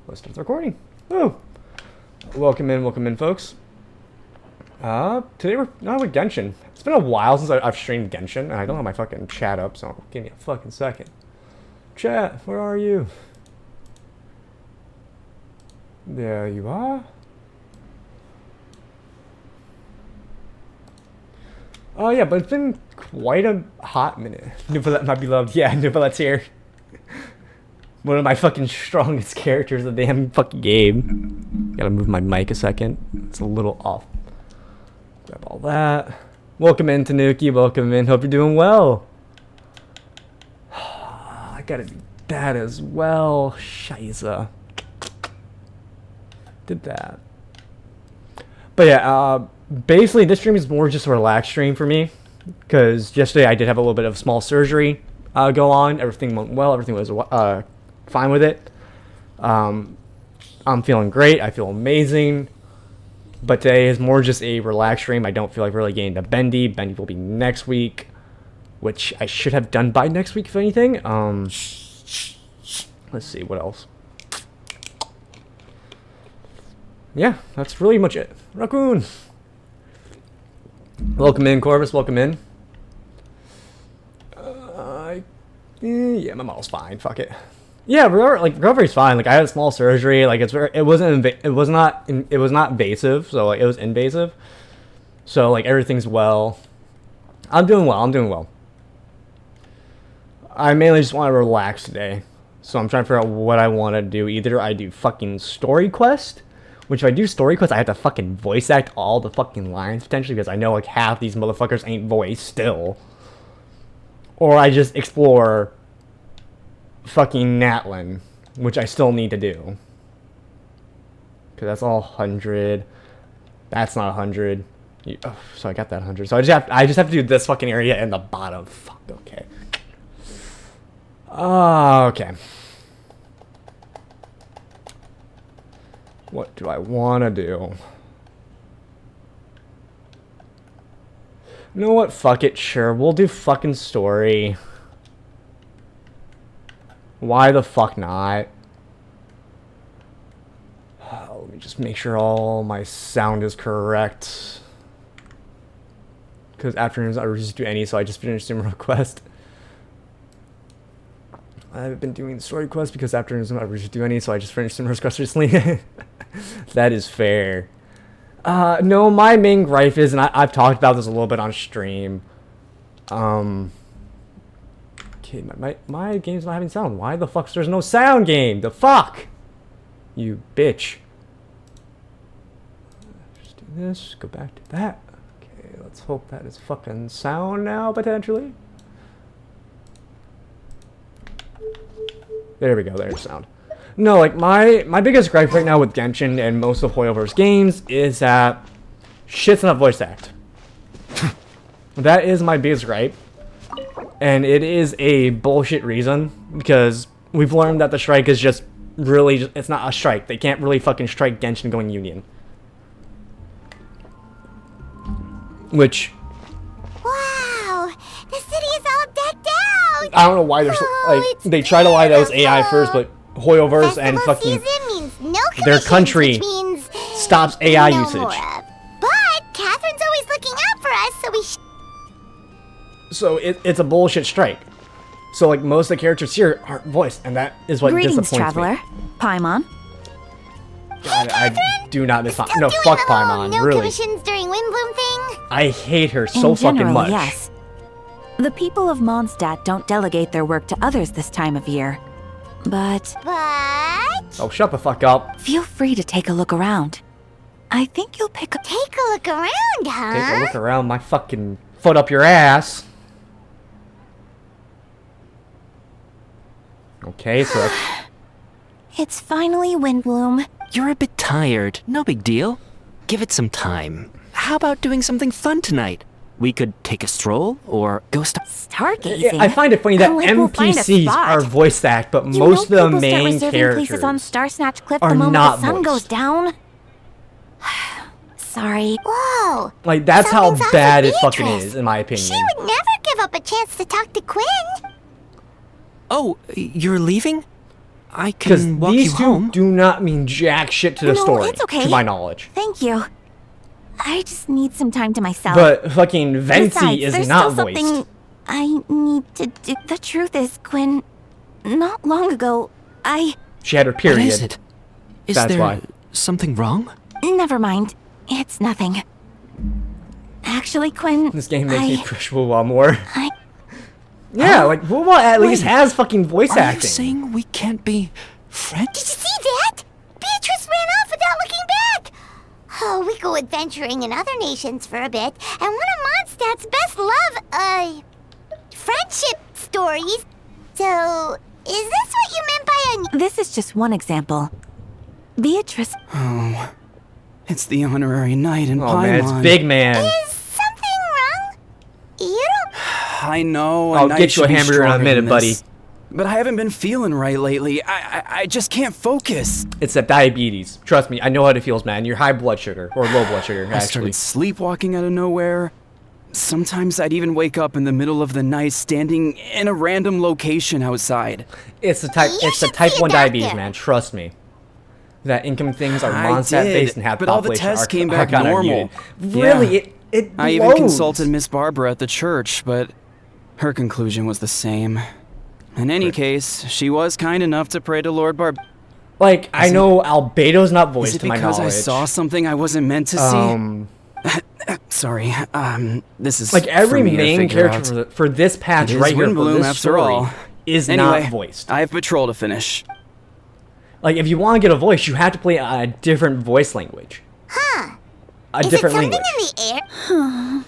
Let's start the recording. Woo! Welcome in, folks. Today we're not with Genshin. It's been a while since I've streamed Genshin, and I don't have my fucking chat up, so give me a fucking second. Chat, where are you? There you are. Oh yeah, but it's been quite a hot minute. Nuvalet, my beloved. Yeah, Nuvalet's here. One of my fucking strongest characters of the damn fucking game. Gotta move my mic a second. It's a little off. Grab all that. Welcome in, Tanuki. Welcome in. Hope you're doing well. I gotta do that as well. Shiza. Did that. But yeah, basically this stream is more just a relaxed stream for me. Because yesterday I did have a little bit of small surgery go on. Everything went well. Everything was fine with it. I'm feeling great. I feel amazing. But today is more just a relaxed stream. I don't feel like really getting to Bendy. Bendy will be next week, which I should have done by next week, if anything. Let's see, what else? Yeah, that's really much it. Raccoon! Welcome in, Corvus. Welcome in. Yeah, my model's fine. Fuck it. Yeah, recovery's fine. Like I had a small surgery. Like it was not invasive. So like it was invasive. So like everything's well. I'm doing well. I mainly just want to relax today. So I'm trying to figure out what I want to do. Either I do fucking story quest, which if I do story quest, I have to fucking voice act all the fucking lines potentially because I know like half these motherfuckers ain't voiced still. Or I just explore fucking Natlin, which I still need to do. Because that's all 100. That's not 100. Oh, so I got that 100. So I just have to do this fucking area in the bottom. Fuck, okay. Okay. What do I want to do? You know what? Fuck it. Sure. We'll do fucking story. Why the fuck not? Let me just make sure all my sound is correct. Because afternoons I just do any, so I just finished doing request. I haven't been doing story quest because afternoons I just do any, so I just finished doing request recently. That is fair. No, my main gripe is, and I've talked about this a little bit on stream. Okay, my game's not having sound. Why the fuck there's no sound game? The fuck? You bitch. Just do this, go back to that. Okay, let's hope that is fucking sound now, potentially. There we go, there's sound. No, like, my biggest gripe right now with Genshin and most of Hoyoverse games is that shit's not voice act. That is my biggest gripe. And it is a bullshit reason, because we've learned that the strike is just really, it's not a strike. They can't really fucking strike Genshin going Union. Which... Wow! The city is all decked out! I don't know why they're so, like, they try to lie that was AI first, but Hoyoverse and fucking their country stops AI usage. But Catherine's always looking out for us, so we So it's a bullshit strike. So like most of the characters here aren't voiced, and that is what disappoints traveler. me. Paimon. God, I do not miss Paimon. No, fuck Paimon, no really. commissions during Windbloom thing? I hate her so fucking much. Yes. The people of Mondstadt don't delegate their work to others this time of year. But... Oh, shut the fuck up. Feel free to take a look around. I think you'll pick up... Take a look around, huh? Take a look around my fucking foot up your ass. Okay, so... It's finally Windbloom. You're a bit tired. No big deal. Give it some time. How about doing something fun tonight? We could take a stroll, or go stargazing. Yeah, I find it funny that NPCs are voice act, but most of the main characters on Star Snatch Cliff are the moment not the sun voiced. Goes down. Sorry. Whoa! Like, that's how Something's off bad with it fucking Beatrice. is, in my opinion. She would never give up a chance to talk to Quinn. Oh, you're leaving? I Because can walk these you two home. do not mean jack shit to the No, story, it's okay. to my knowledge. Thank you. I just need some time to myself. But fucking Venti Besides, is there's not still voiced. something I need to do. The truth is, Quinn, not long ago, She had her What period. is it? Is That's there why. something wrong? Never mind. It's nothing. Actually, Quinn, This game makes me crush Wuwa more. I... Yeah, like Wuwa at least Wait, has fucking voice Are you acting. saying we can't be friends? Did you see that? Beatrice ran off without looking back. Oh, we go adventuring in other nations for a bit, and one of Mondstadt's best love, friendship stories. So, is this what you meant by a... This is just one example. Beatrice... Oh, it's the honorary knight in Oh man, Paimon. it's big man. Is something wrong? You don't... I know. I'll knight get you a should be hamburger in a stronger minute, than buddy. this, But I haven't been feeling right lately. I just can't focus. It's that diabetes. Trust me, I know how it feels, man. You're high blood sugar, or low blood sugar, I actually. started sleepwalking out of nowhere. Sometimes I'd even wake up in the middle of the night standing in a random location outside. It's the type. You It's the should type see a 1 diabetes, doctor. man. Trust me. That income things are I Mondstadt did, based and have but all the population tests are- came are back kinda normal. muted. Yeah. Really, it I even blows. consulted Miss Barbara at the church, but her conclusion was the same. In any case, she was kind enough to pray to Lord Like I know Albedo's not Is voiced it to my because knowledge. I saw something I wasn't meant to see? Sorry, this is like every for me to main figure character out. for this patch It is right here for Windbloom this after story all. is Anyway, not voiced. I have patrol to finish. Like if you want to get a voice, you have to play a different voice language. Huh. A Is it different something language. in the air?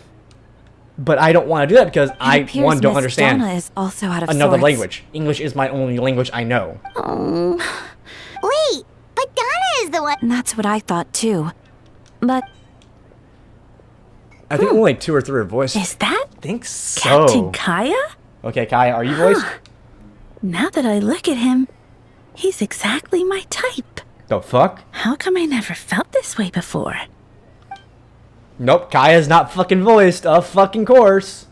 But I don't want to do that because I appears one don't Miss understand Donna is also out of another sorts. language. English is my only language I know. Wait, but Donna is the one... That's what I thought too. But I think only like 2 or 3 are voiced. Is that I think so. Captain Kaya? Okay, Kaya, are you voiced? Now that I look at him, he's exactly my type. The fuck? How come I never felt this way before? Nope, Kaya's not fucking voiced. Of fucking course.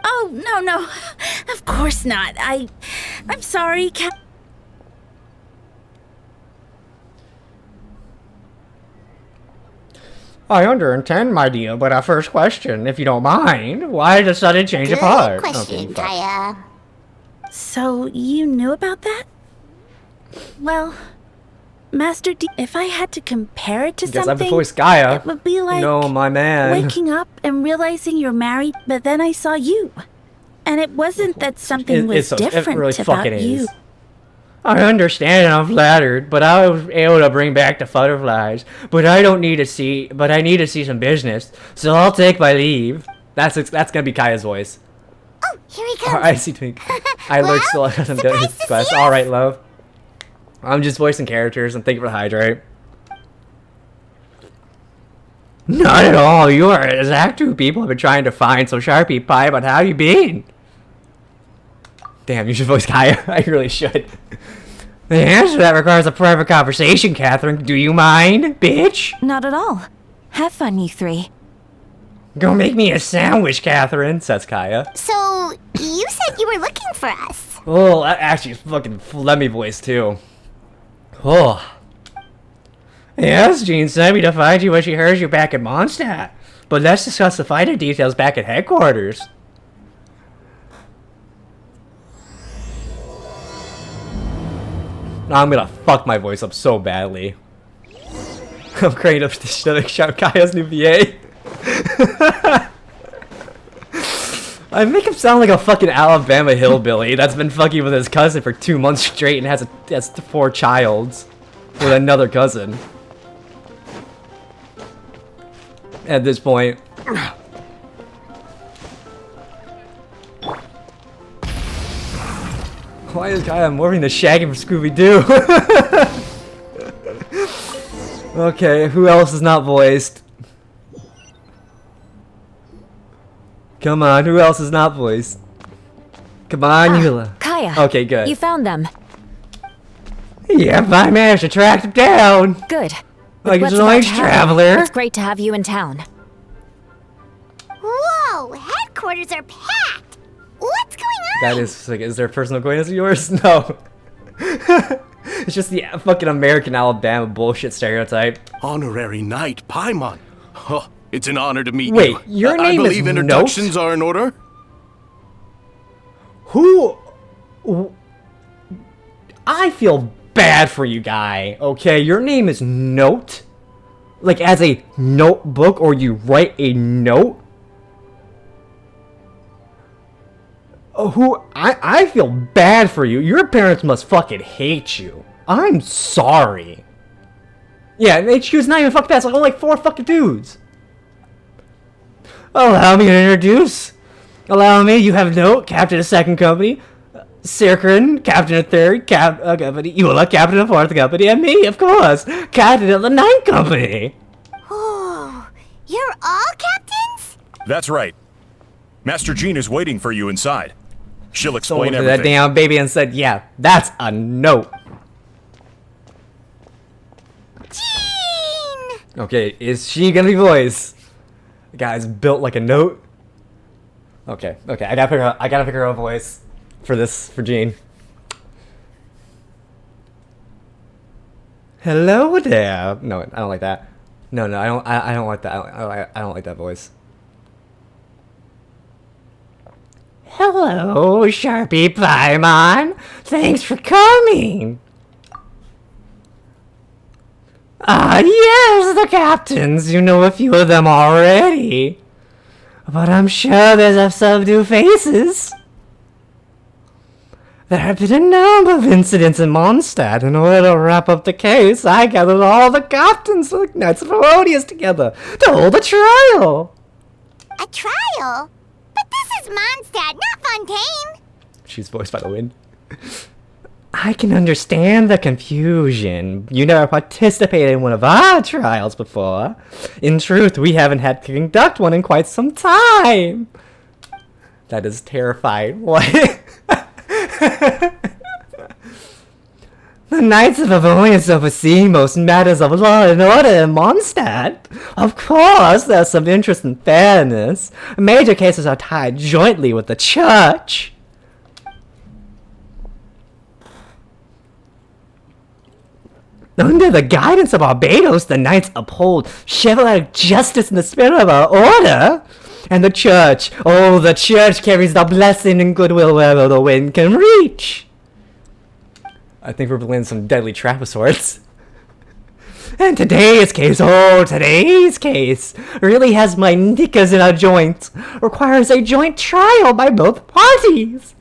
Oh, no. Of course not. I'm sorry, I understand, my dear, but our first question, if you don't mind, why the sudden change of Good heart? question, fuck. Kaya. So, you knew about that? Well, Master D, if I had to compare it to Guess I have to something, voice Gaia. it would be like No, my man. waking up and realizing you're married, but then I saw you. And it wasn't that something was it different really about fucking you. is. I understand and I'm flattered, but I was able to bring back the butterflies. But I need to see some business, so I'll take my leave. That's gonna be Kaya's voice. Oh, here he comes. I see Twink. I Well, lurk still hasn't done his surprised to quest. see All us. right, love. I'm just voicing characters and thank you for the hydrate. Not at all. You are exact two people I've been trying to find. So Sharpie Pie, but how you been? Damn, you should voice Kaya. I really should. The answer to that requires a private conversation, Catherine. Do you mind, bitch? not at all. Have fun, you three. Go make me a sandwich, Catherine, says Kaya. So, you said you were looking for us. Oh, that actually fucking let me voice too. Oh. Yes, Jean sent me to find you when she heard you back at Mondstadt. But let's discuss the finer details back at headquarters. I'm gonna fuck my voice up so badly. I'm craning up to shout Kaya's new VA. I make him sound like a fucking Alabama hillbilly that's been fucking with his cousin for 2 months straight and has 4 childs with another cousin. At this point. Why is Kaya morphing the Shaggy from Scooby-Doo? Okay, who else is not voiced? Come on, who else is not voiced? Come on, Eula. Kaya. Okay, good. You found them. Yep, I managed to track them down. Good. Like What's a about noise to happen? traveler. It's great to have you in town. Whoa, headquarters are packed. What's going on? That is like, is there a personal acquaintance of yours? No. It's just the fucking American Alabama bullshit stereotype. Honorary Knight Paimon. Huh, it's an honor to meet you. Wait, your name is I believe introductions are in order. Who? I feel bad for you, guy. Okay, your name is Note, like as a notebook, or you write a note. I feel bad for you. Your parents must fucking hate you. I'm sorry. Yeah, and HQ's not even fucking bad. It's like only like 4 fucking dudes. Allow me to introduce. Allow me. You have Note, captain of 2nd company. Sirkrin, captain of 3rd company. Eula, captain of 4th company. And me, of course, captain of the 9th company. Oh, you're all captains? That's right. Master Jean is waiting for you inside. She'll So explain went to that everything. damn baby and said, yeah, that's a note. Jean! Okay, is she gonna be voiced? The guy's built like a note. Okay, I gotta figure out a voice for this, for Jean. Hello there. No, I don't like that. No, I don't like that. I don't like that voice. Hello, Sharpie Paimon. Thanks for coming. Ah, yes, the captains. You know a few of them already. But I'm sure there's some new faces. There have been a number of incidents in Mondstadt. In order to wrap up the case, I gathered all the captains of the Knights of Paralogism together to hold a trial. A trial? But this is Mondstadt, not Fontaine. She's voiced by the wind. I can understand the confusion. You never participated in one of our trials before. In truth, we haven't had to conduct one in quite some time. That is terrifying. What? The Knights of Avoidance oversee most matters of law and order in Mondstadt. Of course, there's some interest in fairness. Major cases are tied jointly with the Church. Under the guidance of Barbados, the Knights uphold chivalric justice in the spirit of our order. And the Church, oh, the Church carries the blessing and goodwill wherever the wind can reach. I think we're playing some deadly trapezoids. And today's case really has my knickers in a joint. Requires a joint trial by both parties.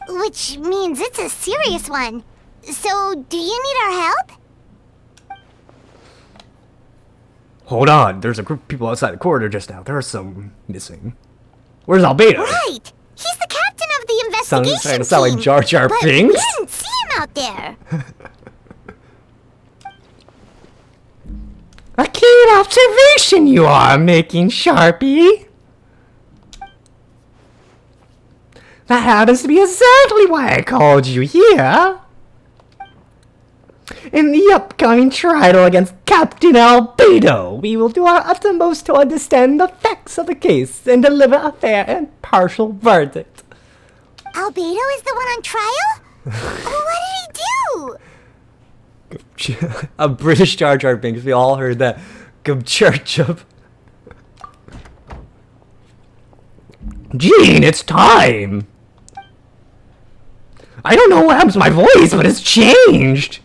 Which means it's a serious one. So, do you need our help? Hold on, there's a group of people outside the corridor just now. There are some missing. Where's Albedo? Right! He's the captain of the investigation Starting to sound like team, Jar Jar but Binks. we didn't see him out there. A keen observation you are making, Sharpie. That happens to be exactly why I called you here. In the upcoming trial against Captain Albedo, we will do our utmost to understand the facts of the case and deliver a fair and partial verdict. Albedo is the one on trial? What did he do? A British Jar Jar Binks, we all heard that. Good church up. Gene, it's time! I don't know what happened to my voice, but it's changed!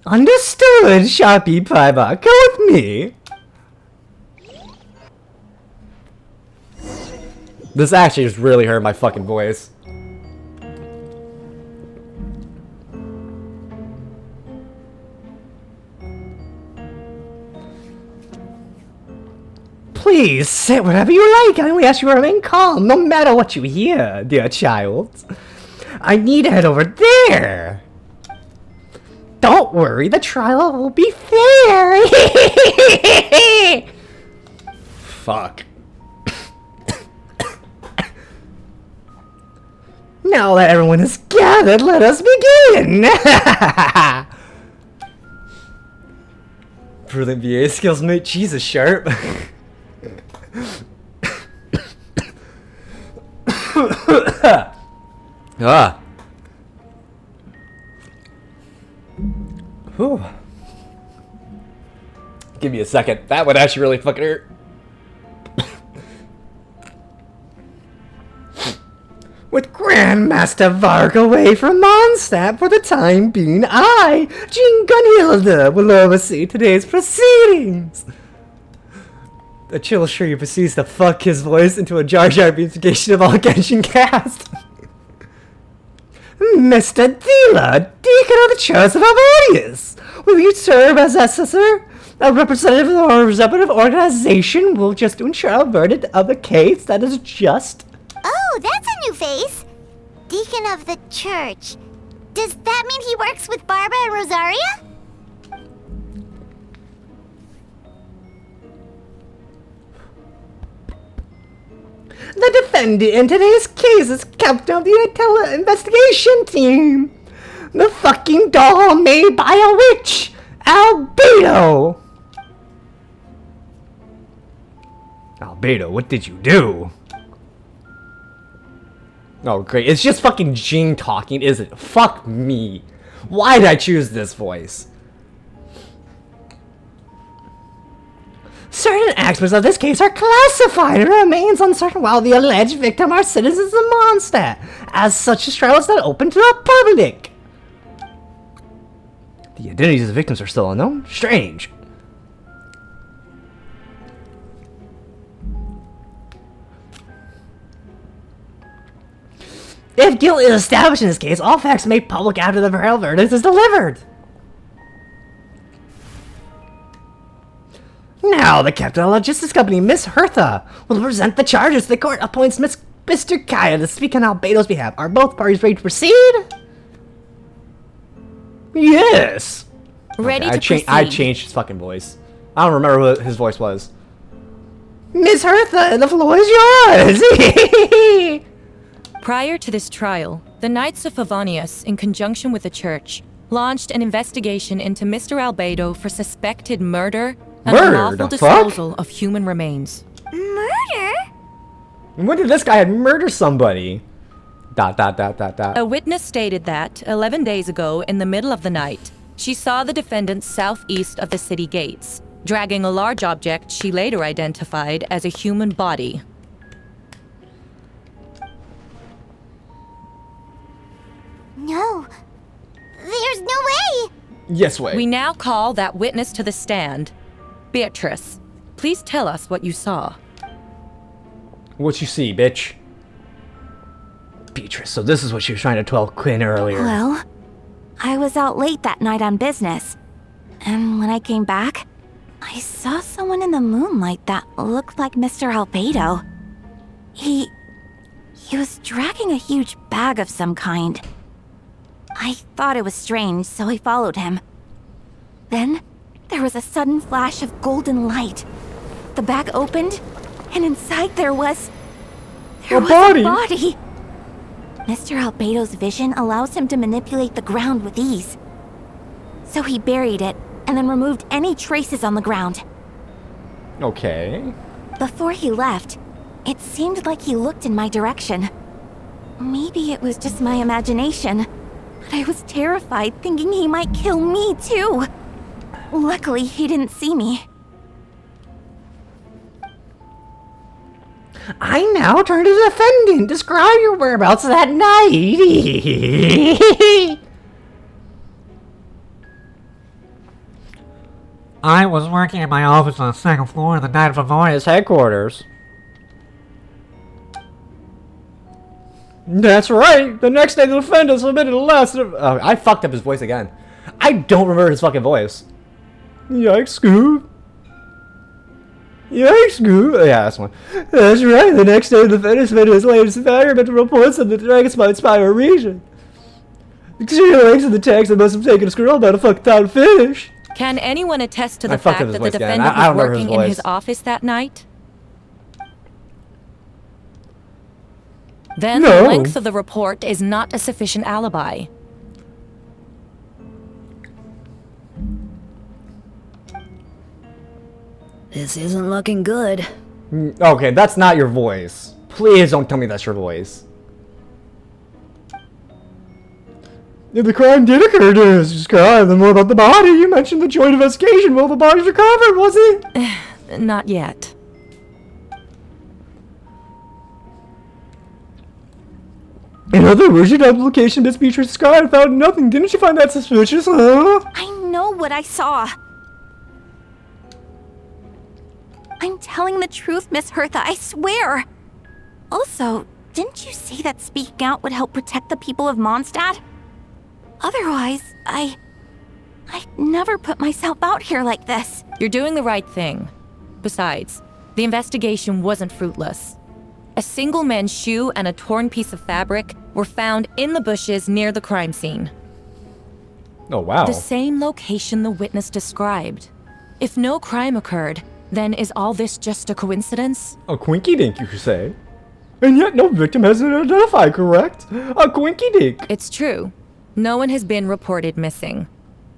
Understood, Sharpie Paimon. Go with me! This actually just really hurt my fucking voice. Please, sit wherever you like. I only ask you to remain calm, no matter what you hear, dear child. I need to head over there. Don't worry, the trial will be fair. Fuck. Now that everyone is gathered, let us begin. Brilliant VA skills, mate. Jesus, sharp. Ah. Whew. Give me a second. That would actually really fucking hurt. With Grandmaster Varg away from Mondstadt for the time being, I, Jean Gunhilda, will oversee today's proceedings. The chill sure proceeds to fuck his voice into a Jar Jar beatification of all Genshin cast. Mr. Dila, Deacon of the Church of Alvarius, will you serve as assessor? A representative or representative organization will just ensure a verdict of the case that is just. Oh, that's a new face. Deacon of the church. Does that mean he works with Barbara and Rosaria? The defendant in today's case is captain of the investigation team. The fucking doll made by a witch, Albedo. Albedo, what did you do? Oh, great. It's just fucking Jean talking, isn't it? Fuck me. Why did I choose this voice? Certain aspects of this case are classified and remains uncertain while the alleged victim are citizens of Mondstadt. As such, this trial is not open to the public. The identities of the victims are still unknown? Strange. If guilt is established in this case, all facts made public after the trial verdict is delivered. Now, the captain of the logistics company, Miss Hertha, will present the charges. The court appoints Mr. Kaya to speak on Albedo's behalf. Are both parties ready to proceed? Yes. Ready Okay, to proceed. I changed his fucking voice. I don't remember what his voice was. Miss Hertha, the floor is yours. Prior to this trial, the Knights of Favonius, in conjunction with the church, launched an investigation into Mr. Albedo for suspected murder and unlawful disposal of human remains. Murder? When did this guy murder somebody? ... A witness stated that, 11 days ago, in the middle of the night, she saw the defendant southeast of the city gates, dragging a large object she later identified as a human body. No. There's no way! Yes, way. We now call that witness to the stand. Beatrice, please tell us what you saw. What you see, bitch? Beatrice, so this is what she was trying to tell Quinn earlier. Well, I was out late that night on business. And when I came back, I saw someone in the moonlight that looked like Mr. Albedo. He was dragging a huge bag of some kind. I thought it was strange, so I followed him. Then, there was a sudden flash of golden light. The bag opened, and inside there was a body! Mr. Albedo's vision allows him to manipulate the ground with ease. So he buried it, and then removed any traces on the ground. Okay. Before he left, it seemed like he looked in my direction. Maybe it was just my imagination, but I was terrified thinking he might kill me too. Luckily, he didn't see me. I now turn to the defendant. Describe your whereabouts that night. I was working in my office on the second floor of the Knight of Favonius headquarters. That's right. The next day, the defendant submitted a last. I fucked up his voice again. I don't remember his fucking voice. Yikes, Scoop. Yikes, Scoop. Yeah, that's one. That's right. The next day, the defendant submitted his latest environmental reports of the Dragonspine Spire region. Extreme links in the text that must have taken a scroll about a fucking time to finish. Can anyone attest to the fact that the defendant was working in his office that night? Then the length of the report is not a sufficient alibi. This isn't looking good. Okay, that's not your voice. Please don't tell me that's your voice. If the crime did occur to describe then more about the body, you mentioned the joint investigation. Well, the body's recovered, was it? Not yet. In other words, your application Miss Beatrice described found nothing. Didn't you find that suspicious, huh? I know what I saw. I'm telling the truth, Miss Hertha, I swear. Also, didn't you say that speaking out would help protect the people of Mondstadt? Otherwise, I'd never put myself out here like this. You're doing the right thing. Besides, the investigation wasn't fruitless. A single man's shoe and a torn piece of fabric were found in the bushes near the crime scene. Oh, wow. The same location the witness described. If no crime occurred, then is all this just a coincidence? A quinky dink, you could say. And yet no victim has been identified, correct? A quinky dink. It's true. No one has been reported missing.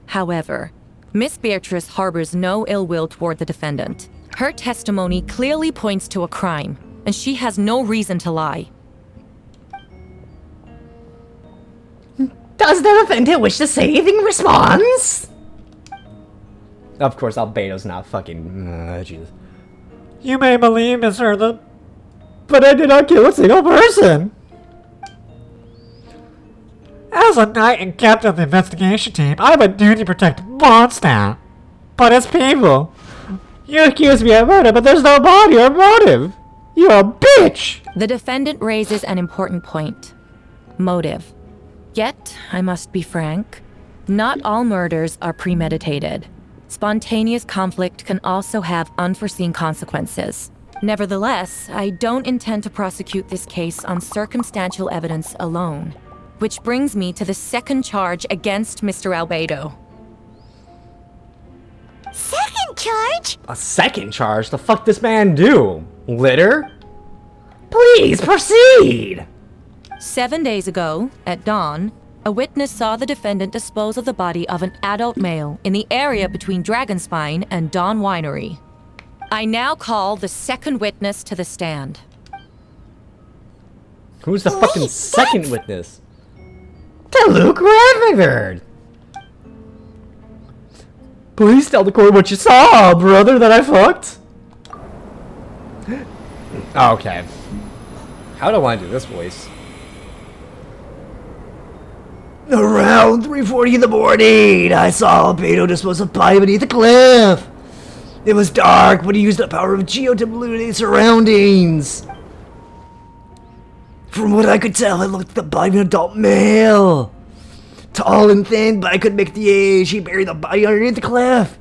However, Miss Beatrice harbors no ill will toward the defendant. Her testimony clearly points to a crime, and she has no reason to lie. Does the defendant wish to say anything in response? Of course, Albedo's not fucking... Jesus. You may believe, Miss Hertha, but I did not kill a single person. As a knight and captain of the investigation team, I have a duty to protect Mondstadt. But as people, you accuse me of murder, but there's no body or motive. You're a bitch! The defendant raises an important point. Motive. Yet, I must be frank, not all murders are premeditated. Spontaneous conflict can also have unforeseen consequences. Nevertheless, I don't intend to prosecute this case on circumstantial evidence alone. Which brings me to the second charge against Mr. Albedo. Second charge? A second charge? The fuck this man do? Litter? Please proceed! 7 days ago, at dawn, a witness saw the defendant dispose of the body of an adult male in the area between Dragonspine and Dawn Winery. I now call the second witness to the stand. Who's the fucking second witness? To Luke Rutherford! Please tell the court what you saw, brother, that I fucked. Okay. How do I want to do this voice? Around 3:40 in the morning, I saw Albedo dispose of body beneath a cliff. It was dark, but he used the power of Geo to illuminate surroundings. From what I could tell, it looked like the body of an adult male. Tall and thin, but I couldn't make the age. He buried the body underneath the cliff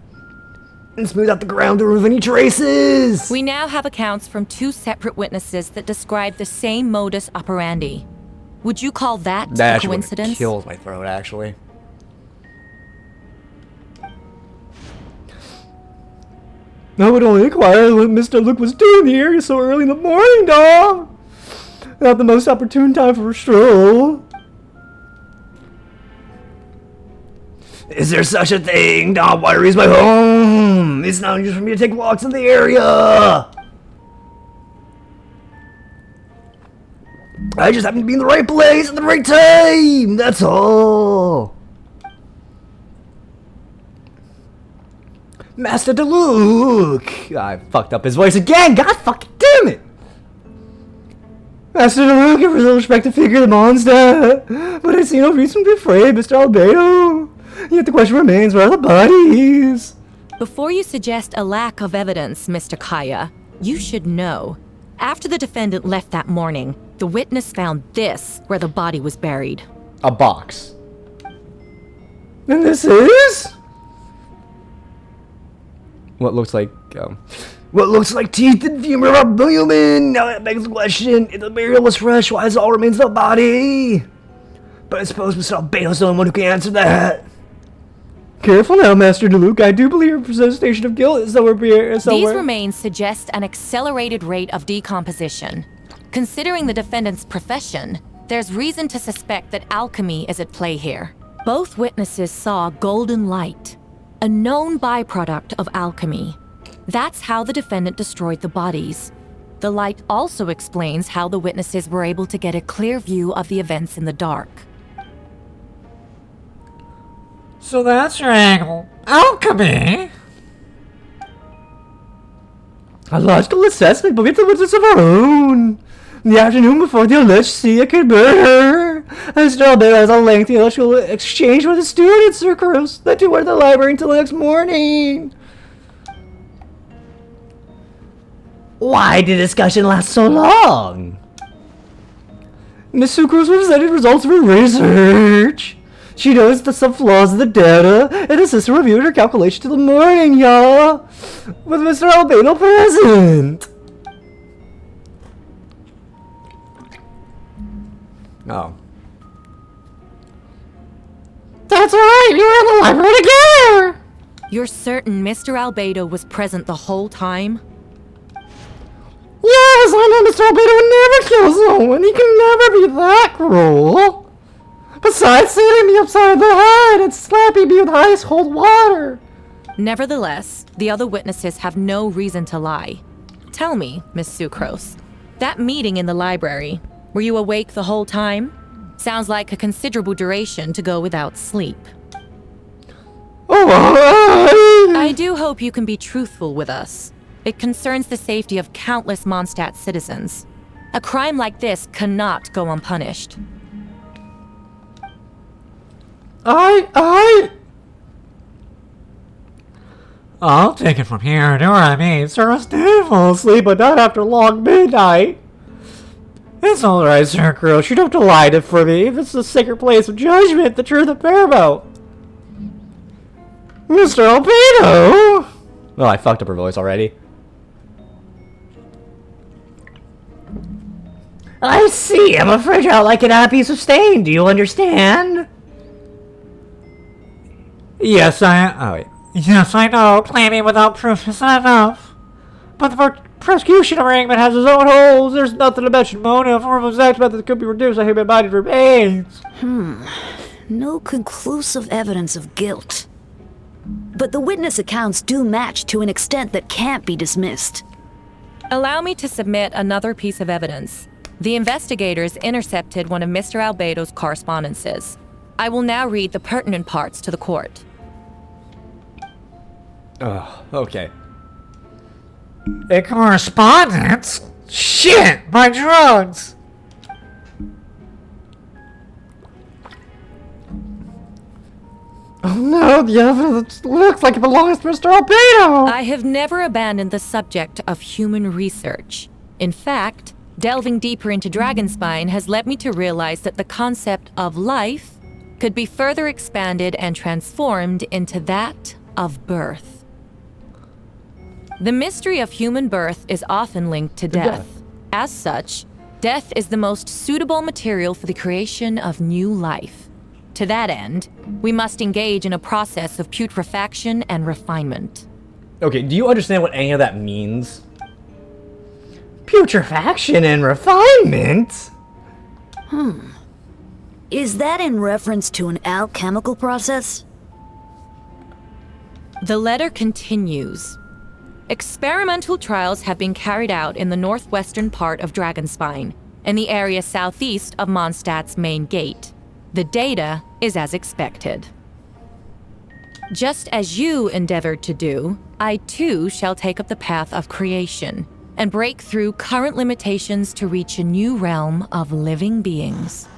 and smoothed out the ground to remove any traces. We now have accounts from two separate witnesses that describe the same modus operandi. Would you call that a coincidence? That kills my throat, actually. I would only inquire what Mr. Luke was doing here so early in the morning, dog. Not the most opportune time for a stroll. Is there such a thing? Dawn Winery is my home. It's not unusual for me to take walks in the area. I just happen to be in the right place at the right time. That's all. Master DeLuke. I fucked up his voice again. God fucking damn it. Master DeLuke, a respected figure of the monster. But I see no reason to be afraid, Mr. Albedo. Yet the question remains, where are the bodies? Before you suggest a lack of evidence, Mr. Kaya, you should know. After the defendant left that morning, the witness found this where the body was buried. A box. And this is? What looks like teeth and femur of a human. Now that begs the question, if the burial was fresh, why is all remains of the body? But I suppose Mr. Albedo's the only one who can answer that. Careful now, Master DeLuke. I do believe your presentation of guilt is These remains suggest an accelerated rate of decomposition. Considering the defendant's profession, there's reason to suspect that alchemy is at play here. Both witnesses saw golden light, a known byproduct of alchemy. That's how the defendant destroyed the bodies. The light also explains how the witnesses were able to get a clear view of the events in the dark. So that's your angle. Alchemy? A logical assessment, but we have the witness of our own. In the afternoon before the alleged sea could burn, Mr. Albedo has a lengthy electrical exchange with the steward at Sir Carlos. The two were at the library until the next morning. Why did the discussion last so long? Miss Sucrose presented results of her research. She noticed some flaws in the data, and the sister reviewed her calculation till the morning, y'all. With Mr. Albedo present. Oh. That's right, you were in the library together! You're certain Mr. Albedo was present the whole time? Yes, I know Mr. Albedo would never kill someone. He can never be that cruel. Besides hitting me upside the head and slapping me with ice cold water. Nevertheless, the other witnesses have no reason to lie. Tell me, Miss Sucrose, that meeting in the library, were you awake the whole time? Sounds like a considerable duration to go without sleep. I do hope you can be truthful with us. It concerns the safety of countless Mondstadt citizens. A crime like this cannot go unpunished. I'll take it from here, do what I mean. Sir, I did fall asleep, but not after long midnight. It's alright, Sir Crow. You don't have to lie to for me. If it's the sacred place of judgment, the truth of paramount. Mr. Albedo! Oh, I fucked up her voice already. I see. I'm afraid your outline cannot be sustained. Do you understand? Yes, Yes, I know. Claiming without proof is not enough. But the prosecution arraignment has its own holes. There's nothing to mention motive or exact method that could be reduced to human-bodied remains. No conclusive evidence of guilt. But the witness accounts do match to an extent that can't be dismissed. Allow me to submit another piece of evidence. The investigators intercepted one of Mr. Albedo's correspondences. I will now read the pertinent parts to the court. Oh, okay. A correspondence? Shit! My drugs! Oh no, the evidence looks like it belongs to Mr. Albedo! I have never abandoned the subject of human research. In fact, delving deeper into Dragonspine has led me to realize that the concept of life could be further expanded and transformed into that of birth. The mystery of human birth is often linked to death. As such, death is the most suitable material for the creation of new life. To that end, we must engage in a process of putrefaction and refinement. Okay, do you understand what any of that means? Putrefaction and refinement? Is that in reference to an alchemical process? The letter continues. Experimental trials have been carried out in the northwestern part of Dragonspine, in the area southeast of Mondstadt's main gate. The data is as expected. Just as you endeavored to do, I too shall take up the path of creation and break through current limitations to reach a new realm of living beings.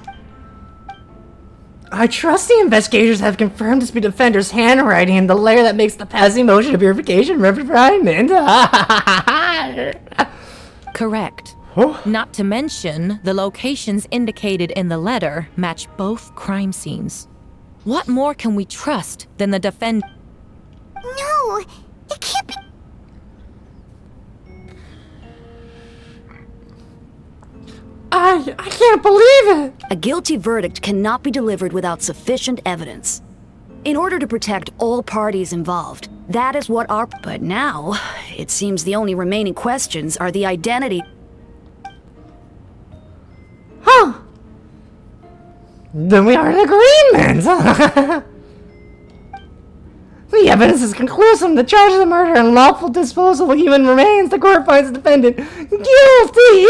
I trust the investigators have confirmed to be Defender's handwriting in the layer that makes the passing motion of purification refinement. Correct. Not to mention, the locations indicated in the letter match both crime scenes. What more can we trust than the defend- No, it can't be. I can't believe it! A guilty verdict cannot be delivered without sufficient evidence. In order to protect all parties involved, that is what our... But now, it seems the only remaining questions are the identity... Huh! Then we are in agreement! The evidence is conclusive. The charges of murder and lawful disposal of human remains. The court finds the defendant guilty!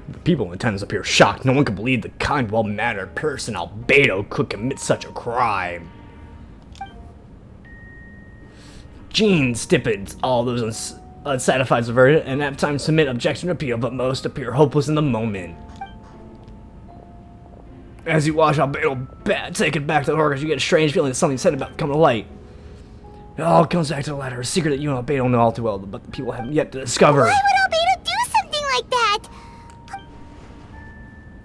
The people in attendance appear shocked. No one could believe the kind, well-mannered person Albedo could commit such a crime. Jean stiffens all those unsatisfied with the verdict and have time to submit objection to appeal, but most appear hopeless in the moment. As you watch Albedo taken back to the Horcrux, you get a strange feeling that something said about to come to light. It all comes back to the latter, a secret that you and Albedo know all too well, but the people haven't yet to discover. Why would Albedo do something like that?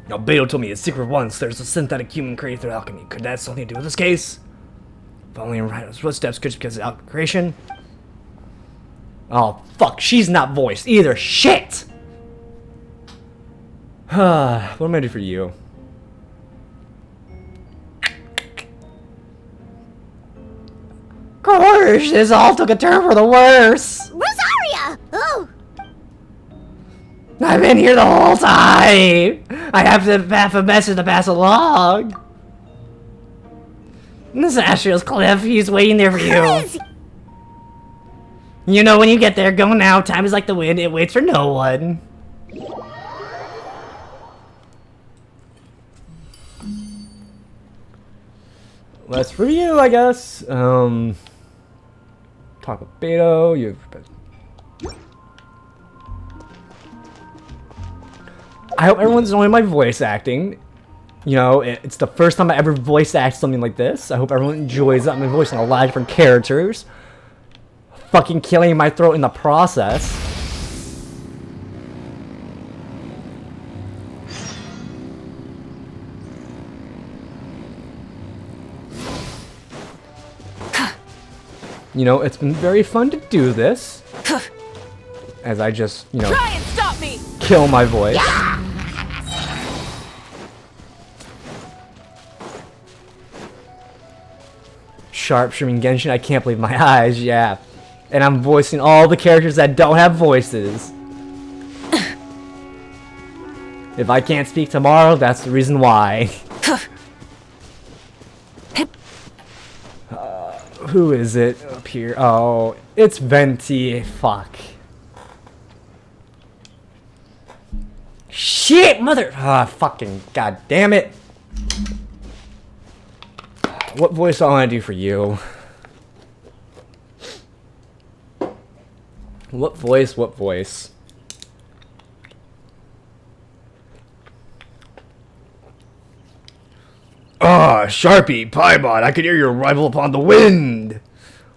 Albedo told me his secret once. There's a synthetic human created through alchemy. Could that have something to do with this case? Following in Rhino's footsteps, could because of alchemy creation? Oh, fuck. She's not voiced either. Shit! What am I gonna do for you? Gosh, this all took a turn for the worse. Rosaria! Oh! I've been here the whole time. I have a message to pass along. This Astriel's Cliff, he's waiting there for you. You know, when you get there, go now. Time is like the wind, it waits for no one. That's for you, I guess. Talk with Beto. I hope everyone's enjoying my voice acting. You know, it's the first time I ever voice act something like this. I hope everyone enjoys that. I'm voicing a lot of different characters. Fucking killing my throat in the process. You know, it's been very fun to do this. As I just, you know, try and stop me. Kill my voice. Sharp streaming Genshin, I can't believe my eyes, yeah. And I'm voicing all the characters that don't have voices. If I can't speak tomorrow, that's the reason why. Who is it up here? Oh, it's Venti. Fuck. Shit, mother. Ah, fucking god damn it. What voice do I want to do for you? What voice? What voice? Ah, Sharpie, Piebot, I could hear your arrival upon the wind.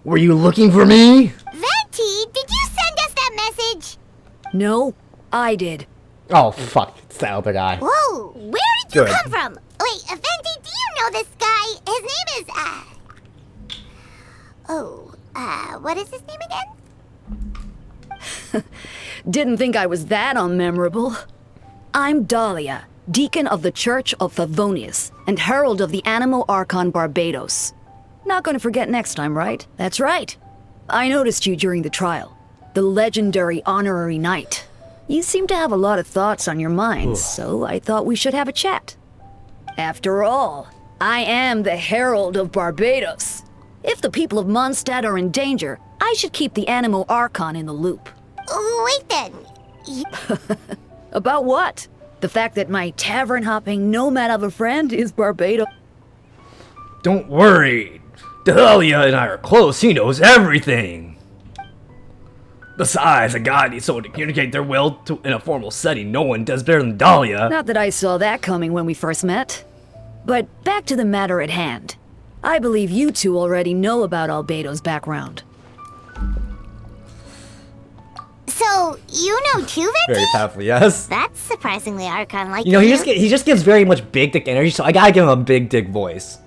Were you looking for me? Venti, did you send us that message? No, I did. Oh, fuck. It's the other guy. Whoa, where did you come from? Wait, Venti, do you know this guy? His name is, what is his name again? Didn't think I was that unmemorable. I'm Dahlia, Deacon of the Church of Favonius, and Herald of the Animo Archon Barbados. Not gonna forget next time, right? That's right. I noticed you during the trial. The legendary honorary knight. You seem to have a lot of thoughts on your mind, so I thought we should have a chat. After all, I am the Herald of Barbados. If the people of Mondstadt are in danger, I should keep the Animo Archon in the loop. Wait then. About what? The fact that my tavern-hopping nomad of a friend is Barbados. Don't worry. Dahlia and I are close. He knows everything. Besides, a god needs someone to communicate their will to in a formal setting. No one does better than Dahlia. Not that I saw that coming when we first met. But back to the matter at hand. I believe you two already know about Albedo's background. So, you know too, Venti? Very powerful, yes. That's surprisingly Archon-like. You know, he just gives very much big dick energy, so I gotta give him a big dick voice.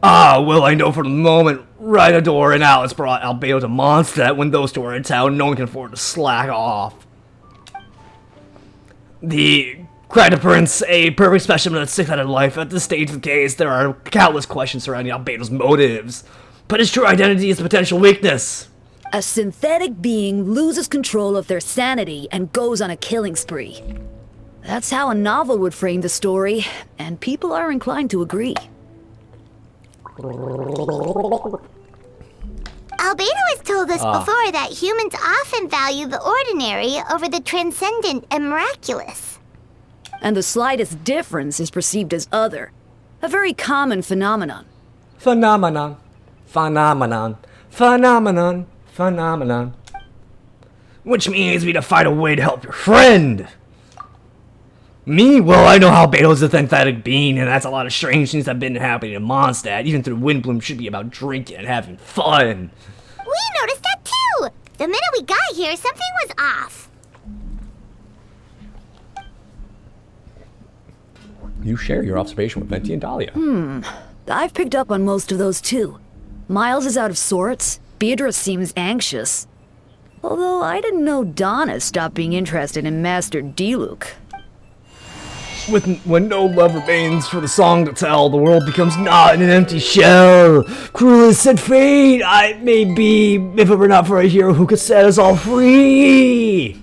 Ah, well, I know for the moment, Rhinodor and Alice brought Albedo to Mondstadt. When those two are in town, no one can afford to slack off. The Cracked Prince, a perfect specimen of six-headed life. At this stage of the case, there are countless questions surrounding Albedo's motives. But his true identity is a potential weakness. A synthetic being loses control of their sanity and goes on a killing spree. That's how a novel would frame the story, and people are inclined to agree. Albedo has told us before that humans often value the ordinary over the transcendent and miraculous. And the slightest difference is perceived as other. A very common phenomenon. Phenomenon. Which means we need to find a way to help your friend. Me? Well, I know how Beto's a synthetic being, and that's a lot of strange things that have been happening in Mondstadt. Even through Windbloom should be about drinking and having fun. We noticed that too! The minute we got here, something was off. You share your observation with Venti and Dahlia. I've picked up on most of those too. Miles is out of sorts. Beatrice seems anxious. Although I didn't know Donna stopped being interested in Master Diluc. When no love remains for the song to tell, the world becomes not an empty shell. Cruel as said fate, I may be, if it were not for a hero who could set us all free.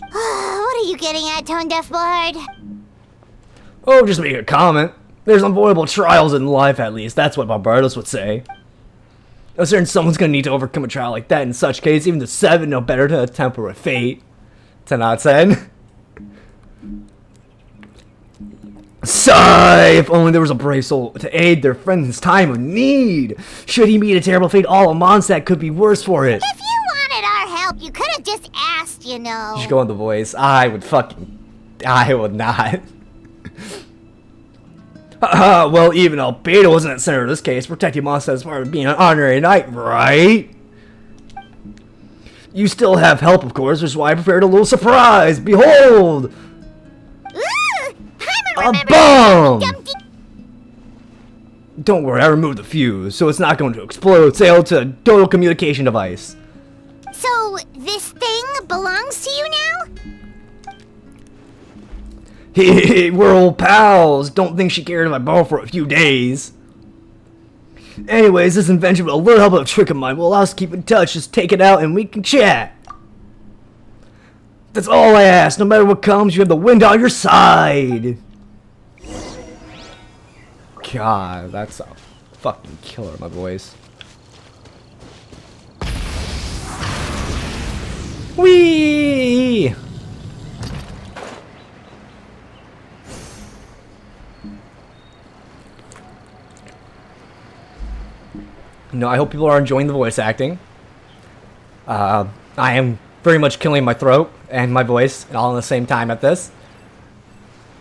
What are you getting at, Tone Deaf Bard? Oh, just make a comment. There's unavoidable trials in life, at least. That's what Barbados would say. I'm certain someone's gonna need to overcome a trial like that. In such case, even the 7 know better to temper with fate. 10 out of 10. Sigh! If only there was a brave soul to aid their friend in his time of need. Should he meet a terrible fate, all of Mondstadt could be worse for it. If you wanted our help, you could have just asked, you know. You should go on The Voice. I would not. Well, even Albedo wasn't at the center of this case. Protecting Mondstadt is part of being an honorary knight, right? You still have help, of course, which is why I prepared a little surprise. Behold! A bomb! Don't worry, I removed the fuse, so it's not going to explode. Sail to a total communication device. So, this thing belongs to you now? Hey, we're old pals. Don't think she cared if I borrow for a few days. Anyways, this invention with a little help of a trick of mine will allow us to keep in touch. Just take it out and we can chat. That's all I ask. No matter what comes, you have the wind on your side. God, that's a fucking killer, my boys. Whee! No, I hope people are enjoying the voice acting. I am very much killing my throat and my voice all at the same time at this.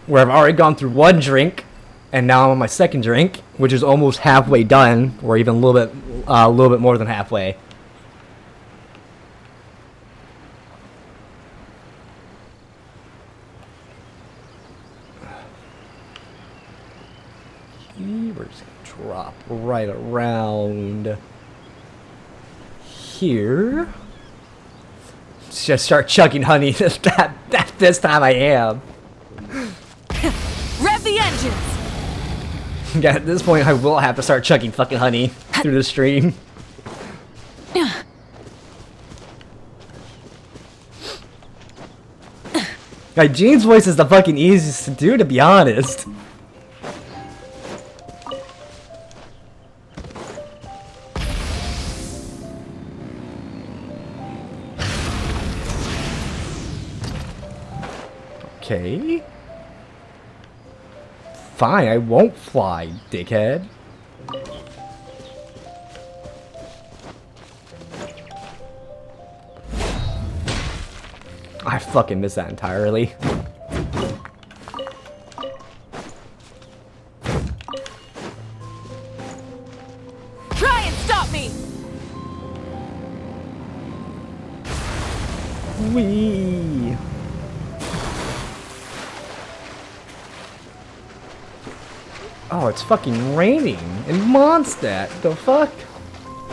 Where I've already gone through 1 drink, and now I'm on my 2nd drink, which is almost halfway done, or even a little bit more than halfway. We're just gonna drop right around here. Just start chugging honey. This time I am. Rev the engines! Yeah, at this point I will have to start chugging fucking honey through the stream. Like, Jean's voice is the fucking easiest to do, to be honest. Okay. Fine, I won't fly, dickhead. I fucking missed that entirely. Try and stop me! Wee. Oh, it's fucking raining in Mondstadt. The fuck?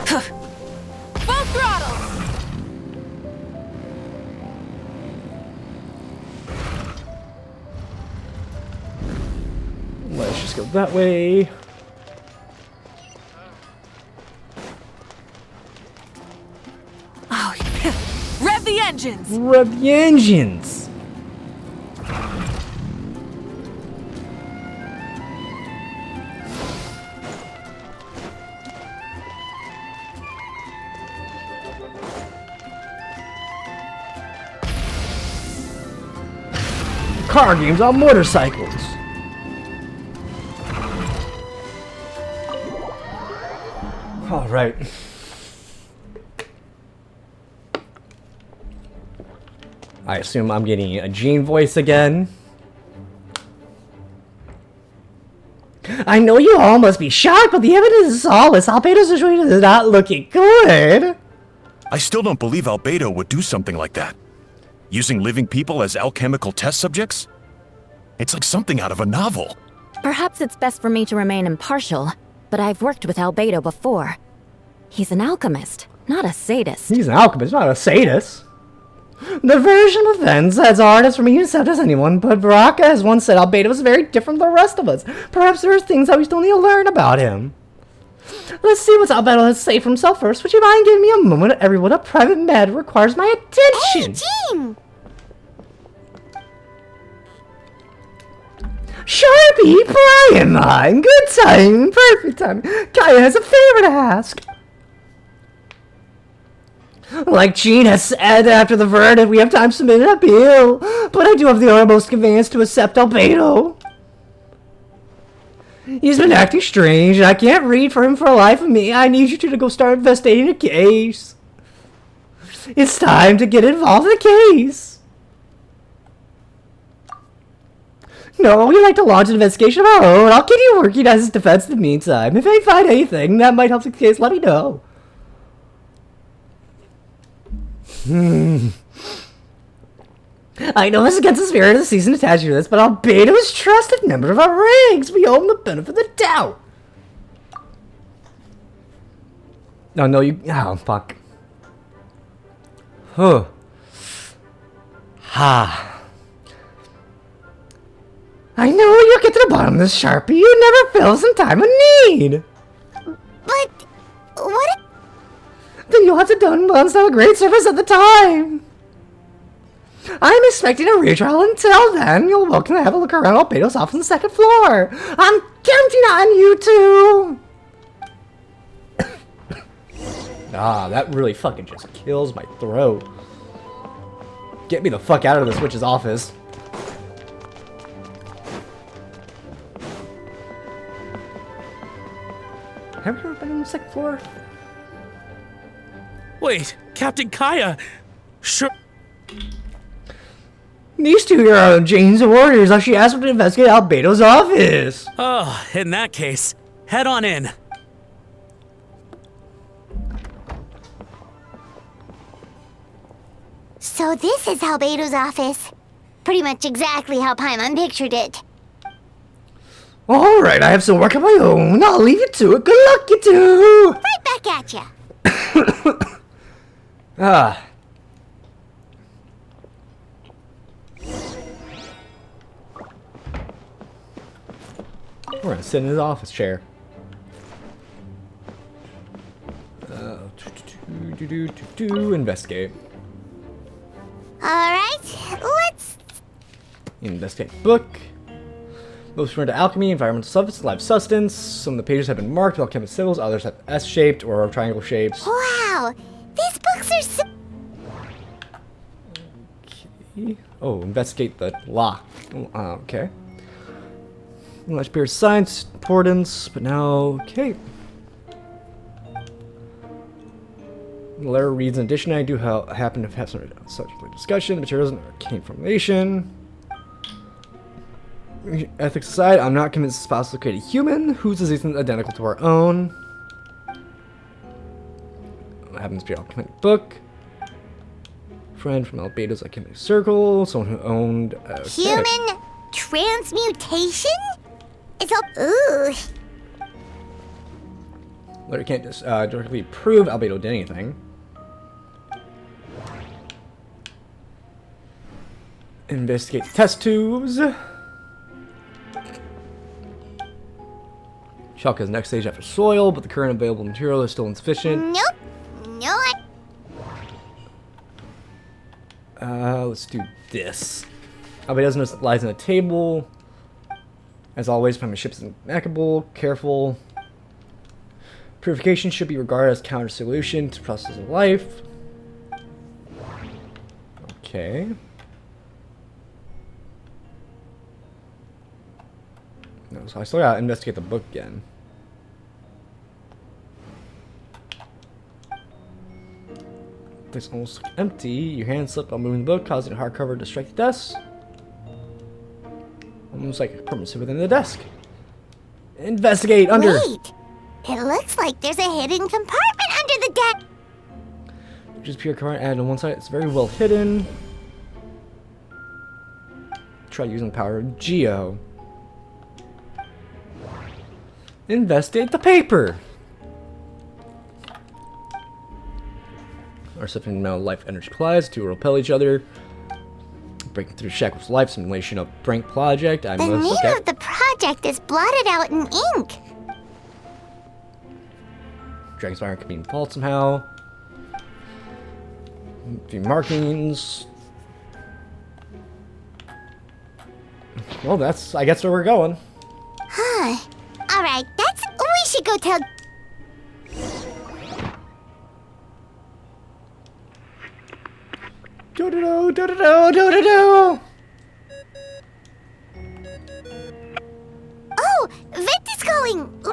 Full throttle! Let's just go that way. Oh, rev the engines! Rev the engines! car games on motorcycles. Alright. I assume I'm getting a Jean voice again. I know you all must be shocked, but the evidence is all this. Albedo's situation is not looking good. I still don't believe Albedo would do something like that. Using living people as alchemical test subjects? It's like something out of a novel. Perhaps it's best for me to remain impartial, but I've worked with Albedo before. He's an alchemist, not a sadist. He's an alchemist, not a sadist. The version of events as hard as for me to accept as anyone, but Baraka has once said Albedo is very different from the rest of us. Perhaps there are things that we still need to learn about him. Let's see what Albedo has to say for himself first. Would you mind giving me a moment? Everyone, a private matter requires my attention. Hey, Jean! Sharpie, Priamine, good time, perfect time. Kaya has a favor to ask. Like Jean has said, after the verdict, we have time to submit an appeal. But I do have the utmost convenience to accept Albedo. He's been acting strange, and I can't read for him for the life of me. I need you two to go start investigating the case. It's time to get involved in the case. No, we like to launch an investigation of our own. I'll keep you working as his defense in the meantime. If I find anything that might help the case, let me know. I know this is against the spirit of the season attached to this, but Albedo is a trusted member of our ranks. We owe him the benefit of the doubt. No, you... Oh, fuck. Huh. Ha. I know you'll get to the bottom of this, Sharpie. You never fail us in time of need. But... what... Then you'll have to done once have a great service at the time. I'm expecting a retrial. Until then, you're welcome to have a look around Albedo's office on the second floor. I'm counting on you two. That really fucking just kills my throat. Get me the fuck out of this witch's office. Have you ever been on the second floor? Wait, Captain Kaya! Sure. These two are Jane's orders. She asked me to investigate Albedo's office. Oh, in that case, head on in. So this is Albedo's office. Pretty much exactly how Paimon pictured it. Alright, I have some work of my own. I'll leave you to it. Good luck, you two! Right back at ya. We're gonna sit in his office chair. Investigate. Alright, let's... Investigate book. Most refer to alchemy, environmental substance, life substance. Some of the pages have been marked with alchemical symbols, others have S-shaped or triangle shapes. Wow, these books are so... Okay. Oh, investigate the lock. Okay. Much appears science, importance, but now, okay. The letter reads, in addition, I do happen to have some subject discussion, materials and arcane formation. Ethics aside, I'm not convinced it's possible to create a human whose disease is identical to our own. What happens to be an alchemic book. Friend from Albedo's alchemic circle, someone who owned... Human transmutation? It's a... Ooh. Letter can't just directly prove Albedo did anything. Investigate test tubes. Chalk is next stage after soil, but the current available material is still insufficient. Nope. No, let's do this. Albedo's nose lies on a table. As always, find my ships impeccable, careful. Purification should be regarded as counter solution to process of life. Okay. So I still gotta investigate the book again. It's almost empty. Your hand slipped while moving the book, causing the hardcover to strike the desk. Almost like a permanent within the desk. Investigate under. Wait! It looks like there's a hidden compartment under the desk. Just pure current added on one side. It's very well hidden. Try using the power of Geo. Investigate the paper. Our something amount of life energy applies. Two will repel each other. Breaking through shackles life simulation of Prank Project. The name of the project is blotted out in ink. Dragon's Fire could be involved somehow. A few markings. Well, that's, I guess, where we're going. Huh. Alright, we should go tell... Do-do-do, do-do-do, do-do-do! Oh, Vent is calling!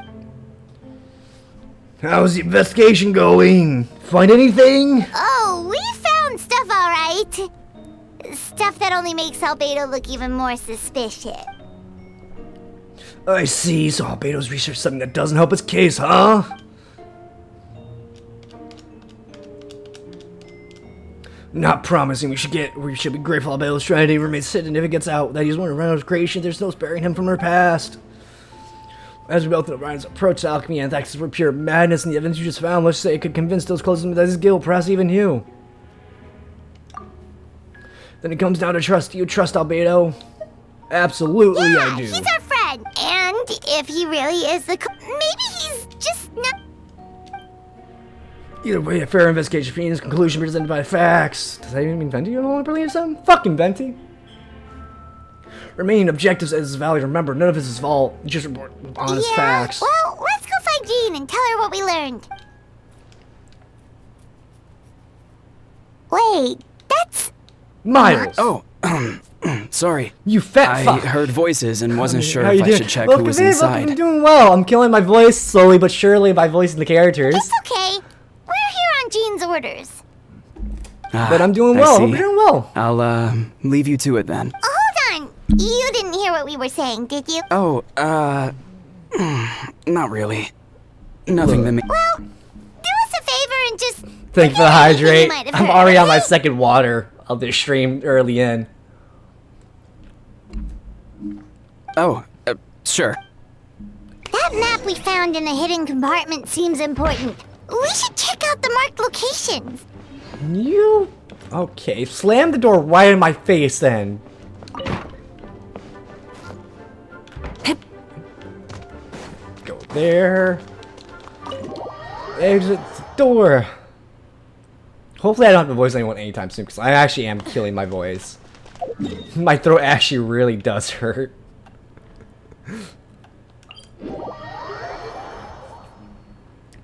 How's the investigation going? Find anything? Oh, we found stuff alright. Stuff that only makes Albedo look even more suspicious. I see, so Albedo's researched something that doesn't help his case, huh? Not promising we should be grateful Albedo's strategy remains hidden if it gets out that he's one of Reno's creation. There's no sparing him from her past. As we both know, Ryan's approach to alchemy and tactics were pure madness, and the evidence you just found, let's say it could convince those closest to him that his guilt, perhaps even you. Then it comes down to trust. You trust Albedo? Absolutely, yeah, I do. He's our friend, and if he really is maybe he's just not... Either way, a fair investigation for his conclusion presented by facts. Does that even mean Venti? You don't want to believe something? Fucking Venti. Remaining objectives as valid. Remember, none of this is fault. Just report honest facts. Well, let's go find Jean and tell her what we learned. Wait, that's... Miles. Oh, sorry. You fat fuck. I heard voices and wasn't sure How if you I doing? should check Look who was at me, inside. Look, I'm doing well. I'm killing my voice slowly but surely by voicing the characters. It's okay. We're here on Jean's orders. But I'm doing well. I'm doing well. I'll, leave you to it then. Hold on. You didn't hear what we were saying, did you? Oh, not really. Nothing that Well, do us a favor and just... Thank you for the hydrate. I'm already on my second water of this stream early in. Oh, sure. That map we found in the hidden compartment seems important. We should check out the marked locations. You... Okay, slam the door right in my face then. Go there. Exit the door. Hopefully I don't have to voice anyone anytime soon, because I actually am killing my voice. My throat actually really does hurt.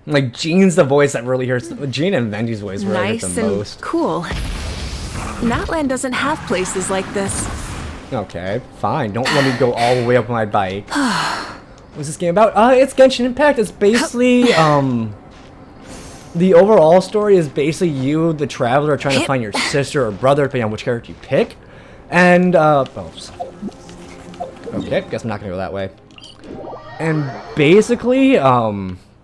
Like, Jean's the voice that really hurts. Jean and Vendi's voice really hurt Nice the and most. cool. Natland doesn't have places like this. Okay, fine. Don't let me go all the way up my bike. What's this game about? It's Genshin Impact. It's basically, the overall story is basically you, the traveler, trying to find your sister or brother, depending on which character you pick. And, okay, guess I'm not gonna go that way. And basically,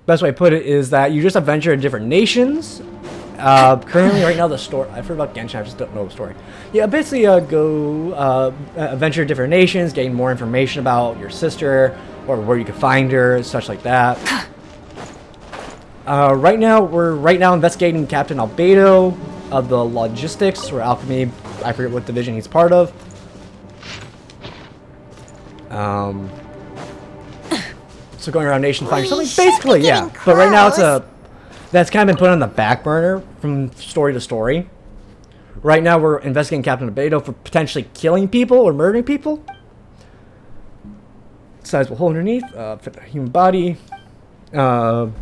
best way to put it is that you just adventure in different nations. Currently, right now, the story... I forgot about Genshin, I just don't know the story. Yeah, basically, go adventure in different nations, gain more information about your sister, or where you can find her, such like that. We're investigating Captain Albedo of the Logistics, or Alchemy. I forget what division he's part of. So going around nation finding something, basically, yeah. But right now that's kind of been put on the back burner from story to story. Right now we're investigating Captain Albedo for potentially killing people or murdering people. Sizable hole underneath, fit the human body. Weird.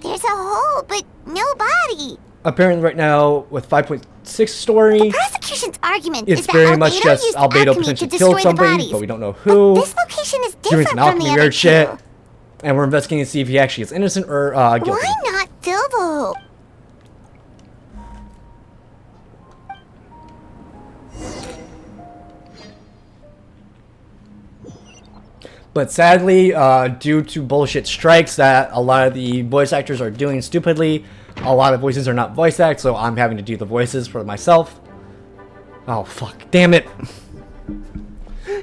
There's a hole, but no body. apparently right now with 5.6 story, the prosecution's argument it's is that very much Albedo just used Albedo alchemy potentially to killed destroy the somebody, bodies. but we don't know who. But this location is Doing different some from alchemy the other weird two. shit, and we're investigating to see if he actually is innocent or guilty. Why not Dilbo? But sadly, due to bullshit strikes that a lot of the voice actors are doing stupidly, a lot of voices are not voice act, so I'm having to do the voices for myself. Oh, fuck. Damn it.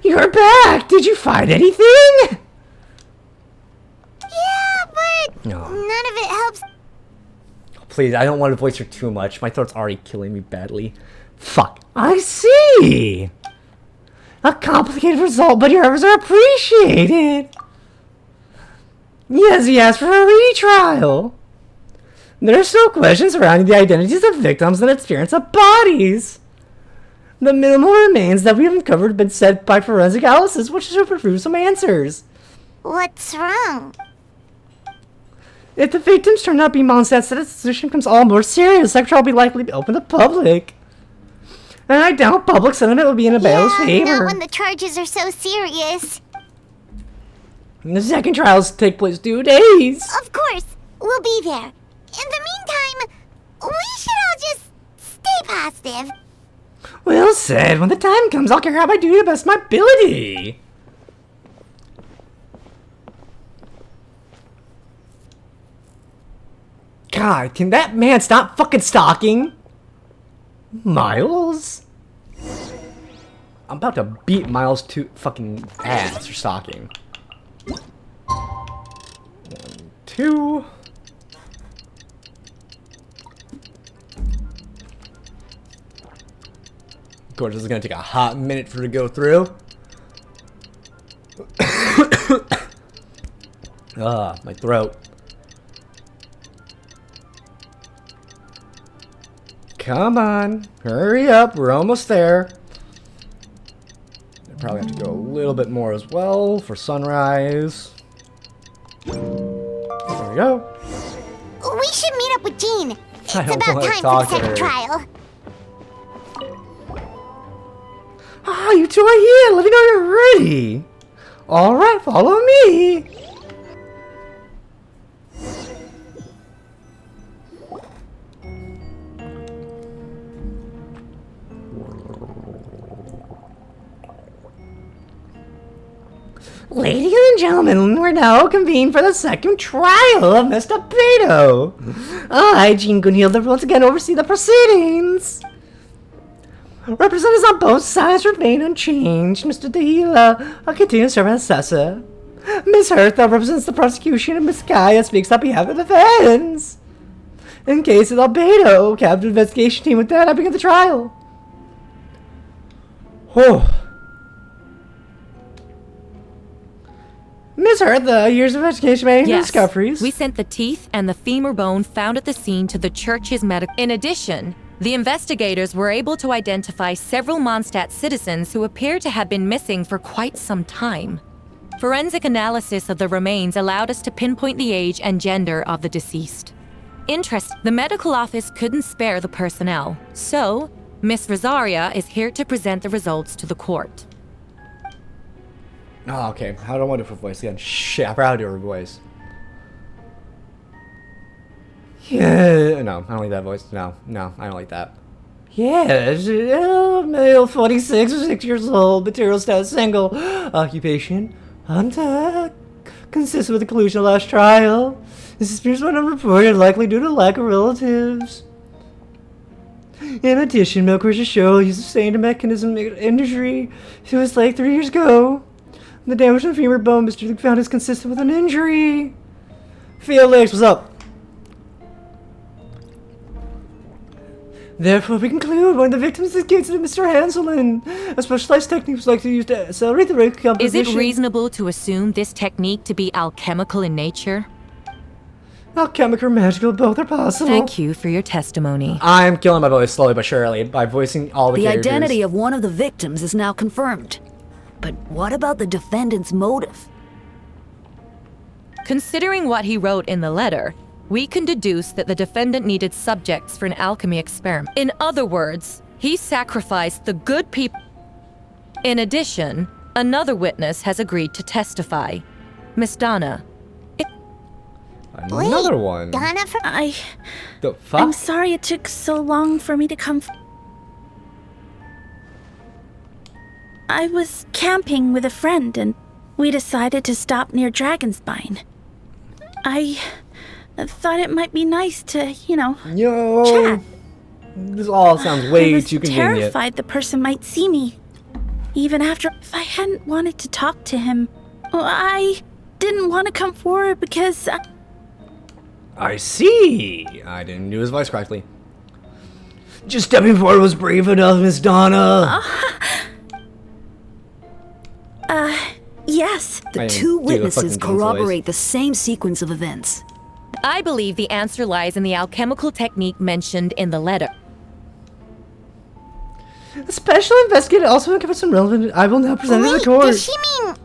You're back! Did you find anything? Yeah, but No. none of it helps. Please, I don't want to voice her too much. My throat's already killing me badly. Fuck. I see! A complicated result, but your efforts are appreciated! Yes, he asked for a retrial! There are still questions surrounding the identities of victims and appearance of bodies! The minimal remains that we have uncovered have been set by forensic analysis, which should prove some answers. What's wrong? If the victims turn out to be Mondstadt's, the situation becomes all more serious. The trial will be likely to be open to the public. And I doubt public sentiment will be in Abedo's favor. Not when the charges are so serious. And the second trials take place 2 days. Of course, we'll be there. In the meantime, we should all just stay positive. Well said. When the time comes, I'll carry out my duty to the best of my ability. God, can that man stop fucking stalking? Miles? I'm about to beat Miles to fucking ass for stalking. 1, 2. Of course, this is gonna take a hot minute for it to go through. My throat. Come on, hurry up, we're almost there. I probably have to go a little bit more as well for sunrise. There we go. We should meet up with Jean. It's I don't about wanna time for the talk to second her. trial. Ah, you two are here. Let me know you're ready. Alright, follow me. Ladies and gentlemen, we're now convened for the second trial of Mr. Beto. I, Jean Gunhilda, once again oversee the proceedings. Representatives on both sides remain unchanged. Mr. Dahila continues to serve as assessor. Ms. Hertha represents the prosecution, and Ms. Kaya speaks on behalf of the defense. In case of Albedo, captain of the investigation team with that, I begin the trial. Oh. Ms. Hertha, years of investigation made Yes, discoveries. we sent the teeth and the femur bone found at the scene to the church's medical. In addition, the investigators were able to identify several Mondstadt citizens who appear to have been missing for quite some time. Forensic analysis of the remains allowed us to pinpoint the age and gender of the deceased. The medical office couldn't spare the personnel, so Miss Rosaria is here to present the results to the court. Oh, okay. How do I want to do her voice again? Shit, I forgot how to do her voice. Yeah, no, I don't like that voice. No, I don't like that. Yes, male 46 or 6 years old, material status single, occupation, hunter, consistent with the conclusion of last trial. This experience went unreported, likely due to lack of relatives. In addition, milk records show he sustained a mechanism injury to his leg 3 years ago. The damage to the femur bone Mr. Luke found is consistent with an injury. Felix, what's up? Therefore, we conclude one of the victims is case of Mr. Hanselin. A specialized technique was like to use to accelerate the rate of composition. Is it reasonable to assume this technique to be alchemical in nature? Alchemical or magical, both are possible. Thank you for your testimony. I'm killing my voice slowly but surely by voicing all the characters. The identity of one of the victims is now confirmed. But what about the defendant's motive? Considering what he wrote in the letter, we can deduce that the defendant needed subjects for an alchemy experiment. In other words, he sacrificed the good people. In addition, another witness has agreed to testify. Miss Donna. Another one. Donna from... The fuck? I'm sorry it took so long for me to come. I was camping with a friend and we decided to stop near Dragonspine. I thought it might be nice to, chat. This all sounds way too convenient. I was terrified the person might see me. Even after, if I hadn't wanted to talk to him, I didn't want to come forward because... I see. I didn't do his voice correctly. Just stepping forward was brave enough, Miss Donna. Yes. The two witnesses corroborate the same sequence of events. I believe the answer lies in the alchemical technique mentioned in the letter. A special investigator also uncovered some relevant... I will now present it to the court. Does she mean...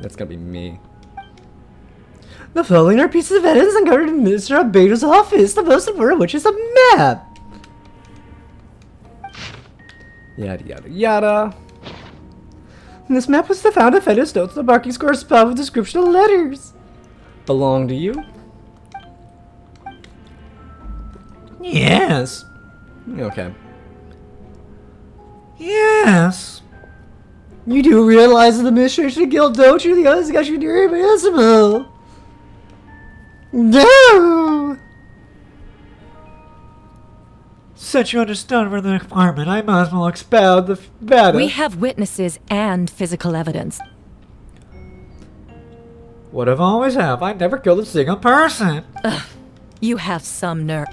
That's gonna be me. The following are pieces of evidence uncovered in Mr. Albedo's office, the most important of which is a map. Yada yada yada. And this map was found at Fedus notes. The markings correspond with description of letters. Belong to you? Yes. Okay. Yes. You do realize the administration of the guild, don't you? The others got you irreversible. No! Since you understand we're in the department, I might as well expound the matter. We have witnesses and physical evidence. What I've always have. I never killed a single person. Ugh, you have some nerve.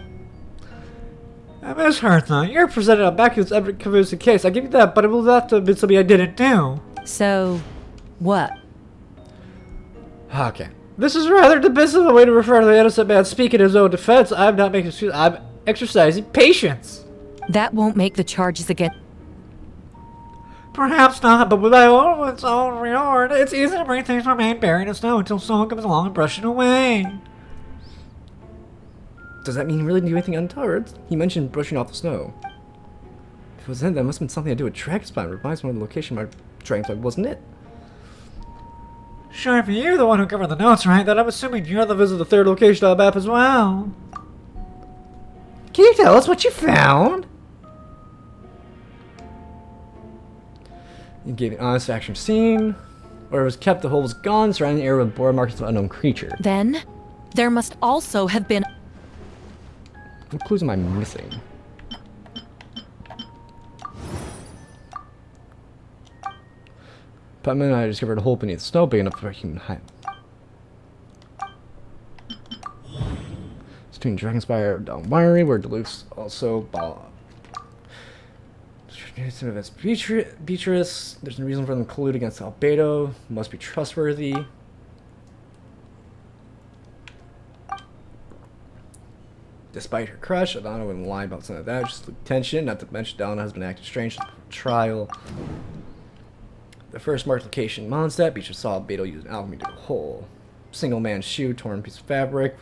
Miss Hertha, you're presented a backwards evidence convincing case. I give you that, but it will have to have been something I didn't do. So, what? Okay. This is rather divisive a way to refer to the innocent man speaking in his own defense. I'm not making excuses. I'm exercising patience. That won't make the charges again. Perhaps not, but with my own reward, it's easy to bring things from remain buried in snow until someone comes along and brushes it away. Does that mean he really didn't do anything untoward? He mentioned brushing off the snow. If it was him, that must have been something to do with Dragonspine. Reminds me of the location my Dragonspine, wasn't it? Sure, if you're the one who covered the notes, right, then I'm assuming you're the visit the third location on the map as well. Can you tell us what you found? You gave an honest action scene. Where it was kept, the hole was gone, surrounding the area with board markings of an unknown creature. Then, there must also have been... What clues am I missing? Putman and I discovered a hole beneath the snow big enough for a human height. It's between Dragonspire and Winery, where Duluth's also Beatrice. There's no reason for them to collude against Albedo. Must be trustworthy. Despite her crush, Adana wouldn't lie about something like that. Just tension. Not to mention, Adana has been acting strange since the trial. The first marked location, Mondstadt. Beatrice saw Albedo use an alchemy to dig a hole. Single man's shoe, torn piece of fabric.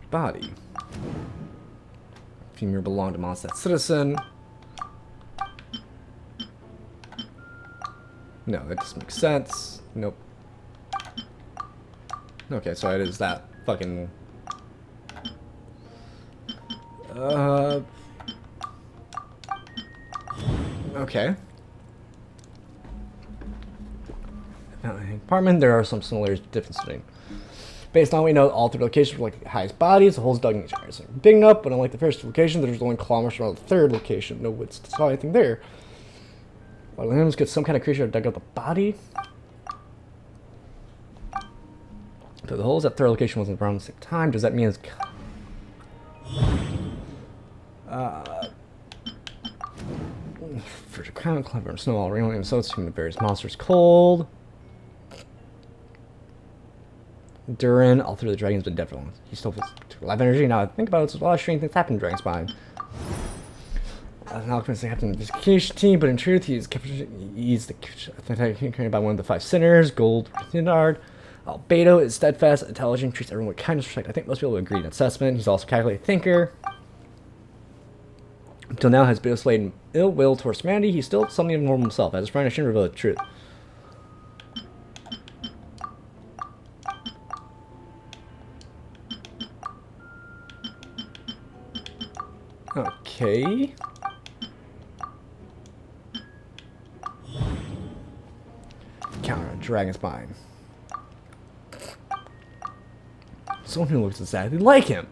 Body. Femur belonged to Mondstadt citizen. No, that doesn't make sense. Nope. Okay, so it is that fucking... Okay. Apartment, there are some similarities but differences. Based on what we know, all three locations were like the highest bodies, the holes dug in each other. So big enough, but unlike the first location, there's only kilometers around the third location. No woods saw anything there. While limbs get some kind of creature dug out the body. So the holes at third location wasn't around the same time. Does that mean it's for the crown, clever and snow all around him, so it's the various monsters cold. Durin, all through the dragon's been dead for long. He still feels life energy. Now I think about it, there's a lot of strange things happen in Dragonspine. As an alchemist, they have an investigation team, but in truth, he's the carried by one of the five sinners, Gold Thinard. Albedo is steadfast, intelligent, treats everyone with kindness, respect. I think most people would agree in that assessment. He's also a calculated thinker. Until now has been displayed ill will towards humanity. He's still something normal himself. As his friend, I shouldn't reveal the truth. Okay. Counter on Dragon's Spine. Someone who looks exactly like him.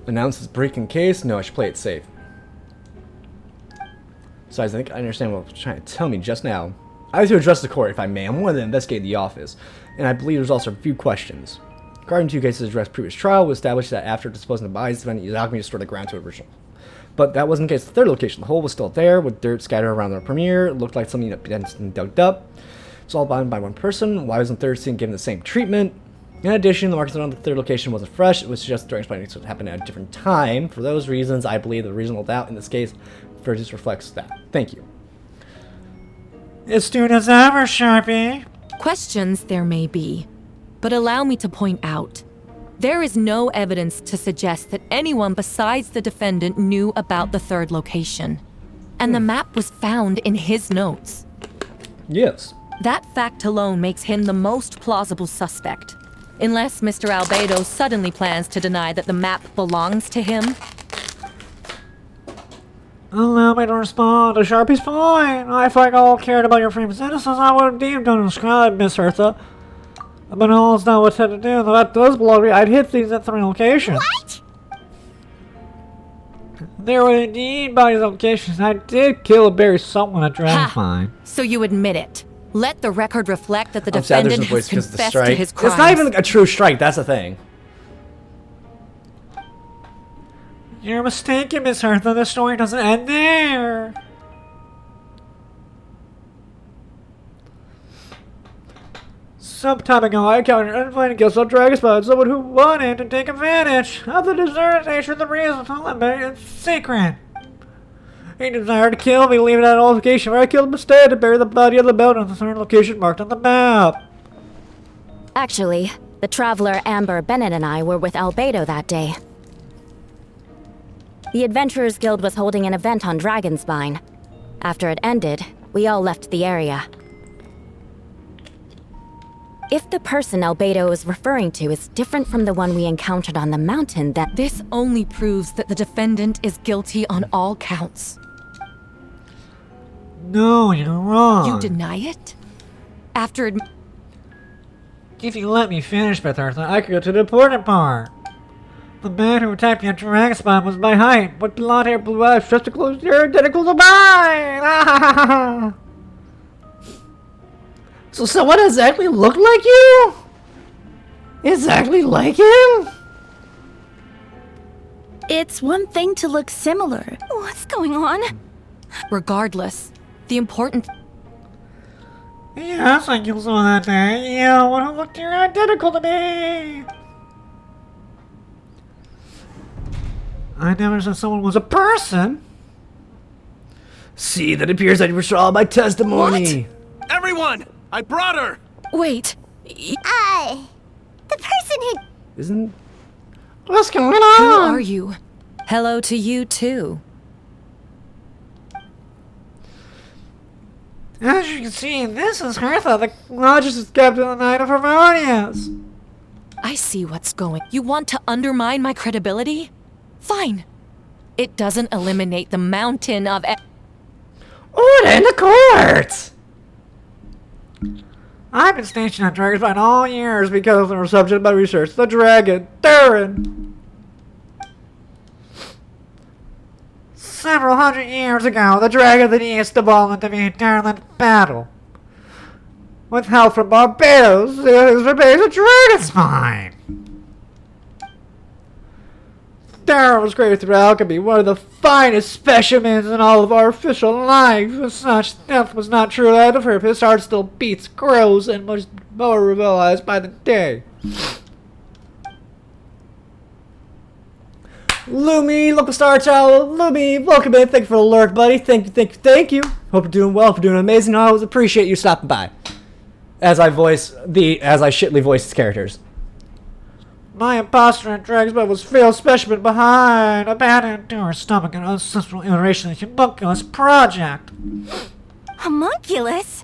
Announces breaking case. No, I should play it safe. Besides, I think I understand what you're trying to tell me just now. I have to address the court, if I may. I'm wanted to investigate the office, and I believe there's also a few questions. Regarding 2 cases addressed previous trial, we established that after disposing of the bodies, the defendant used alchemy to restore the ground to original. But that wasn't the case. The third location, the hole was still there, with dirt scattered around the premiere. It looked like something that had been dug up. It's all bound by one person. Why wasn't the third scene given the same treatment? In addition, the markings on the third location wasn't fresh. It was just during explaining it happened at a different time. For those reasons, I believe the reasonable doubt in this case just reflects that. Thank you. Astute as ever, Sharpie. Questions there may be, but allow me to point out, there is no evidence to suggest that anyone besides the defendant knew about the third location. And the map was found in his notes. Yes. That fact alone makes him the most plausible suspect. Unless Mr. Albedo suddenly plans to deny that the map belongs to him. Allow me to respond to Sharpie's point. If I all cared about your famous innocence, I would have deemed to describe Miss Hertha. But all is not what's had to do. That does belong to me. I'd hit these at 3 locations. What? There were indeed bodies at locations. I did kill and bury someone at Dragonfly. So you admit it. Let the record reflect that the defendant has confessed to his crimes. It's not even a true strike, that's the thing. You're mistaken, Miss Hertha. The story doesn't end there. Some time ago, I encountered an uninvited guest on Dragonspot, someone who wanted to take advantage of the deserted nature of the reason to eliminate its secret. He desired to kill me, leaving at a location where I killed him instead to bury the body of the mountain on the third location marked on the map. Actually, the traveler Amber Bennett and I were with Albedo that day. The Adventurers Guild was holding an event on Dragonspine. After it ended, we all left the area. If the person Albedo is referring to is different from the one we encountered on the mountain, then this only proves that the defendant is guilty on all counts. No, you're wrong. You deny it? After If you let me finish, Miss Hertha, I could go to the important part. The man who attacked me at Dragonspine was my height, with blonde hair, blue eyes, dressed to close your identical to mine! So someone exactly looked like you? Exactly like him? It's one thing to look similar. What's going on? Regardless, the important... Yes, I killed someone that day. Yeah, one who looked identical to me. I never said someone was a person. See, that appears that you withdraw my testimony. What? Everyone! I brought her! Wait. The person who... Isn't... What's going on? Who are you? Hello to you, too. As you can see, this is Hertha, the logist captain of the Knight of Harmonious. I see what's going. You want to undermine my credibility? Fine. It doesn't eliminate the mountain of... Order in the court! I've been stationed on Dragonspine all years because they were subject to my research. The dragon, Darren. Several hundred years ago, the dragon of the east evolved to defeat Darren in battle. With help from Barbados, it is replaced with Dragonspine. Darren was great through alchemy, one of the finest specimens in all of artificial life. As such, death was not true out of her. His heart still beats, grows, and much more realized by the day. Lumi, local star child, Lumi, welcome in. Thank you for the lurk, buddy. Thank you. Hope you're doing well. Hope you're doing amazing. I always appreciate you stopping by. As I shittily voice these characters. My imposter in Dragsbite was failed specimen behind a bad end to her stomach and unsuccessful iteration of the homunculus project. Homunculus?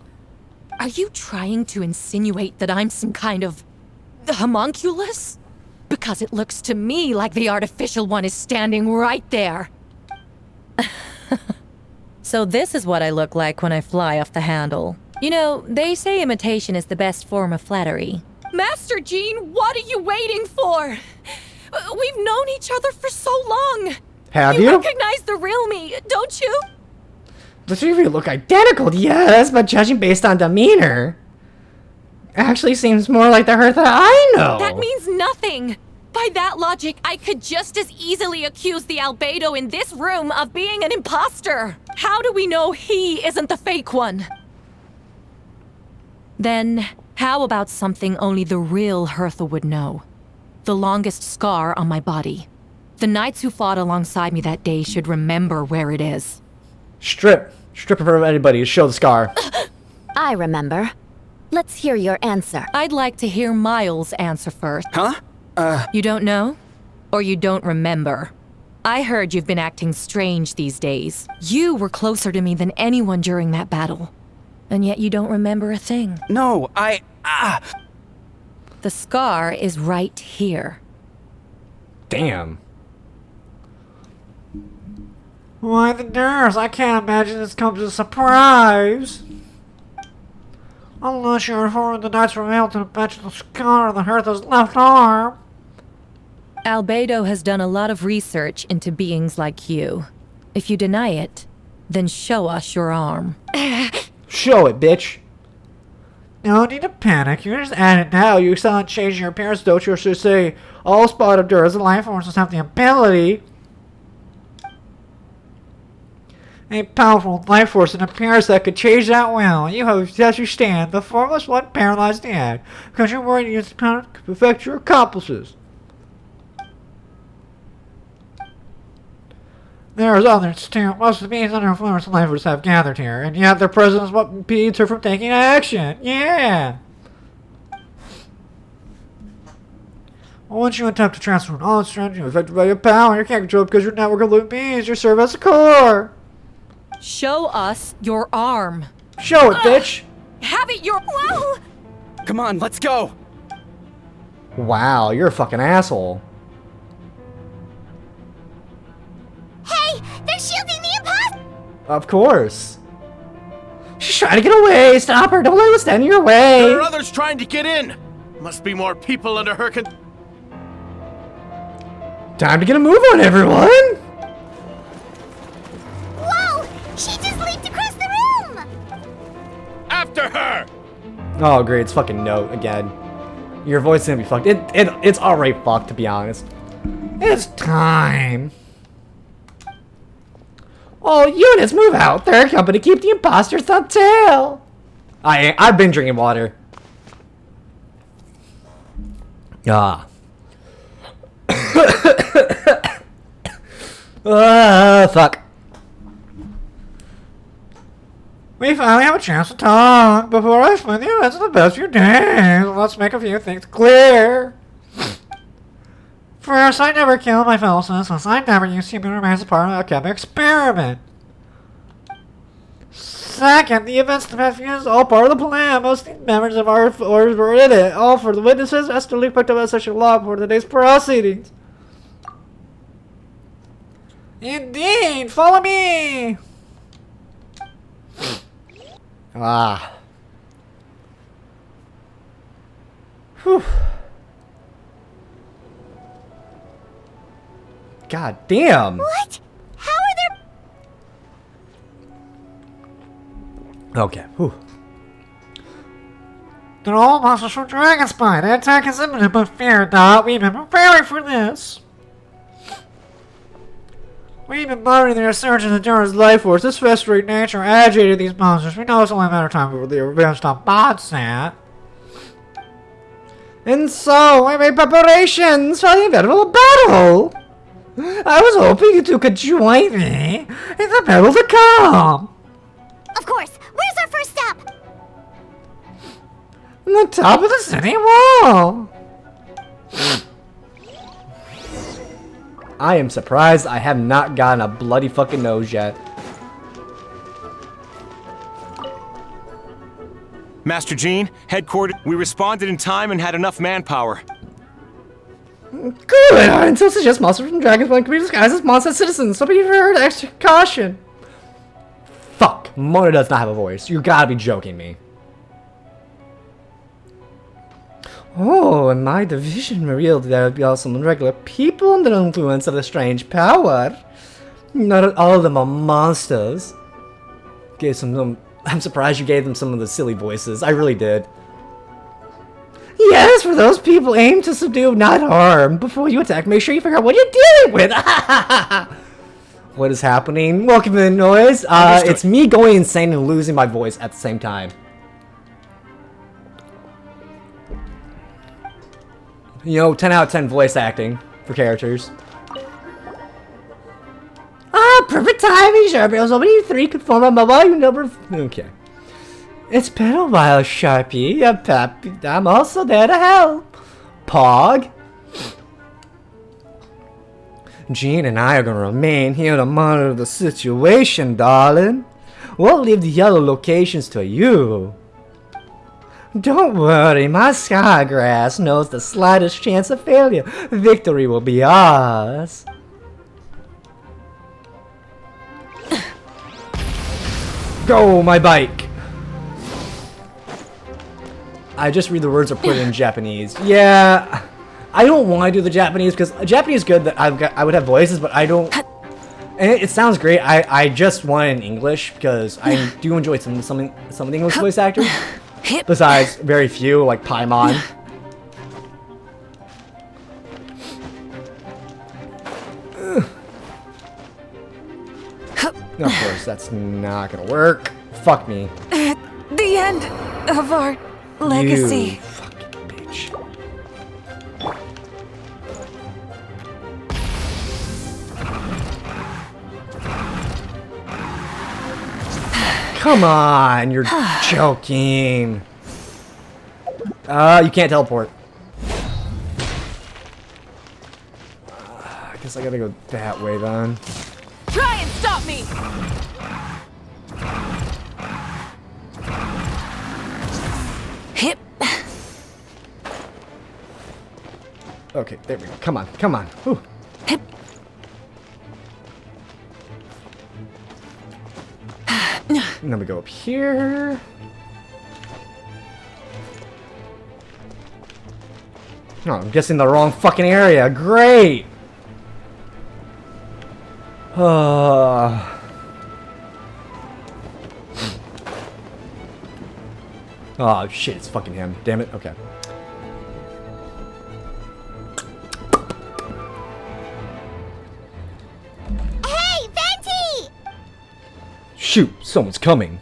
Are you trying to insinuate that I'm some kind of homunculus? Because it looks to me like the artificial one is standing right there. So this is what I look like when I fly off the handle. You know, they say imitation is the best form of flattery. Master Jean, what are you waiting for? We've known each other for so long. Have you? You recognize the real me, don't you? The two of you look identical, yes, but judging based on demeanor, actually seems more like the her that I know. That means nothing. By that logic, I could just as easily accuse the albedo in this room of being an imposter. How do we know he isn't the fake one? Then, how about something only the real Hertha would know? The longest scar on my body. The knights who fought alongside me that day should remember where it is. Strip in front of anybody. Show the scar. I remember. Let's hear your answer. I'd like to hear Miles' answer first. Huh? You don't know? Or you don't remember? I heard you've been acting strange these days. You were closer to me than anyone during that battle. And yet you don't remember a thing. No, The scar is right here. Damn. Why the nerves? I can't imagine this comes as a surprise. Unless you're informed the knights were able to mention the scar on the Hertha's left arm. Albedo has done a lot of research into beings like you. If you deny it, then show us your arm. Show it, bitch. No need to panic. You're just at it now. You saw it change your appearance, don't you? Or should I say, all spot observers and life forces have the ability. A powerful life force and appearance that could change that will. You have, as you stand, the formless one paralyzed the act, because you're worried you can affect your accomplices. There's others too. Most of the beings under influence and lifers have gathered here, and yet their presence is what impedes her from taking action. Yeah! Once you attempt to transfer all its strength, you're affected by your power. You can't control it because your network of living beings. You serve as a core. Show us your arm. Show it, bitch. Have it your... Whoa! Come on, let's go. Wow, you're a fucking asshole. Hey, they're shielding the imposter! Of course. She's trying to get away. Stop her. Don't let her stand in your way. There are others trying to get in. Must be more people under her Time to get a move on, everyone. Whoa! She just leaped across the room! After her! Oh, great. It's fucking no again. Your voice is gonna be fucked. It's already fucked, to be honest. It's time. All units move out. Third company, keep the imposters on tail. I've been drinking water. Ah. Fuck. We finally have a chance to talk. Before I explain the events of the past few days, let's make a few things clear. First, I never killed my fellow citizens. I never used human remains as part of the alchemic experiment. Second, the events of the past few years are all part of the plan. Most members of our orders were in it. All for the witnesses, Esther picked up as such a law for today's proceedings. Indeed, follow me! Ah. Whew. God damn. What? How are there... Okay. Whew. They're all monsters from Dragonspine. The attack is imminent, but fear not. We've been preparing for this. We've been monitoring the resurgence of Dura's life force. This festering nature agitated these monsters. We know it's only a matter of time before the revenge on Bodsat. And so, I made preparations for the inevitable battle. I was hoping you two could join me in the battle to come. Of course. Where's our first stop? The top of the city wall. I am surprised I have not gotten a bloody fucking nose yet. Master Gene, headquarters. We responded in time and had enough manpower. Good! I until suggest monsters from Dragon's can be disguised as monster citizens, so be heard extra caution. Fuck, Mona does not have a voice. You gotta be joking me. Oh, in my division revealed there would be also some regular people under the influence of the strange power. Not all of them are monsters. I'm surprised you gave them some of the silly voices. I really did. Yes, for those people aim to subdue, not harm. Before you attack, make sure you figure out what you're dealing with. What is happening? Welcome to the noise. It's me going insane and losing my voice at the same time. You know, 10 out of 10 voice acting for characters. Ah, perfect timing, Sharpie. So many three could form a mobile number. Okay. It's been a while, Sharpie. Yeah, Pappy. I'm also there to help. Pog. Gene and I are gonna remain here to monitor the situation, darling. We'll leave the other locations to you. Don't worry, my Skygrass knows the slightest chance of failure. Victory will be ours. Go, my bike! I just read the words or put it in Japanese. Yeah, I don't want to do the Japanese because Japanese is good that I would have voices, but I don't. And it sounds great. I just want it in English because I do enjoy some of the English voice actors. Besides very few like Paimon. Of course, that's not gonna work. Fuck me. The end of our legacy. You fucking bitch. Come on, you're joking. You can't teleport. I guess I gotta go that way then. Try and stop me! Hip. Okay, there we go. Come on, come on. Whew. Hip. And then we go up here. Oh, I'm guessing the wrong fucking area. Great! Oh shit, it's fucking him. Damn it. Okay. Hey, Venti! Shoot, someone's coming.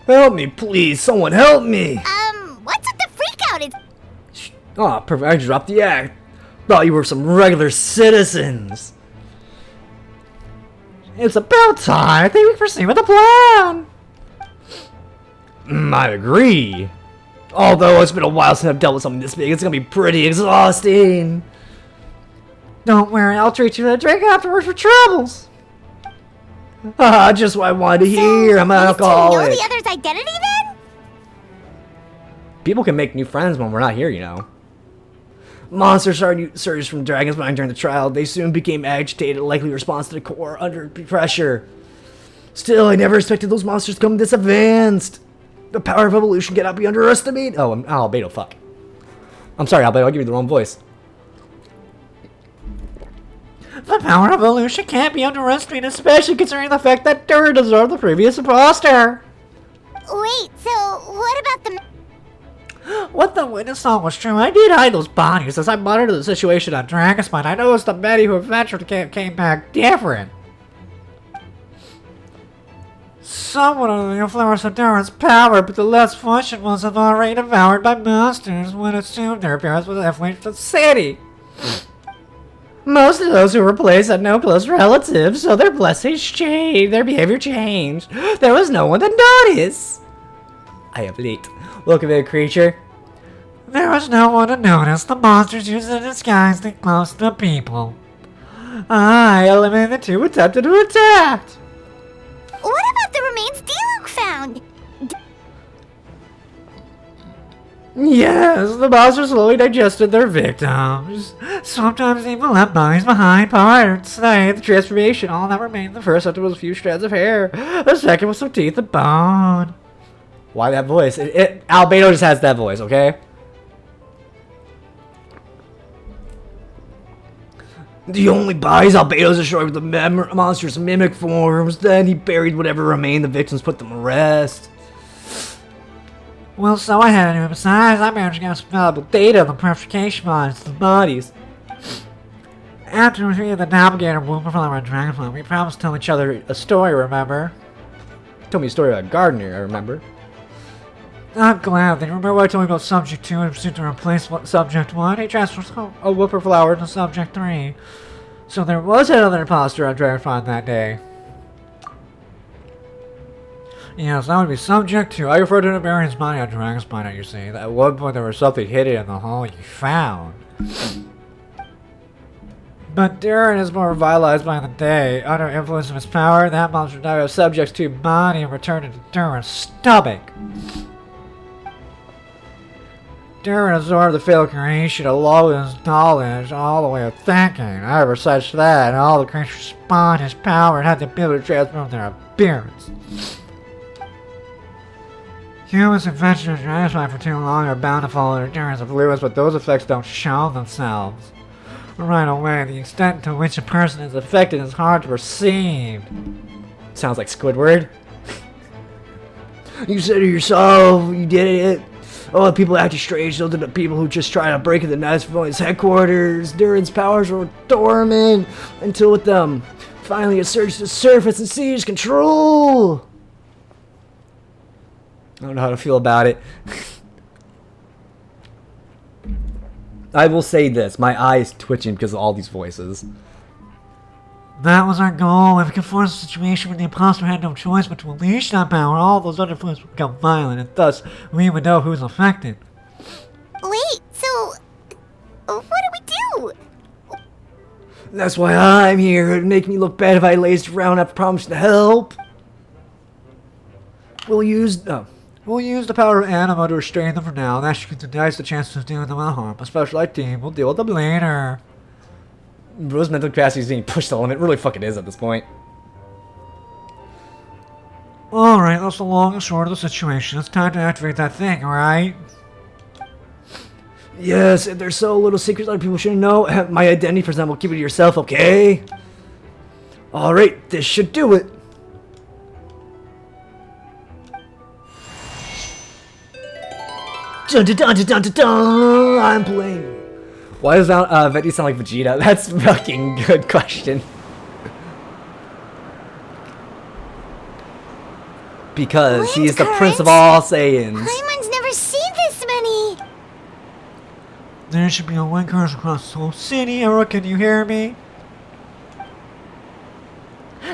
Help me, please. Someone help me. What's with the freak out? Oh, perfect. I dropped the act. Thought you were some regular citizens. It's about time. I think we proceed with the plan. I agree. Although it's been a while since I've dealt with something this big, it's gonna be pretty exhausting. Don't worry, I'll treat you to a drink afterwards for troubles. Just what I wanted to hear. I'm an alcoholic. Do you know the other's identity then? People can make new friends when we're not here, you know. Monsters started surged from Dragon's Mind during the trial. They soon became agitated, likely response to the core under pressure. Still, I never expected those monsters to come this advanced. The power of evolution cannot be underestimated. Oh, Albedo, fuck. I'm sorry, Albedo, I'll give you the wrong voice. The power of evolution can't be underestimated, especially considering the fact that Dura deserved the previous imposter. Wait, so what about the... What the witness saw was true. I did hide those bodies. As I monitored the situation on Dragon's Mind, I noticed the many who adventured came back different. Someone under the influence of Dura's power, but the less fortunate ones have already devoured by monsters when assumed their appearance was influenced the city. Most of those who were placed had no close relatives, so their blessings changed. Their behavior changed. There was no one to notice. I am late. Welcome in, creature. There was no one to notice. The monsters used a disguise to close to people. I eliminated the two attempted to attack. What about the remains D-Luke found? Yes, the monsters slowly digested their victims. Sometimes they even left bodies behind parts. The transformation, all that remained. The first symptom was a few strands of hair. The second was some teeth and bone. Why that voice? Albedo just has that voice, okay? The only bodies Albedo's destroyed were the monster's mimic forms. Then he buried whatever remained. The victims put them to rest. Well, so I had to do. Besides, I managed to get some valuable data on the purification lines to the bodies. After we the navigator moved from the red dragonfly, we promised to tell each other a story, remember? Told me a story about Gardner, I remember. I'm glad. They remember what I told you about Subject 2 and proceeded to replace Subject 1? He transferred a whooper flower into Subject 3. So there was another imposter on Dragonfly that day. Yes, that would be Subject 2. I referred to the Baron's body on Dragon's Spine, you see. At one point there was something hidden in the hole you found. But Darren is more revitalized by the day. Under influence of his power, that monster died of Subject 2 body and returned into Darren's stomach. Darren absorbed the failed creation along with his knowledge, all the way of thinking. Ever such that, all the creatures spawned his power and had the ability to transform their appearance. Humans and vegetables transformed for too long are bound to follow their Darren's influence, but those effects don't show themselves. Right away, the extent to which a person is affected is hard to perceive. Sounds like Squidward. You said to yourself, you did it. Oh, the people acting strange. Those are the people who just try to break into the Knights from his headquarters. Durin's powers were dormant until with them finally it surged to the surface and seized control. I don't know how to feel about it. I will say this, my eye is twitching because of all these voices. That was our goal. If we could force a situation where the imposter had no choice but to unleash that power, all those other influences would become violent, and thus we would know who's affected. Wait, so what do we do? That's why I'm here. It'd make me look bad if I lazed around after promising to help. We'll use the power of Anima to restrain them for now. That should deny us the chance of doing them harm. A specialized team will deal with them later. Bro's mental capacity is being pushed to the limit. It really fucking is at this point. Alright, that's the long and short of the situation. It's time to activate that thing, alright? Yes, if there's so little secrets other people shouldn't know, my identity for example, keep it to yourself, okay? Alright, this should do it. Dun dun dun dun dun dun dun! I'm playing. Why does Veti sound like Vegeta? That's a fucking good question. Because he is the prince of all Saiyans. Paimon's never seen this many. There should be a wind curse across the whole city. Aurora, can you hear me?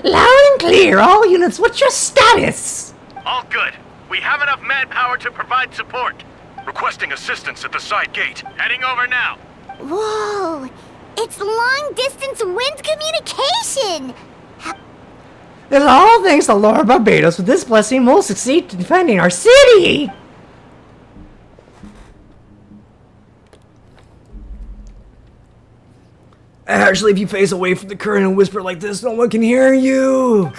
Loud and clear, all units. What's your status? All good. We have enough manpower to provide support. Requesting assistance at the side gate. Heading over now. Whoa! It's long-distance wind communication! It's all thanks to Lord Barbados. With this blessing, we'll succeed in defending our city! Actually, if you face away from the current and whisper like this, no one can hear you!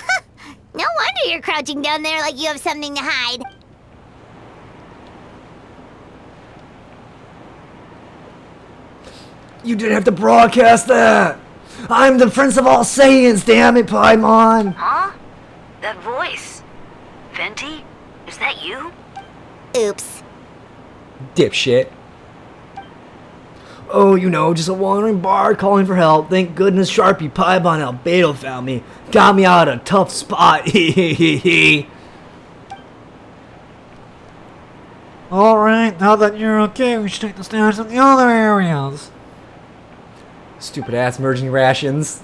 No wonder you're crouching down there like you have something to hide. You didn't have to broadcast that! I'm the Prince of all Saiyans, damn it, Paimon! Huh? That voice? Venti? Is that you? Oops. Dipshit. Oh, you know, just a wandering bard calling for help. Thank goodness Sharpie Paimon Albedo found me. Got me out of a tough spot. Alright, now that you're okay, we should take the stairs in the other areas. Stupid ass merging rations.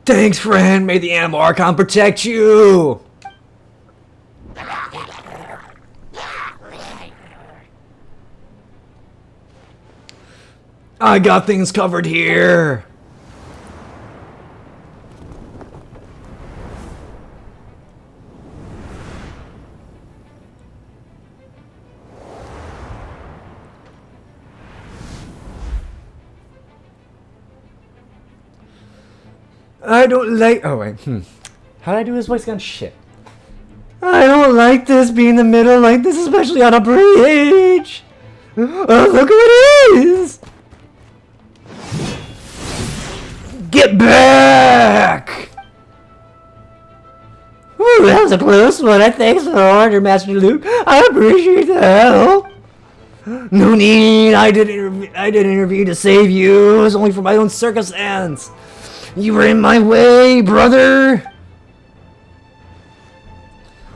Thanks, friend. May the Animal Archon protect you. I got things covered here. I don't like. Oh wait. How did I do his voice again? Shit. I don't like this being in the middle like this, especially on a bridge. Oh, look who it is! Get back! Ooh, that was a close one. I thanks for the order, Master Luke. I appreciate the help. No need. I didn't intervene to save you. It was only for my own circumstance. You were in my way, brother.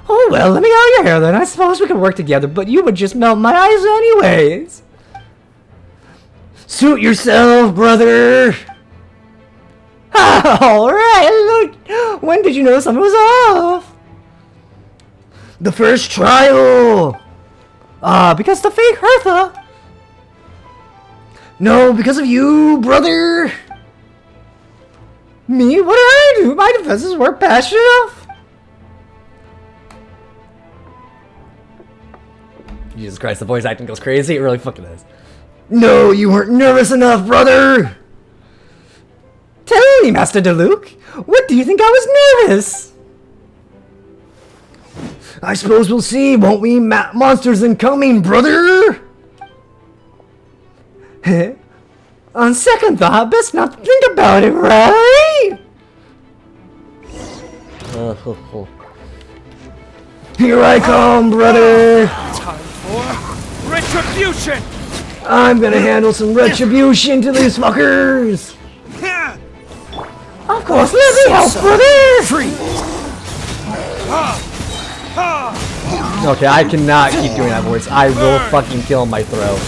Oh well, let me out your hair then. I suppose we could work together, but you would just melt my eyes anyways. Suit yourself, brother. Alright, look. When did you know something was off? The first trial. Because the fake Hertha. No, because of you, brother. Me? What did I do? My defenses weren't passionate enough. Jesus Christ, the voice acting goes crazy. It really fucking is. No, you weren't nervous enough, brother. Tell me, Master DeLuke, what do you think I was nervous? I suppose we'll see, won't we? Monsters incoming, brother. On second thought, best not think about it, right? Here I come, brother. Time for retribution. I'm gonna handle some retribution to these fuckers. Of course, let me help, brother. Okay, I cannot keep doing that voice. I will fucking kill my throat.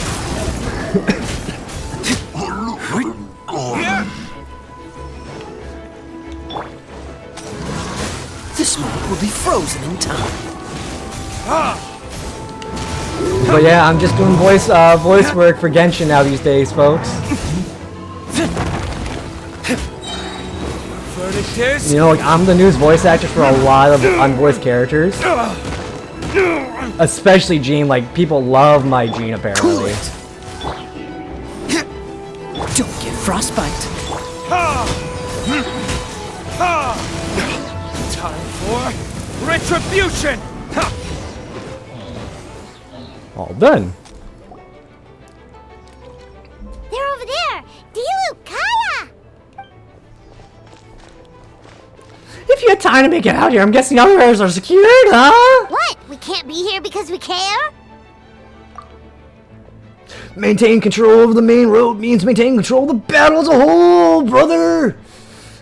This moment will be frozen in time. But yeah, I'm just doing voice work for Genshin now these days, folks. You know, like, I'm the news voice actor for a lot of unvoiced characters. Especially Jean, like, people love my Jean apparently. Don't get frostbite. Time for retribution. All done. They're over there. Dilu, Kaya. If you had time to make it out here, I'm guessing other areas are secured, huh? What? We can't be here because we care? Maintain control over the main road means maintain control of the battle as a whole, brother.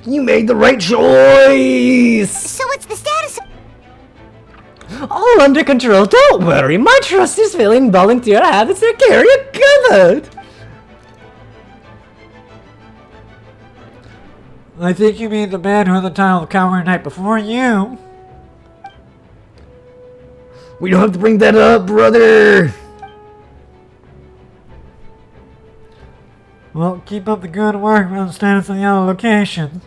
You made the right choice. So what's the status? All under control. Don't worry. My trust is filling. Volunteer habits are carry it covered. I think you mean the man who had the title of Coward Knight before you. We don't have to bring that up, brother. Well, keep up the good work on the status of the other locations.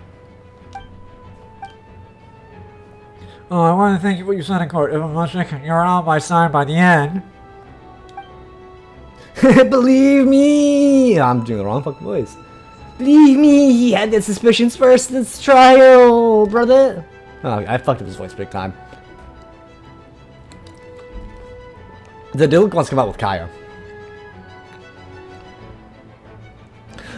Oh, I want to thank you for what you said in court. If I'm not mistaken, you're on my side by the end. Believe me. I'm doing the wrong fucking voice. Believe me, he had the suspicions first in this trial, brother. Oh, I fucked up his voice big time. The Dylan wants to come out with Kaya.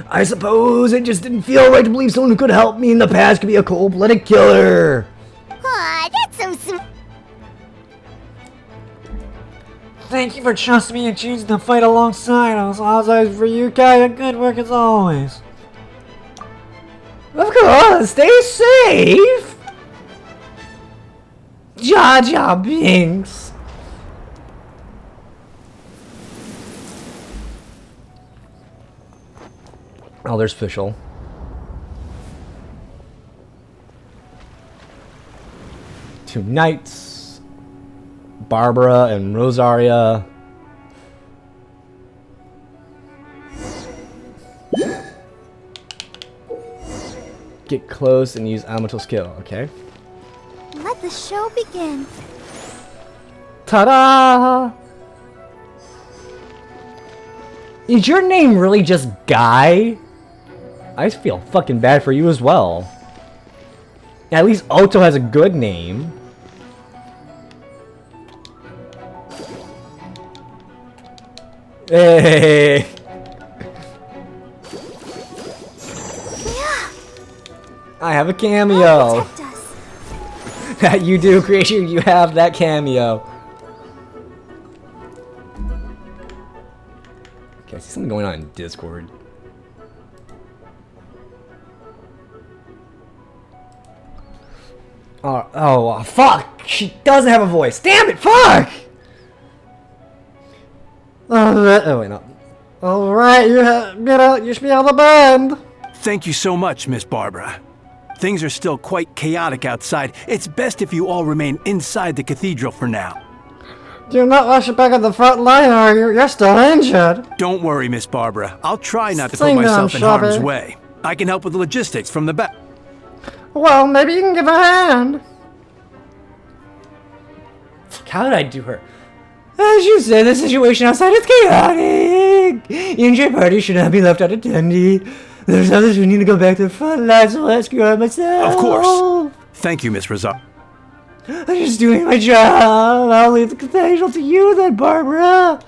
I suppose it just didn't feel right to believe someone who could help me in the past could be a cold-blooded killer. Aw, that's so sweet. Thank you for trusting me and choosing to fight alongside us. As for you, Kaya, good work as always. Of course, stay safe. Jar Jar Binks. Oh, there's Fischl. Two knights. Barbara and Rosaria. Get close and use elemental skill, okay? Let the show begin. Ta-da! Is your name really just Guy? I feel fucking bad for you as well. At least Otto has a good name. Hey! I have a cameo! That you do, creature, you have that cameo. Okay, I see something going on in Discord. Oh, fuck! She doesn't have a voice! Damn it, fuck! Oh, wait, no. Alright, you should be on the band! Thank you so much, Miss Barbara. Things are still quite chaotic outside. It's best if you all remain inside the cathedral for now. You're not rushing back at the front line, are you? You're still injured. Don't worry, Miss Barbara. I'll try not to put myself in harm's way. I can help with the logistics from the back. Well, maybe you can give a hand. How did I do her? As you said, the situation outside is chaotic. Injured parties should not be left unattended. There's others who need to go back to the front lines, so I'll rescue myself. Of course. Thank you, Miss Rosario. I'm just doing my job. I'll leave the cathedral to you then, Barbara.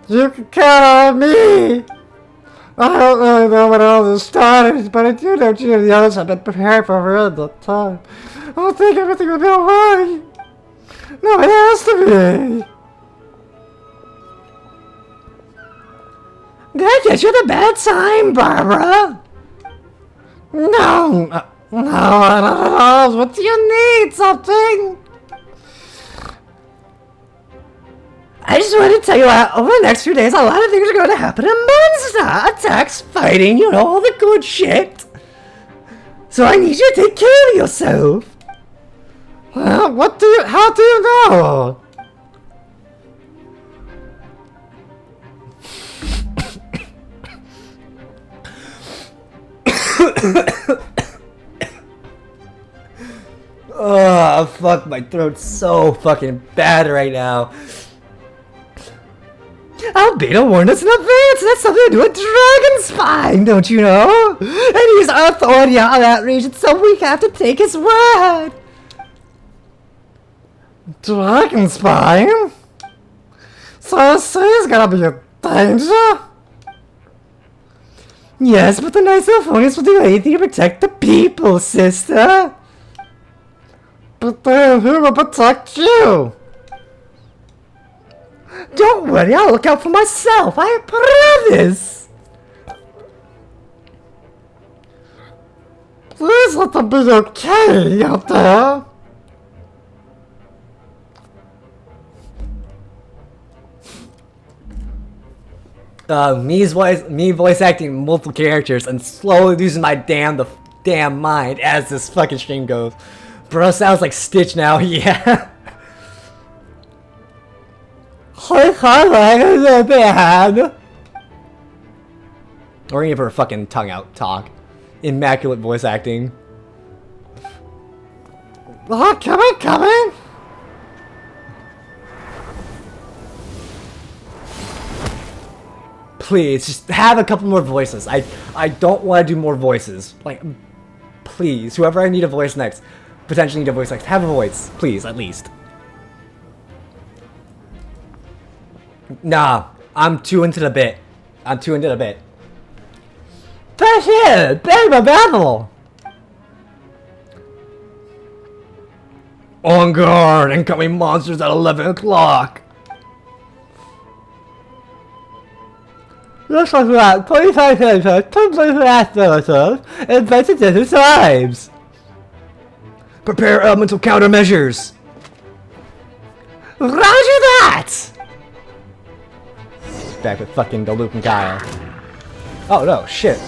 You can count on me. I don't really know when all this started, but I do know you and the others have been prepared for a really long time. I don't think everything will be alright. No, it has to be. Did I get you the bad sign, Barbara? No, not at all. What do you need? Something? I just wanted to tell you over the next few days, a lot of things are going to happen in Monster. Attacks, fighting, you know, all the good shit. So I need you to take care of yourself. Well, how do you know? Oh, fuck, my throat's so fucking bad right now. Albedo warned us in advance. That's something to do with Dragonspine, don't you know? And he's our authority on that region, so we have to take his word. Dragonspine? So this is gonna be a danger? Yes, but the Knights of Phonius will do anything to protect the people, sister. But then who will protect you? Don't worry, I'll look out for myself, I promise! Please let them be okay out there. Me voice acting multiple characters and slowly losing my damn mind as this fucking stream goes. Bro sounds like Stitch now, yeah. We're gonna give her a fucking tongue out talk. Immaculate voice acting. Oh, coming! Please, just have a couple more voices. I don't want to do more voices. Like, please, whoever I need a voice next, potentially need a voice next, have a voice. Please, at least. Nah, I'm too into the bit. Back here! Baby battle! On guard! Incoming monsters at 11 o'clock! Looks like we're at 25 episodes, 2 last episodes, and 22 times! Prepare elemental countermeasures! Roger that! Back with fucking Luke and Kyle. Oh no, shit.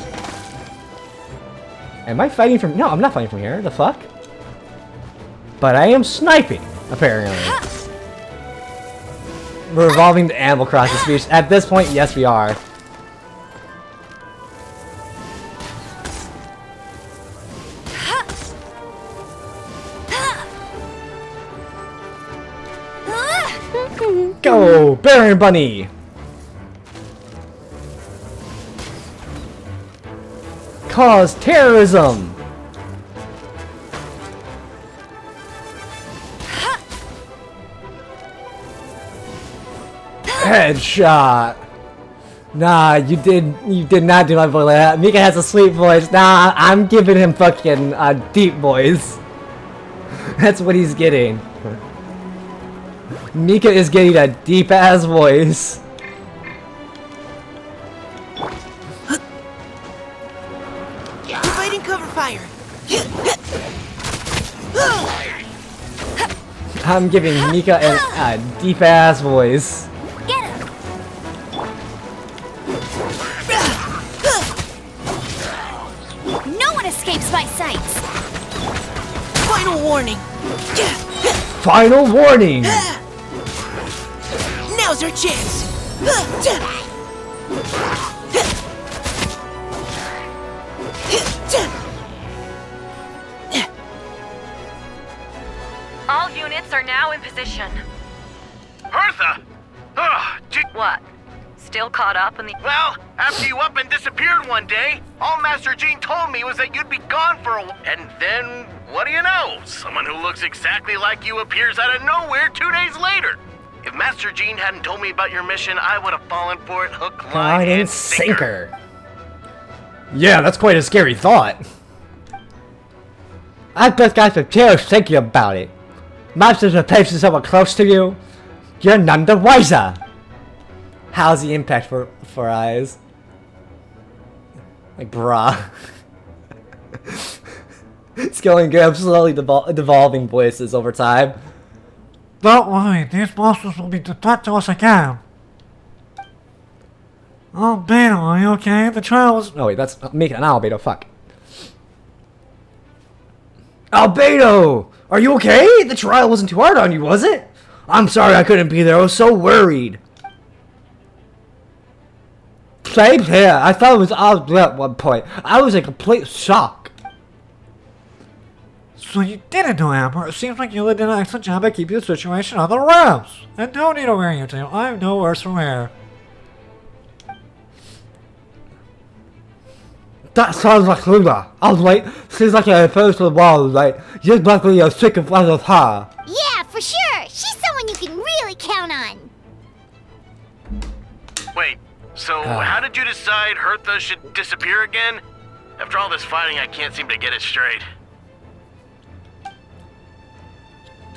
Am I fighting from... No, I'm not fighting from here. The fuck? But I am sniping, apparently. We're evolving to Animal Crossing speech. At this point, yes we are. Go, Baron Bunny! Cause terrorism! Headshot! Nah, you did not do my voice like that. Mika has a sweet voice. Nah, I'm giving him fucking a deep voice. That's what he's getting. Mika is getting a deep ass voice. Providing cover fire. I'm giving Mika a deep ass voice. Get him! No one escapes my sights. Final warning. Final warning! Now's our chance. All units are now in position. Hertha! What? Still caught up in the... Well, after you up and disappeared one day, all Master Gene told me was that you'd be gone for a while. And then, what do you know? Someone who looks exactly like you appears out of nowhere 2 days later. If Master Gene hadn't told me about your mission, I would have fallen for it hook, line, and sinker. Yeah, that's quite a scary thought. I just got some chills thinking about it. Monsters are placing someone close to you. You're none the wiser. How's the impact for eyes? Like, brah. It's going good. I'm slowly devolving voices over time. Don't worry, these monsters will be detected to us again. Albedo, are you okay? The trial was... Oh wait, that's Mika and Albedo, fuck. Albedo! Are you okay? The trial wasn't too hard on you, was it? I'm sorry I couldn't be there, I was so worried. Same here, I thought it was all at one point. I was in complete shock. So you didn't do Amber. It seems like you did an excellent job at keeping the situation on the rails. And no need to worry you two. I'm no worse for wear. That sounds like Luna. I was like, seems like I opposed to the wall, like, you're likely a sick of her. Yeah, for sure. She's someone you can really count on. Wait, so how did you decide Hertha should disappear again? After all this fighting, I can't seem to get it straight.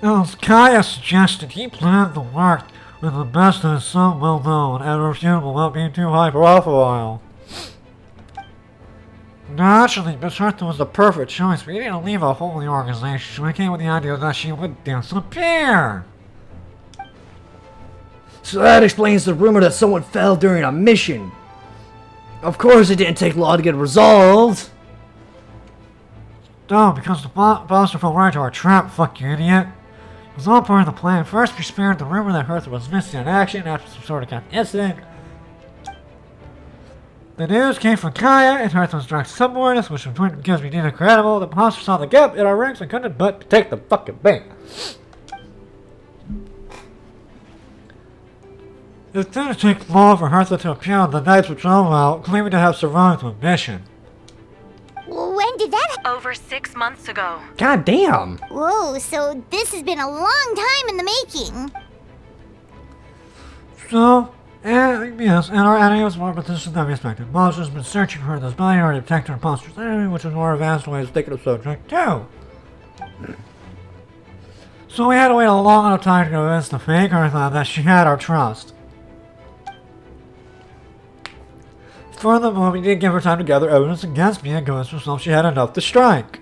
As Kaya suggested, he planned the work with the best that is so well known and refutable without being too high for a while. Naturally, Miss Hertha was the perfect choice. We didn't leave a holy organization, so we came with the idea that she would disappear. So that explains the rumor that someone fell during a mission. Of course it didn't take long to get resolved. No, because the monster fell right into our trap, fuck you idiot. It was all part of the plan. First, we spared the rumor that Hertha was missing in action after some sort of incident. The news came from Kaya, and Hertha was dragged somewhere, which was because we needed credible. The monster saw the gap in our ranks and couldn't but take the fucking bait. It didn't take long for Hertha to appear on the Night's Patrol route, claiming to have survived the mission. When did that Over 6 months ago. God damn. Whoa, so this has been a long time in the making. So, yes, and our enemy was more persistent than we expected. Monsters have been searching for this body or detect our monster's enemy, which is more advanced ways of thinking of subject too. So we had to wait a long enough time to convince the fake Hertha that she had our trust. Furthermore, we didn't give her time to gather evidence against me and convince herself she had enough to strike.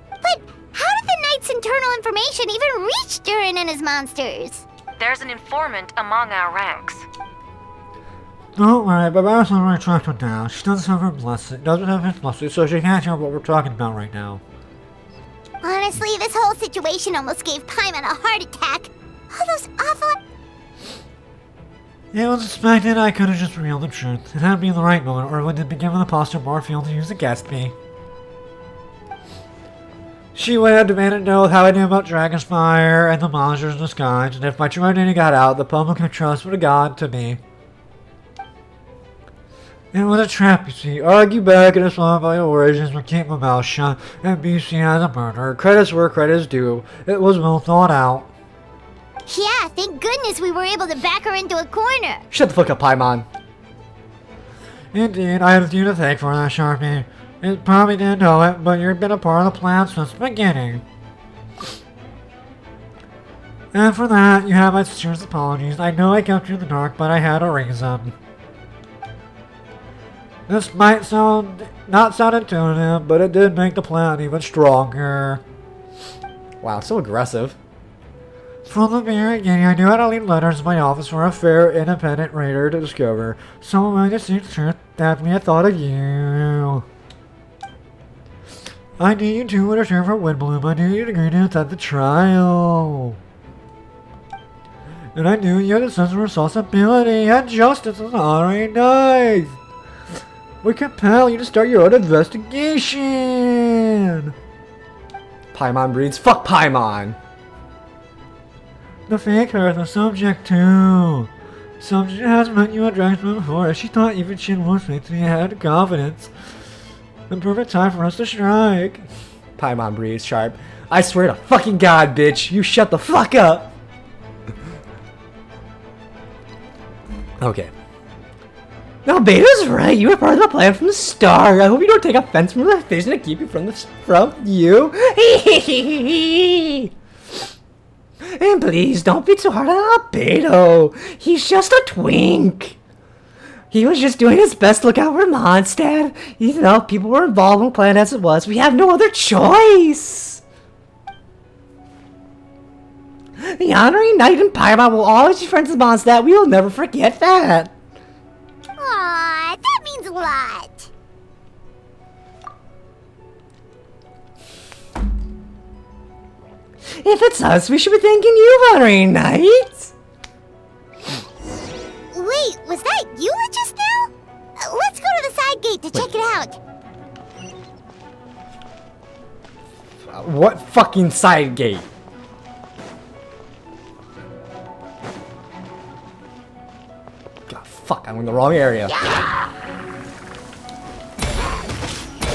But how did the Knight's internal information even reach Durin and his monsters? There's an informant among our ranks. Don't worry, but I also retract her now. She doesn't have his blessing, so she can't hear what we're talking about right now. Honestly, this whole situation almost gave Paimon a heart attack. All those awful... It was expected. I could have just revealed the truth. It had to be the right moment, or it would have been given the imposter more fuel to use against me. She would have demanded to know how I knew about Dragon's Fire and the monsters in the skies, and if my true identity got out, the public and trust would have gone to me. It was a trap, you see. Argue back and explain my origins, but keep my mouth shut and be seen as a murderer. Credits where credits due. It was well thought out. Yeah, thank goodness we were able to back her into a corner. Shut the fuck up, Paimon. Indeed, I have you to thank for that, Sharpie. You probably didn't know it, but you've been a part of the plan since the beginning. And for that, you have my sincerest apologies. I know I kept you in the dark, but I had a reason. This might not sound intuitive, but it did make the plan even stronger. Wow, so aggressive. From the very beginning, I knew how to leave letters in my office for a fair, independent reader to discover. Someone willing to seek the truth that me I thought of you. I knew you two would return for Windbloom. I knew you'd agree to attend the trial. And I knew you had a sense of responsibility and justice as honoring knights. We compel you to start your own investigation. Paimon breeds. Fuck Paimon. The fake Earth was subject to. Subject has met you at Dragon's before. She thought even Shin was with me. Had confidence. The perfect time for us to strike. Paimon breathes sharp. I swear to fucking God, bitch, you shut the fuck up. Okay. No, Beta's right. You were part of the plan from the start. I hope you don't take offense from the vision to keep you from you. And please don't be too hard on Albedo. He's just a twink. He was just doing his best to look out for Mondstadt. You know, people were involved in the plan as it was. We have no other choice. The honoring knight and Paimon will always be friends with Mondstadt. We will never forget that. Aww, that means a lot. If it's us, we should be thanking you, honoring knight. Wait, was that you just now? Let's go to the side gate to check it out. What fucking side gate? God, fuck, I'm in the wrong area.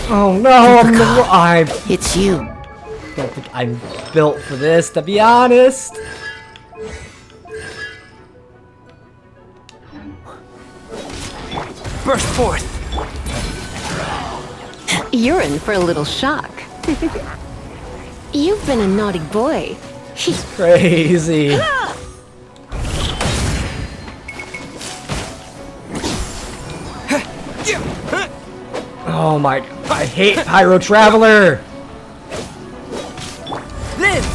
Oh no, It's you. Don't think I'm built for this, to be honest. Burst forth. You're in for a little shock. You've been a naughty boy. She's crazy. Oh my, I hate Pyro Traveler. Live.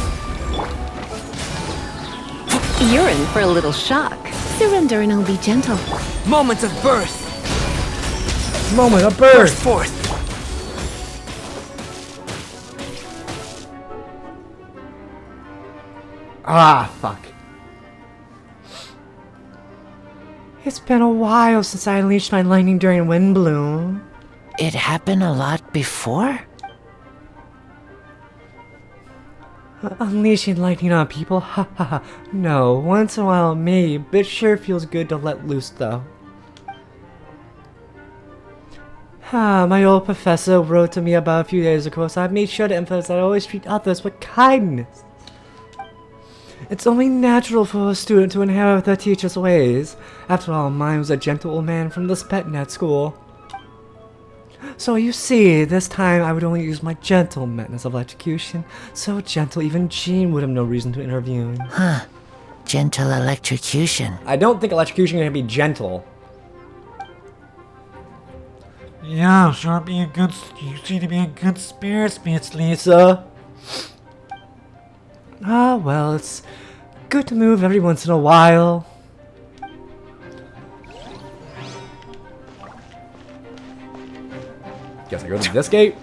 You're in for a little shock. Surrender and I'll be gentle. Moments of birth. Moment of birth. Burst forth. Ah, fuck. It's been a while since I unleashed my lightning during Windbloom. It happened a lot before? Unleashing lightning on people? Ha ha ha. No, once in a while maybe, but it sure feels good to let loose though. My old professor wrote to me about a few days ago, so I made sure to emphasize that I always treat others with kindness. It's only natural for a student to inherit their teacher's ways. After all, mine was a gentle old man from the Spetnet school. So you see, this time I would only use my gentle methods of electrocution. So gentle, even Jean would have no reason to intervene. Huh. Gentle electrocution. I don't think electrocution can be gentle. Yeah, sure be a good. You seem to be in good spirits, Miss Lisa. Ah, well, it's good to move every once in a while. Guess I go to this gate.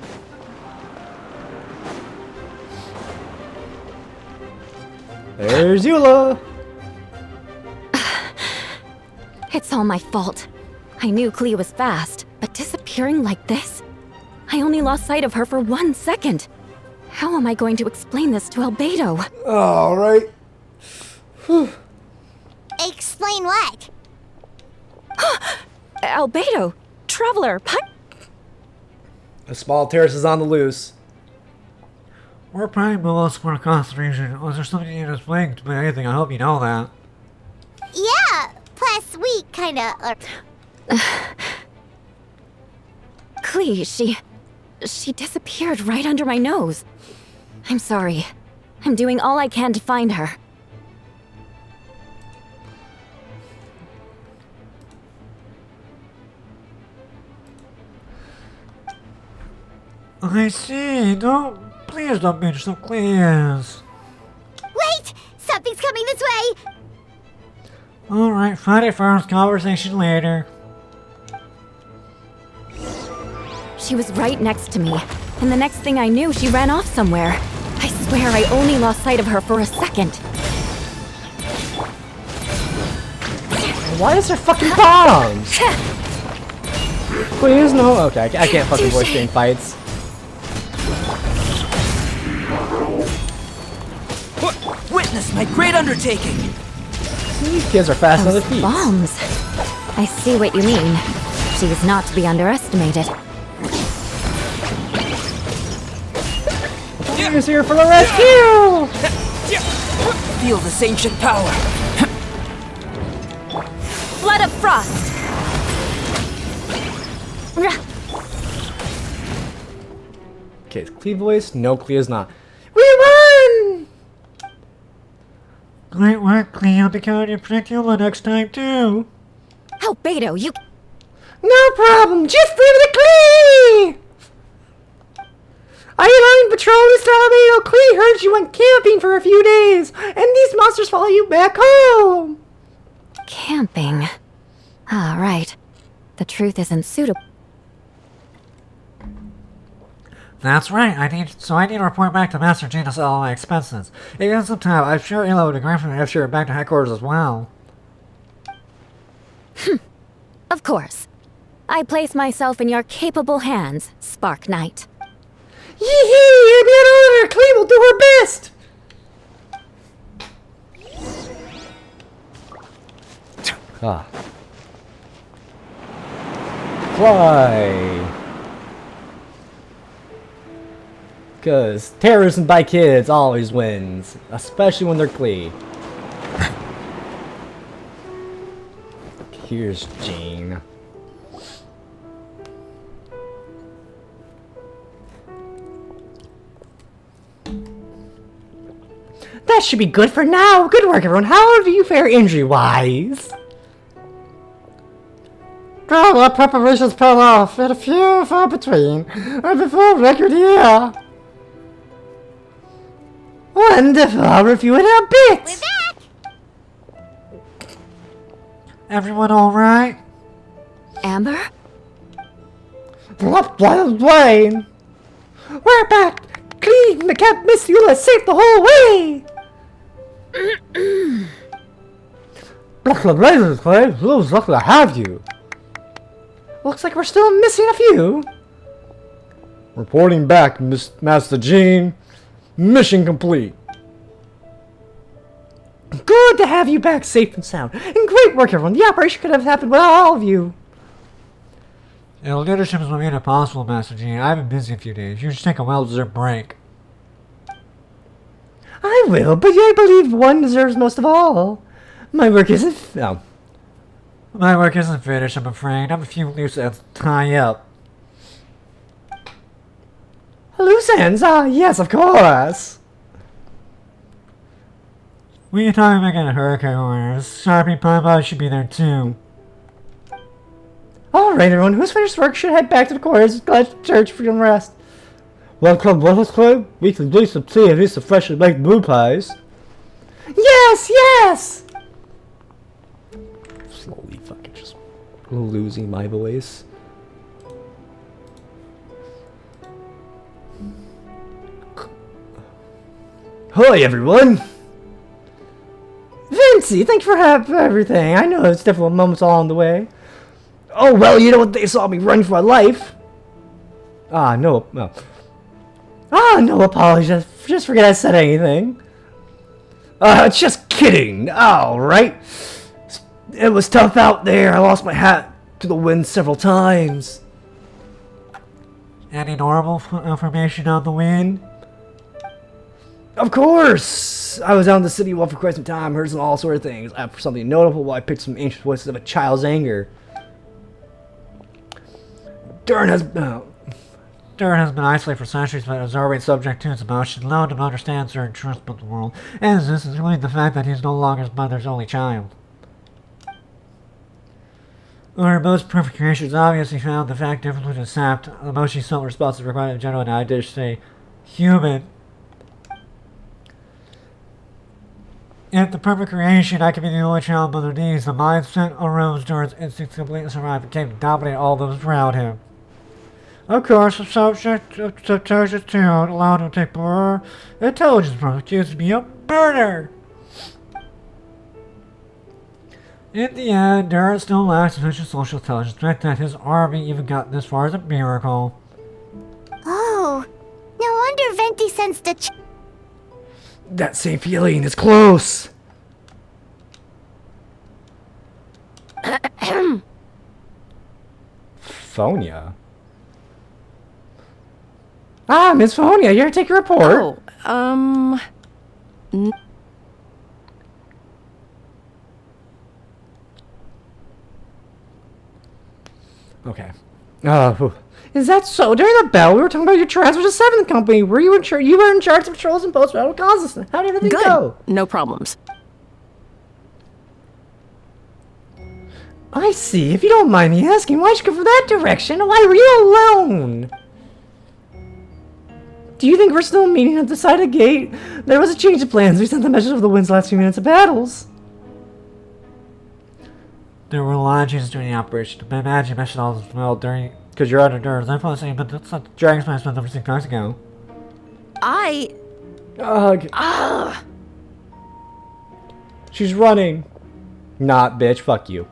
There's Eula! It's all my fault. I knew Clea was fast, but disappearing like this? I only lost sight of her for 1 second. How am I going to explain this to Albedo? Alright. Explain what? Albedo! Traveler! A small terrace is on the loose. We're planning below square across the region. Was there something you need to explain to me? Anything? I hope you know that. Yeah, plus we kinda... Clea, she disappeared right under my nose. I'm sorry. I'm doing all I can to find her. I see. Please don't be so please. Wait! Something's coming this way! Alright, find it first, conversation later. She was right next to me, and the next thing I knew, she ran off somewhere. I swear I only lost sight of her for a second. Why is there fucking bombs? Please, no. Okay, I can't fucking voice game fights. Witness my great undertaking! These kids are fast on their feet. Bombs. I see what you mean. She is not to be underestimated. Who's here for the rescue? Feel this ancient power. Flood of frost. Okay, is Clea voice? No, Clea is not. We won! Great work, Clea. I'll be counting to protect you the next time, too. Albedo, you... No problem. Just leave it to Clea! I learned Patrolist Albedo. Clea heard you went camping for a few days, and these monsters follow you back home. Camping. Ah, right. The truth isn't suitable. That's right. I need to report back to Master Jean to settle all my expenses. If you have some time, I'm sure Ela would agree for me to share it back to headquarters as well. Of course. I place myself in your capable hands, Spark Knight. Yee-hee! It'll be an honor! Clea will do her best! Ah. Fly! Because terrorism by kids always wins, especially when they're Clea. Here's Jean. That should be good for now. Good work, everyone. How do you fare injury-wise? Well, our preparations paid off, and a few far between. And before record here. Wonderful. I'll review it in a bit. We're back! Everyone alright? Amber? Up by the plane. We're back. Clean. Can't miss you. Let's safe the whole way. Black blazers, Clay. Who's lucky to have you? Looks like we're still missing a few. Reporting back, Master Jean. Mission complete. Good to have you back safe and sound. And great work, everyone. The operation could have happened without all of you. Leadership is what made it possible, Master Jean. I've been busy a few days. You should take a well-deserved break. I will, but I believe one deserves most of all. My work isn't... No. My work isn't finished, I'm afraid. I have a few loose ends to tie up. Loose ends? Ah, yes, of course. We can talk about getting hurricane orders. Sharpie Papa should be there too. Alright, everyone, who's finished work should head back to the quarters. Glad to church for some rest. Welcome, Waffles Club. We can do some tea and eat some freshly baked blue pies. Yes, yes! Slowly fucking just losing my voice. Hi, everyone. Vinci, thanks for everything. I know it's difficult moments along the way. Oh, well, you know what? They saw me running for my life. No apologies. Just forget I said anything. Just kidding. Alright. It was tough out there. I lost my hat to the wind several times. Any normal information on the wind? Of course! I was out in the city for quite some time, heard some all sort of things. For something notable, I picked some ancient voices of a child's anger. Durin has been isolated for centuries, but absorbing subject to his emotions, allowed him to understand certain truths about the world, and this is really the fact that he is no longer his mother's only child. Our most perfect creations obviously found the fact difference was sapped. The most she felt responsible required in general, and I did say human. If the perfect creation, I could be the only child mother needs, the mindset arose during its instincts to completely survive and came to dominate all those around him. Of course, the subject of subject to allowed him to take more intelligence from accused me of murder. In the end, Durin still lacks sufficient social intelligence. The fact that his army even got this far is a miracle. Oh, no wonder Venti sensed a that same feeling is close. Phonia. Miss Phonia, here to take your report. Okay. Is that so? During the battle, we were talking about your transfer to 7th Company. Were you in charge? You were in charge of patrols and post-battle reconnaissance. How did everything go? No problems. I see. If you don't mind me asking, why'd you go for that direction? Why were you alone? Do you think we're still meeting at the side of the gate? There was a change of plans. We sent the message of the wind's last few minutes of battles. There were a lot of changes during the operation. I imagine you mentioned all this well during... Because you're under Dur's. I'm probably saying, but that's not the Dragon's Mask spent over 6 months ago. She's running. Not, bitch. Fuck you.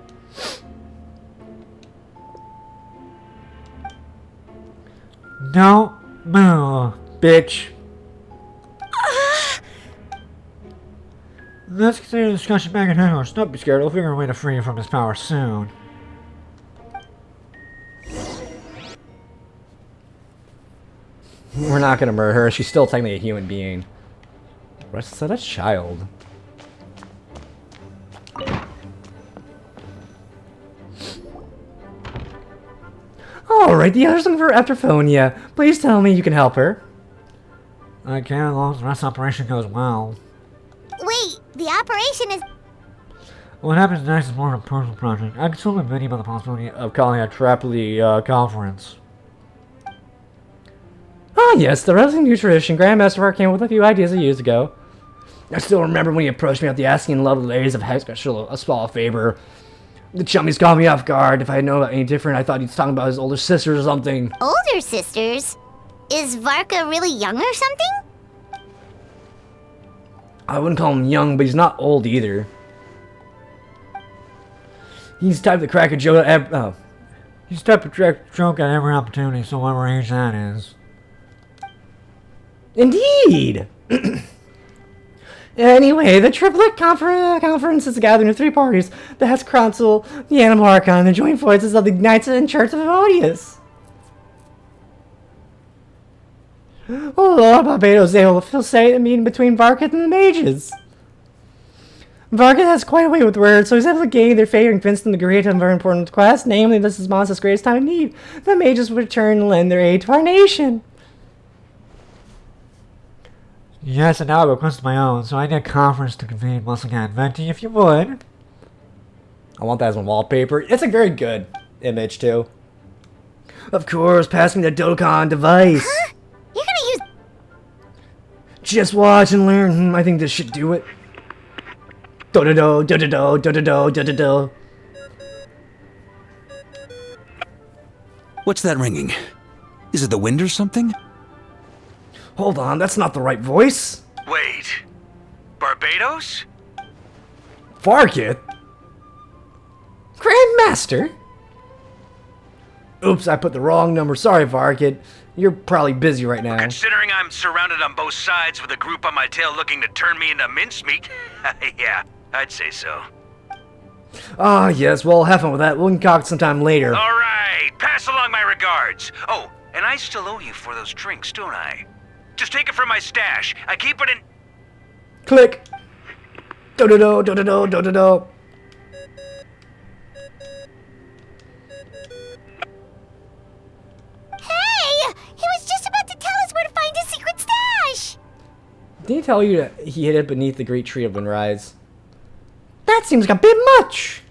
No move, bitch. Let's continue the discussion back in headquarters. Don't be scared. We'll figure a way to free you from his power soon. We're not gonna murder her. She's still technically a human being. Rest of that child. Alright, the others looking for after Phonia. Please tell me you can help her. I can, as long as the rest of the operation goes well. Wait, the operation is... What happens next is more of a personal project. I consulted with Vinny about the possibility of calling a Trapoli conference. Ah yes, the wrestling new tradition. Grandmaster Hart came with a few ideas years ago. I still remember when he approached me at the asking lovely ladies of Hex special a small favor. The chummies caught me off guard. If I had known about any different, I thought he was talking about his older sisters or something. Older sisters? Is Varka really young or something? I wouldn't call him young, but he's not old either. He's the type to crack a joke at he's the type to crack a joke at every opportunity, so whatever age that is. Indeed! Anyway, the triplet conference is a gathering of 3 parties: the Hex Council, the Animal Archon, and the joint forces of the Knights and Church of Odious. Oh, Lord Barbados is able to facilitate a meeting between Varkith and the mages. Varkith has quite a way with words, so he's able to gain their favor and convince them to create a very important quest, namely, this is Monster's greatest time of need. The mages would return and lend their aid to our nation. Yes, and now I request my own, so I need a conference to convene once again. Venti, if you would. I want that as my wallpaper. It's a very good image, too. Of course, pass me the Dokkan device. Huh? You're gonna use... Just watch and learn. I think this should do it. Do-do-do, do-do-do, do-do-do, do-do-do. What's that ringing? Is it the wind or something? Hold on, that's not the right voice. Wait, Barbados? Varkit? Grandmaster? Oops, I put the wrong number. Sorry, Varkit. You're probably busy right now. Considering I'm surrounded on both sides with a group on my tail looking to turn me into mincemeat, yeah, I'd say so. Ah, yes, well, have fun with that. We'll concoct sometime later. Alright, pass along my regards. Oh, and I still owe you for those drinks, don't I? Just take it from my stash. I keep it in... Click. Do-do-do, do-do-do, do-do-do. Hey! He was just about to tell us where to find his secret stash! Did he tell you that he hid it beneath the great tree of Windrise? That seems like a bit much.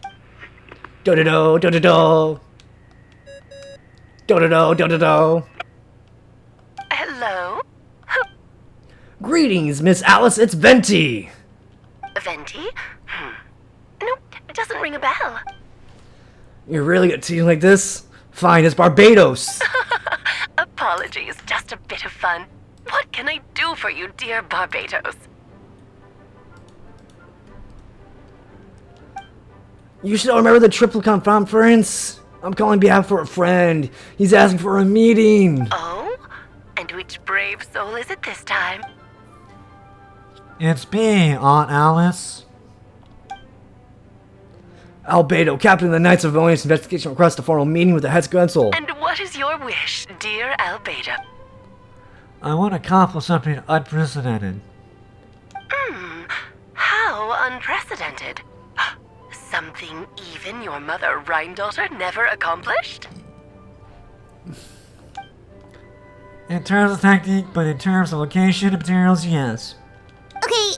Do-do-do, do-do-do. Do-do-do, do-do-do. Hello? Greetings, Miss Alice, it's Venti. Venti? Nope, it doesn't ring a bell. You're really good at teasing like this? Fine, it's Barbados. Apologies, just a bit of fun. What can I do for you, dear Barbados? You should all remember the Triplicon Conference. I'm calling behalf for a friend. He's asking for a meeting. Oh? And which brave soul is it this time? It's me, Aunt Alice. Albedo, captain of the Knights of Onius investigation requests a formal meeting with the head consul. And what is your wish, dear Albedo? I want to accomplish something unprecedented. How unprecedented. Something even your mother Rhine-daughter never accomplished? In terms of technique, but in terms of location and materials, yes. Okay,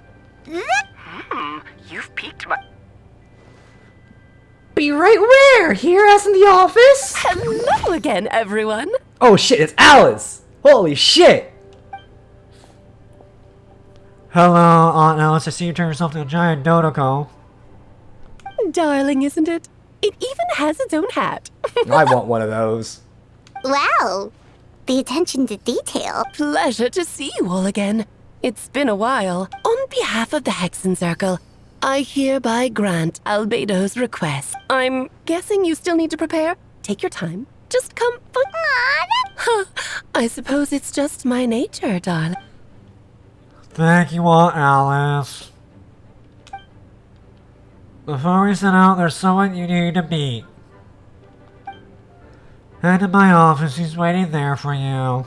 You've piqued my... Be right where? Here, as in the office? Hello again, everyone. Oh shit, it's Alice! Holy shit! Hello, Aunt Alice. I see you turned yourself into a giant Dodoko. Darling, isn't it? It even has its own hat. I want one of those. wow. The attention to detail. Pleasure to see you all again. It's been a while. On behalf of the Hexen Circle, I hereby grant Albedo's request. I'm guessing you still need to prepare? Take your time. Just come fun. I suppose it's just my nature, darling. Thank you, Aunt Alice. Before we set out, there's someone you need to meet. Head to my office, he's waiting there for you.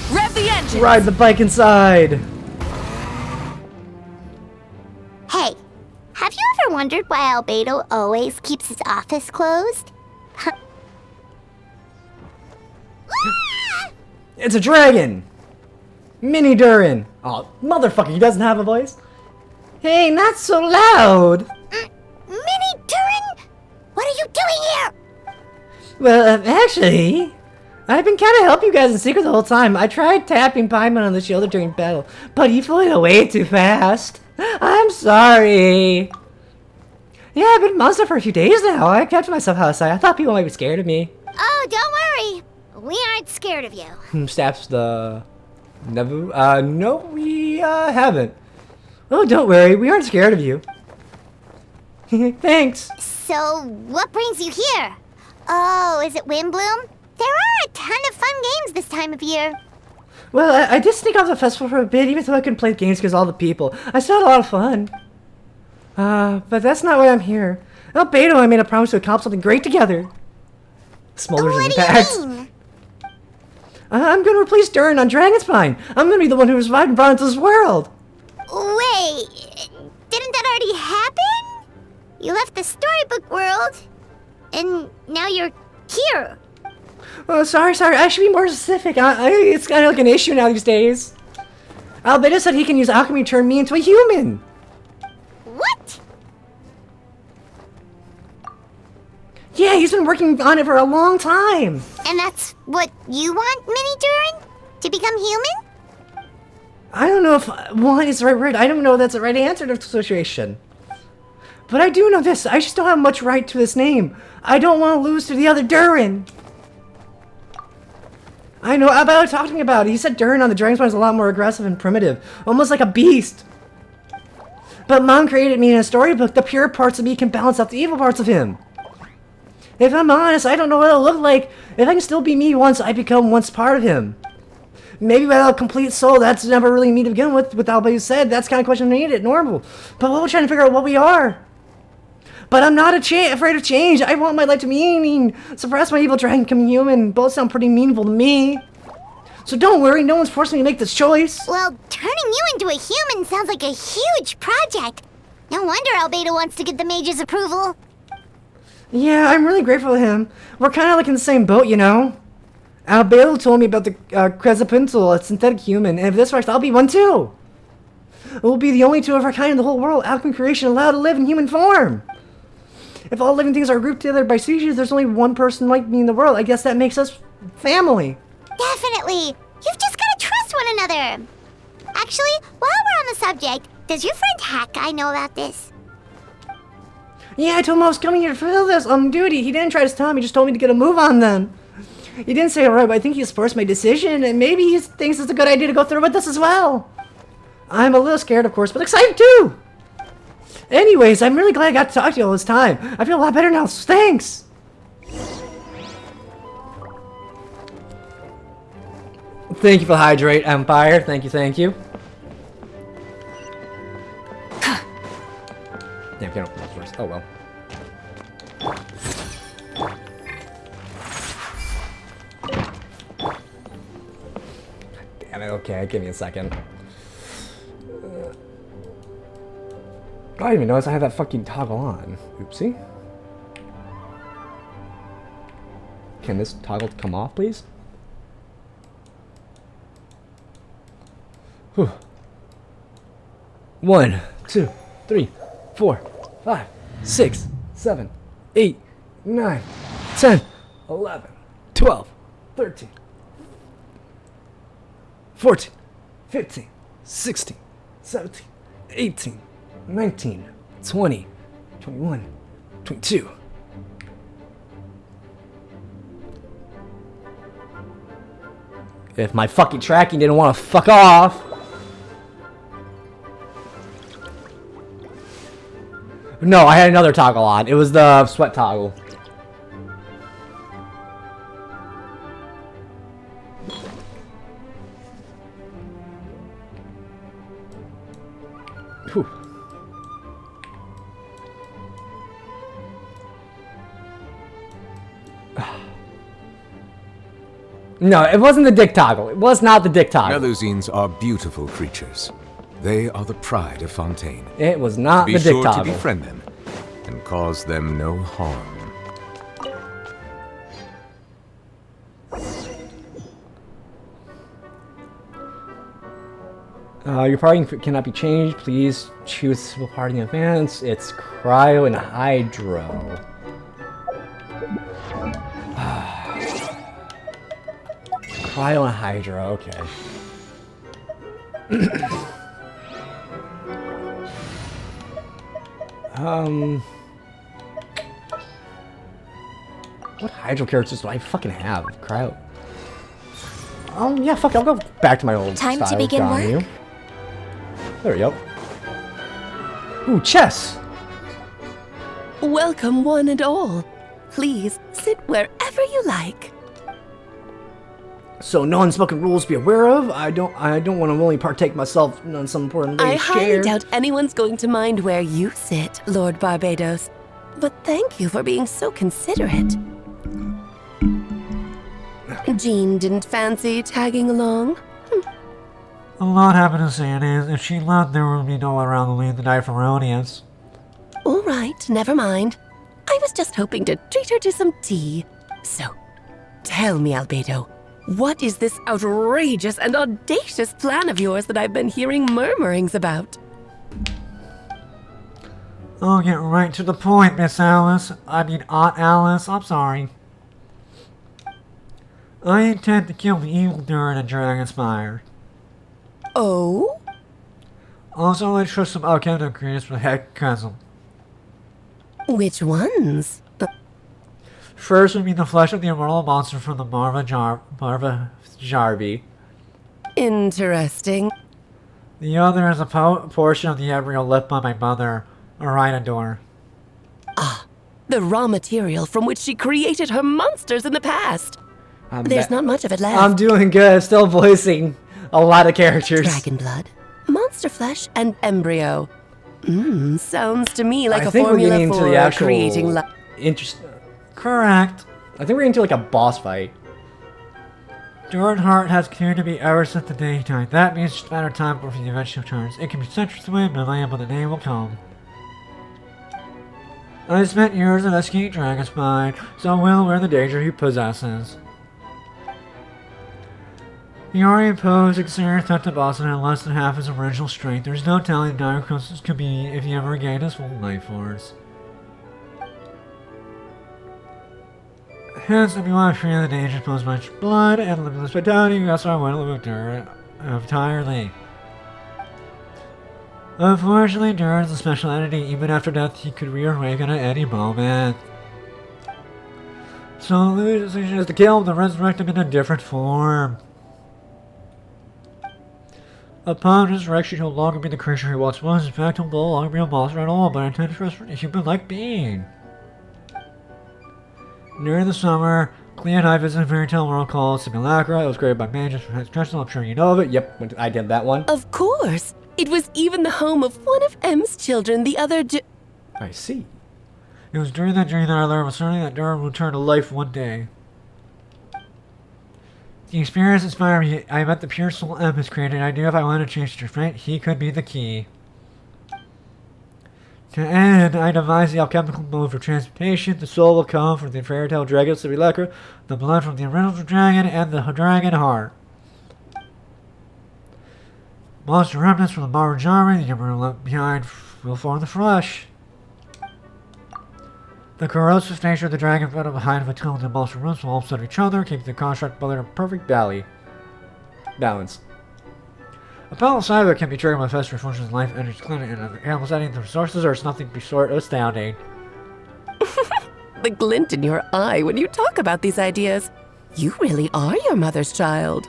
Rev the engine! Ride the bike inside! Hey, have you ever wondered why Albedo always keeps his office closed? It's a dragon! Mini Durin! Oh, motherfucker, he doesn't have a voice? Hey, not so loud! Mini Durin? What are you doing here? Well, actually, I've been kind of helping you guys in secret the whole time. I tried tapping Paimon on the shoulder during battle, but he flew away too fast. I'm sorry. Yeah, I've been a monster for a few days now. I kept myself outside. I thought people might be scared of me. Oh, don't worry. We aren't scared of you. Stabs the... Nevu? No, we, haven't. Oh, don't worry. We aren't scared of you. Thanks. So, what brings you here? Oh, is it Windbloom? There are a ton of fun games this time of year. Well, I did sneak off the festival for a bit, even though I couldn't play games because of all the people. I still had a lot of fun. But that's not why I'm here. Albedo and I made a promise to accomplish something great together. Smolders Impact. What do you mean? I'm gonna replace Durin on Dragonspine. I'm gonna be the one who survived and brought into this world. Wait, didn't that already happen? You left the storybook world, and now you're here. Oh, sorry. I should be more specific. It's kind of like an issue now these days. Albedo said he can use alchemy to turn me into a human. What? Yeah, he's been working on it for a long time. And that's what you want, Mini Durin? To become human? I don't know if want is the right word. I don't know if that's the right answer to the situation. But I do know this. I just don't have much right to this name. I don't want to lose to the other Durin. I know about talking about. He said Durin on the Dragon's Mind is a lot more aggressive and primitive, almost like a beast. But Mom created me in a storybook. The pure parts of me can balance out the evil parts of him. If I'm honest, I don't know what it'll look like if I can still be me once I become once part of him. Maybe without a complete soul, that's never really me to begin with. Without what you said, that's kind of question I need. Normal. But we're trying to figure out what we are. But I'm not afraid of change. I want my life to be meaning. Suppress my evil dragon, become human. Both sound pretty meaningful to me. So don't worry, no one's forcing me to make this choice. Well, turning you into a human sounds like a huge project. No wonder Albedo wants to get the mage's approval. Yeah, I'm really grateful to him. We're kind of like in the same boat, you know? Albedo told me about the Crezapintel, a synthetic human, and if this works, I'll be one too. We'll be the only two of our kind in the whole world, alchemy creation, allowed to live in human form. If all living things are grouped together by species, there's only one person like me in the world. I guess that makes us family. Definitely. You've just got to trust one another. Actually, while we're on the subject, does your friend Hack Guy know about this? Yeah, I told him I was coming here to fulfill this duty. He didn't try to stop me, just told me to get a move on them. He didn't say alright, but I think he supports my decision, and maybe he thinks it's a good idea to go through with this as well. I'm a little scared, of course, but excited too! Anyways, I'm really glad I got to talk to you all this time. I feel a lot better now, so thanks! Thank you for the hydrate, Empire. Thank you, thank you. Damn, can't open this first. Oh well. Damn it, okay, give me a second. I didn't even notice I had that fucking toggle on. Oopsie. Can this toggle come off, please? Whew. 1, 2, 3, 4, 5, 6, 7, 8, 9, 10, 11, 12, 13, 14, 15, 16, 17, 18, 19, 20, 21, 22. If my fucking tracking didn't want to fuck off. No, I had another toggle on. It was the sweat toggle. Whew. No, it wasn't the dick toggle. It was not the dick toggle. Melusines are beautiful creatures. They are the pride of Fontaine. It was not the dick toggle. Be sure to befriend them and cause them no harm. Your party cannot be changed. Please choose a suitable party in advance. It's Cryo and Hydro. Cryo and Hydro, okay. What Hydro characters do I fucking have? Cryo. Yeah, fuck it, I'll go back to my old Time style to begin of drawing work? you. There we go. Ooh, chess! Welcome, one and all. Please sit wherever you like. So, no unspoken rules to be aware of. I don't want to only partake myself in some important I lady's highly chair. doubt anyone's going to mind where you sit, Lord Barbados. But thank you for being so considerate. Jean didn't fancy tagging along? A lot happened to Sandy. If she left, there would be no one around to lead the night for Rodius. All right, never mind. I was just hoping to treat her to some tea. So, tell me, Albedo, what is this outrageous and audacious plan of yours that I've been hearing murmurings about? I'll get right to the point, Miss Alice. I mean, Aunt Alice. I'm sorry. I intend to kill the evil during the Dragon's Fire. Oh? Also, let's show some alchemical creators for the heck castle. Which ones? First would be the flesh of the immortal monster from the Marva Jarvi. Interesting. The other is a portion of the embryo left by my mother, Arinador. Ah, the raw material from which she created her monsters in the past. There's not much of it left. I'm doing good. Still voicing a lot of characters. Dragon blood, monster flesh, and embryo. Sounds to me like a formula for creating life. Correct. I think we're into like a boss fight. Jordan Hart has continued to be ever since the daytime. That means just a matter of time before the event returns. It can be centuries away, but I am, but the day will come. I spent years in escaping Dragon's Spine, so I'm well aware of the danger he possesses. He already posed a serious threat to Boston at less than half his original strength. There's no telling the dire consequences could be if he ever regained his full life force. Hence, if you want to fear the danger posed by blood and limitless vitality, that's why I want to live entirely. Unfortunately, Durin is a special entity. Even after death, he could reawaken at any moment. So the decision is to kill him, to resurrect him in a different form. Upon resurrection, he'll no longer be the creature he once was. In fact, he'll no longer be a monster at all, but intended for a human-like being. During the summer, Clea and I visited a fairy tale world called Simulacra. It was created by Mages from Crystal. I'm sure you know of it. Yep, I did that one. Of course. It was even the home of one of M's children, the other I see. It was during that dream that I learned with certainty that Durin would return to life one day. The experience inspired me. I met the pure soul M has created. I knew if I wanted to change the fate, he could be the key. To end, I devised the alchemical mode for transmutation. The soul will come from the fairy tale dragon Simulacra, the blood from the original dragon, and the dragon heart. Monster remnants from the Marva Jarvi, the embryo left behind, will form the flesh. The corrosive nature of the dragon venom behind Vtuber and the monster roots will offset each other, keeping the construct in a perfect balance. A balanced cyber can be triggered by fast functions in life, energy, clinic, and other animals. Adding the resources are nothing short of astounding. The glint in your eye when you talk about these ideas. You really are your mother's child.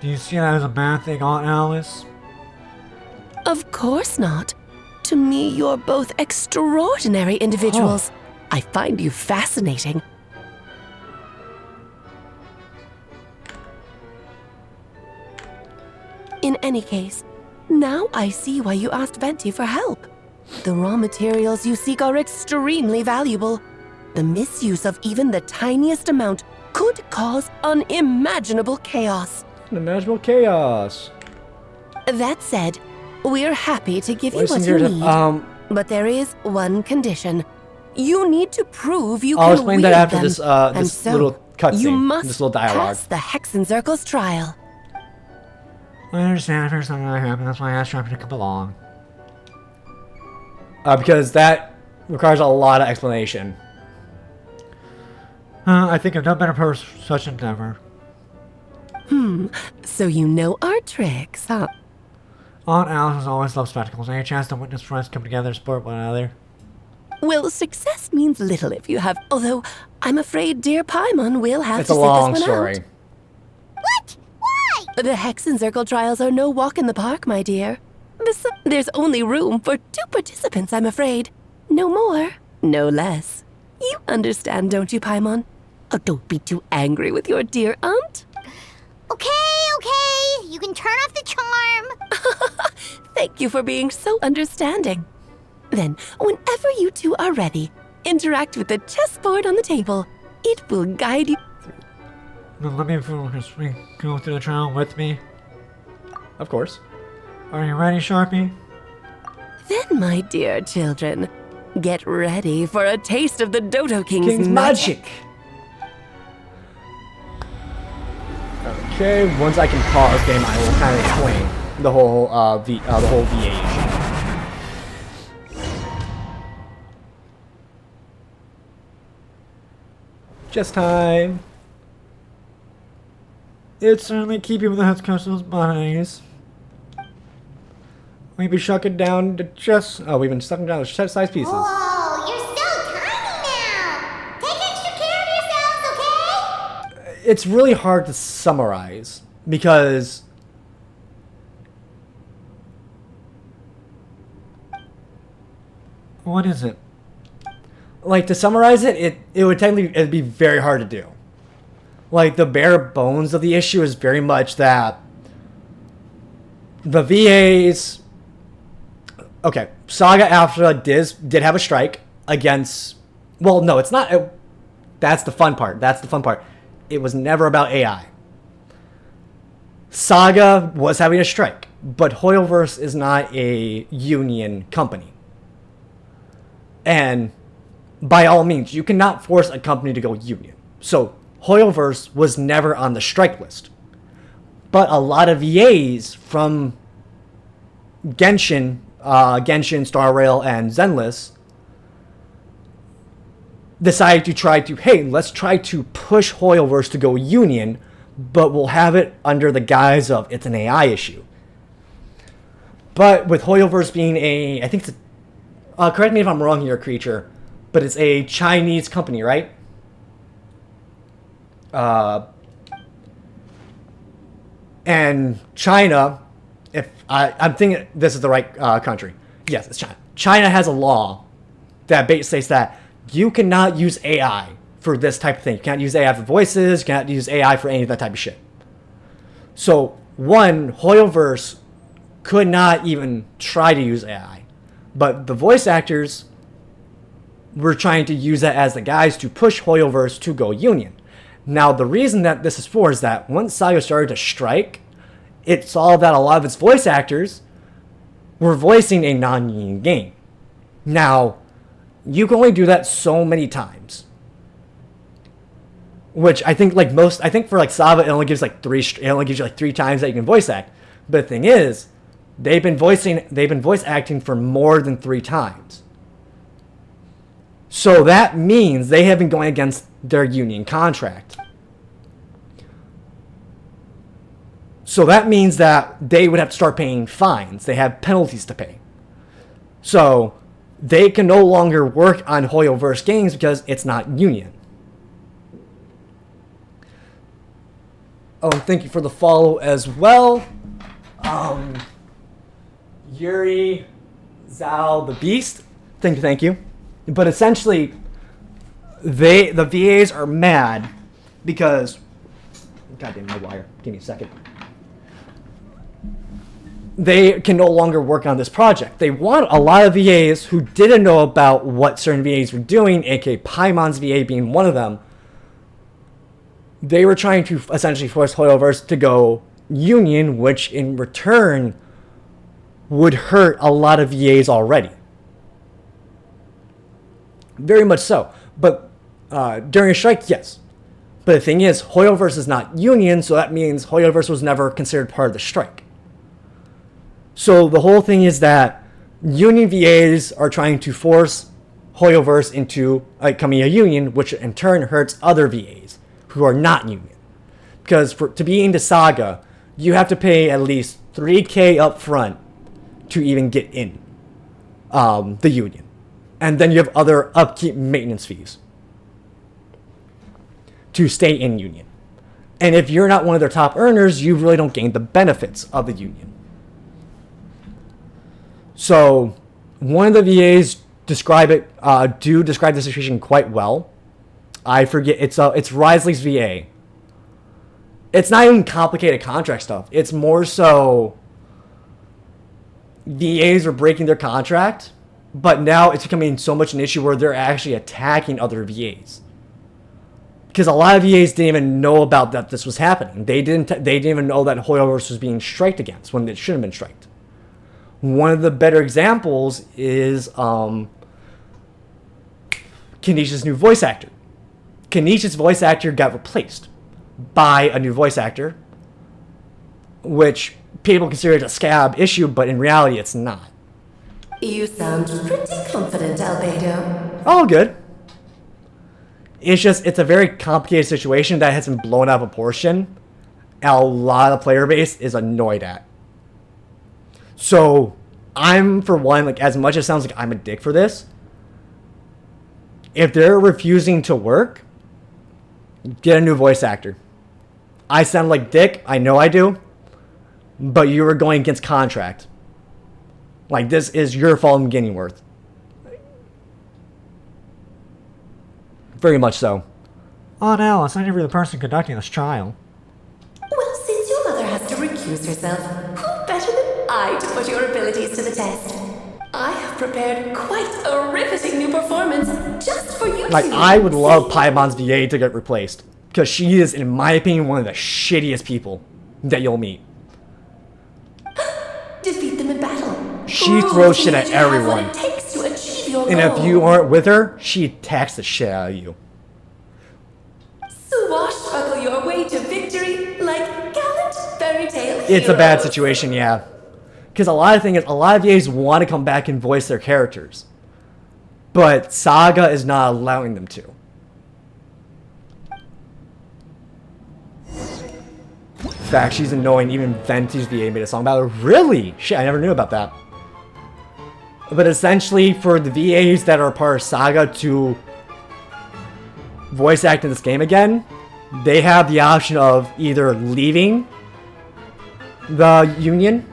Do you see that as a bad thing, Aunt Alice? Of course not. To me, you're both extraordinary individuals. I find you fascinating. In any case, now I see why you asked Venti for help. The raw materials you seek are extremely valuable. The misuse of even the tiniest amount could cause unimaginable chaos. Unimaginable chaos. That said, we're happy to give you what you need. But there is one condition. You need to prove you I'll can explain wield that after them. this little cutscene, this little dialogue. Pass the Hexenzirkel's trial. I understand if there's something that happened, that's why I asked Trappy to come along. Because that requires a lot of explanation. I think I've done better for such endeavor. So you know our tricks, huh? Aunt Alice has always loved spectacles. Any chance to witness friends come together to support one another? Well, success means little if you have, although I'm afraid dear Paimon will have It's to a sit long this one story. out. What? Why? The Hexenzirkel trials are no walk in the park, my dear. There's only room for 2 participants, I'm afraid. No more, no less. You understand, don't you, Paimon? Oh, don't be too angry with your dear aunt. Okay. You can turn off the charm. Thank you for being so understanding. Then, whenever you two are ready, interact with the chessboard on the table. It will guide you. Then let me go through the trial with me. Of course. Are you ready, Sharpie? Then, my dear children, get ready for a taste of the Dodo King's magic. Okay, once I can pause game, I will kind of explain the whole VA issue. Just time. It's certainly keeping with the Hexencerkel's bodies. We've been shucking down to chess. Oh, we've been sucking down to chess-sized pieces. Whoa, you're so tiny now. it's really hard to summarize because what is it? Like, to summarize it would technically it'd be very hard to do. Like, the bare bones of the issue is very much that the VAs. Okay, Saga after did have a strike against. Well, no, it's not. That's the fun part. It was never about AI. Saga was having a strike, but Hoyoverse is not a union company. And by all means, you cannot force a company to go union. So Hoyoverse was never on the strike list. But a lot of VAs from Genshin, Star Rail, and Zenless decided to let's try to push Hoyoverse to go union, but we'll have it under the guise of it's an AI issue. But with Hoyoverse being I think it's correct me if I'm wrong here, Creature, but it's a Chinese company, right? And China, if I'm thinking this is the right country. Yes, it's China. China has a law that states that you cannot use AI for this type of thing. You can't use AI for voices. You can't use AI for any of that type of shit. So, Hoyoverse could not even try to use AI. But the voice actors were trying to use that as the guise to push Hoyoverse to go union. Now, the reason that this is for is that once Saga started to strike, it saw that a lot of its voice actors were voicing a non-union game. Now, you can only do that so many times. Which I think for Saga it only gives you 3 times that you can voice act. But the thing is, they've been voice acting for more than 3 times. So that means they have been going against their union contract. So that means that they would have to start paying fines. They have penalties to pay. So they can no longer work on Hoyoverse games because it's not union. Oh, thank you for the follow as well. Yuri Zhao the Beast. Thank you. But essentially, the VAs are mad because... Goddamn, my wire. Give me a second. They can no longer work on this project. They want a lot of VAs who didn't know about what certain VAs were doing, aka Paimon's VA being one of them. They were trying to essentially force Hoyoverse to go union, which in return would hurt a lot of VAs already. Very much so. But during a strike, yes. But the thing is, Hoyoverse is not union, so that means Hoyoverse was never considered part of the strike. So the whole thing is that union VAs are trying to force Hoyoverse into becoming a union, which in turn hurts other VAs who are not union. Because to be into Saga, you have to pay at least $3,000 up front to even get in the union. And then you have other upkeep maintenance fees to stay in union. And if you're not one of their top earners, you really don't gain the benefits of the union. So one of the VAs describe the situation quite well. I forget, it's Risley's VA. It's not even complicated contract stuff. It's more so VAs are breaking their contract, but now it's becoming so much an issue where they're actually attacking other VAs. Because a lot of VAs didn't even know about that this was happening. They didn't even know that Hoyoverse was being striked against when it should have been striked. One of the better examples is Kanisha's new voice actor. Kanisha's voice actor got replaced by a new voice actor, which people consider it a scab issue, but in reality it's not. You sound pretty confident, Albedo. All good. It's a very complicated situation that has been blown out of proportion, and a lot of the player base is annoyed at. So, I'm, for one, as much as it sounds like I'm a dick for this, if they're refusing to work, get a new voice actor. I sound like dick, I know I do, but you were going against contract. Like, this is your fault in beginning, Worth. Very much so. Aunt Alice, I never the person conducting this trial. Well, since your mother has to recuse herself, who better than I to put your abilities to the test? I have prepared quite a riveting new performance just for you. Like, I would love Paimon's VA to get replaced. Because she is, in my opinion, one of the shittiest people that you'll meet. Defeat them in battle. She throws shit at everyone. What it takes to achieve your And if goal. you aren't with her, she attacks the shit out of you. Swashbuckle your way to victory like gallant fairy tale heroes. It's a bad situation, yeah. Because a lot of VAs want to come back and voice their characters. But Saga is not allowing them to. In fact, she's annoying. Even Venti's VA made a song about her. Really? Shit, I never knew about that. But essentially, for the VAs that are part of Saga to voice act in this game again, they have the option of either leaving the Union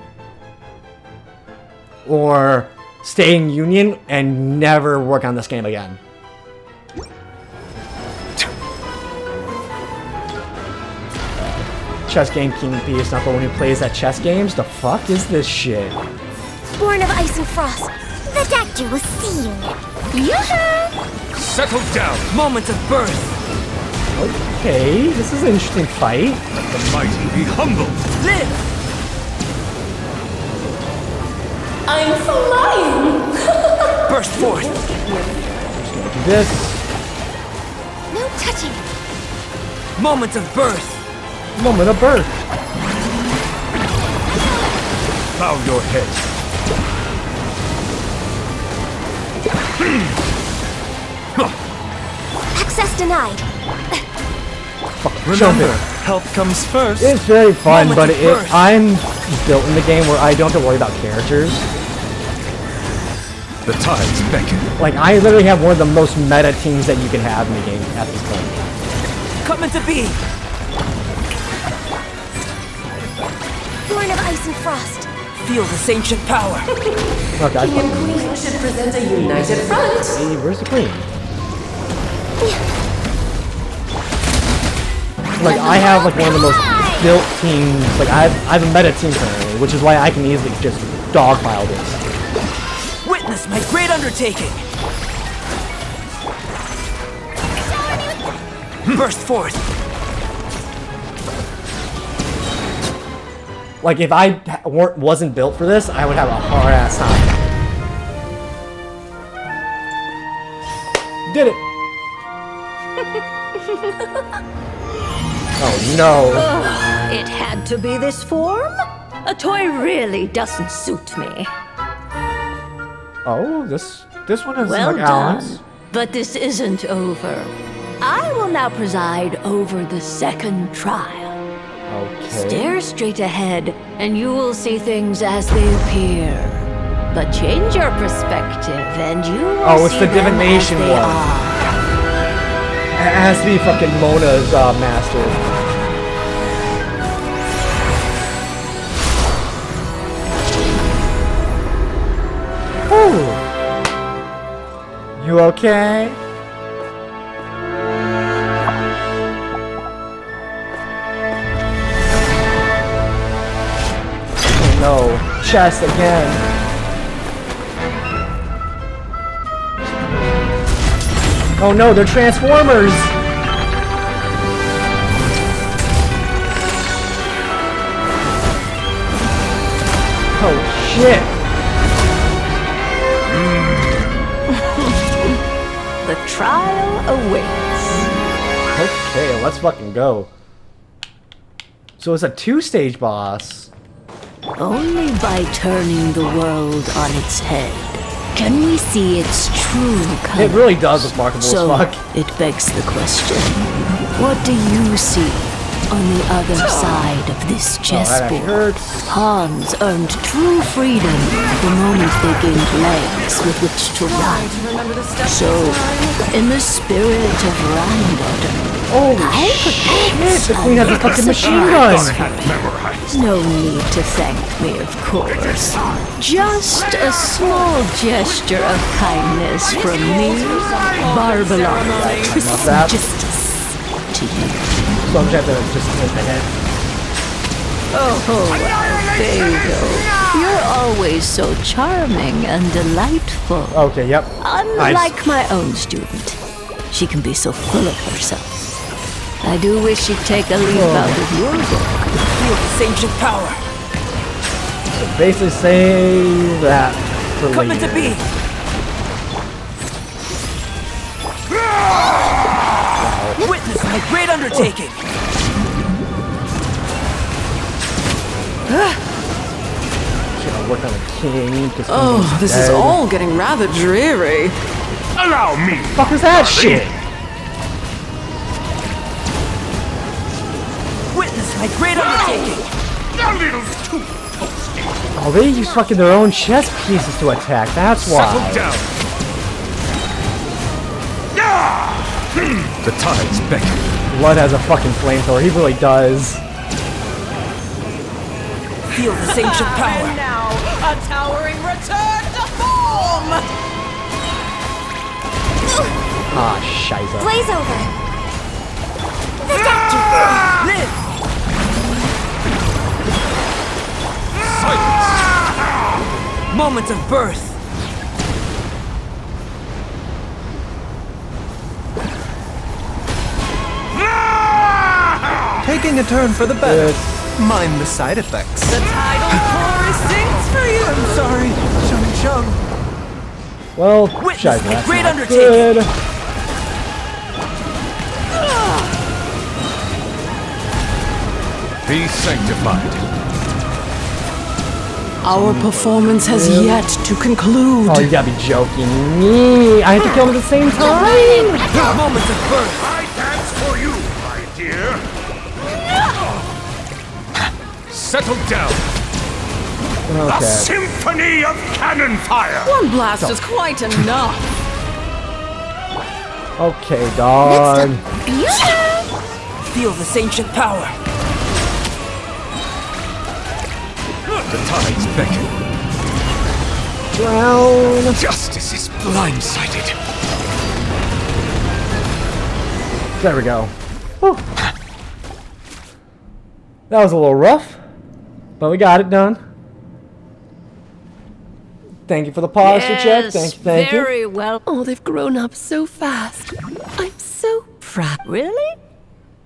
or staying Union and never work on this game again. Chess game King P is not the one who plays at chess games? The fuck is this shit? Born of ice and frost, the doctor will see you. Yoo-hoo! Settle down. Moment of birth. Okay, this is an interesting fight. Let the mighty be humble. Live. I'm flying. Burst forth. Do this. No touching. Moment of birth. Moment of birth. Bow your head. Access denied. Remember, health comes first. It's very fun, but I'm built in the game where I don't have to worry about characters. The tides beckon. Like, I literally have one of the most meta teams that you can have in the game at this point. Come into being. Born of ice and frost. Feel this ancient power. Okay, King and Queen should present a united front. Hey, where's the Queen? Like, I have like one of the most built teams. Like, I have a meta team currently, which is why I can easily just dogpile this. Witness my great undertaking. Burst forth. Like, if I wasn't built for this, I would have a hard ass time. Did it! Oh no! It had to be this form? A toy really doesn't suit me. Oh, this one is Well like done, Alan's. but this isn't over. I will now preside over the second trial. Okay. Stare straight ahead, and you will see things as they appear. But change your perspective, and you will Oh, it's see the them divination as they one. are. It has to be fucking Mona's master. Ooh. You okay? Oh no, chest again. Oh no, they're Transformers! Oh shit! The trial awaits. Okay, let's fucking go. So it's a 2-stage boss. Only by turning the world on its head can we see its true colors. It really does look marketable So, as fuck. it begs the question, what do you see On the other side of this chessboard, pawns earned true freedom the moment they gained legs with which to run. So, in the spirit of Random, I propose the queen has a fucking machine gun. No need to thank me, of course. Just a small gesture of kindness from me, Barbara, just to you. So I'm gonna have to just hit the head. Oh, Albedo, you're always so charming and delightful. Okay, yep. Unlike my own student, she can be so full of herself. I do wish she'd take a leaf out of your book. Feel this ancient power. So basically save that for later. Coming to be. Witness my great undertaking. Work on the king. Oh, this is all getting rather dreary. Allow me. Fuck is that shit? Witness my great undertaking. A little too toasty. Oh, they use fucking their own chess pieces to attack. That's why. Settle down. The tides beckon. Blood has a fucking flamethrower. He really does. Feel this ancient power. And now, a towering return to form! Ah, shiza. Blaze over. The Silence. Moment of birth. Taking a turn for the better. Mind the side effects. The tidal chorus sings for you! I'm sorry. Chung chung. Well, Witness shiza, my that's great not undertaking. good. Be sanctified. Our performance has yet to conclude. Oh, you gotta be joking me. I have to kill him at the same time. Moments of birth. I dance for you, my dear. Settle down. A Okay. symphony of cannon fire. One blast is quite enough. Okay, dog. Feel this ancient power. The tides beckon. Drown. Justice is blindsided. There we go. Whew. That was a little rough, but we got it done. Thank you for the posture check. Thank you. Very well. Oh, they've grown up so fast. I'm so proud. Really?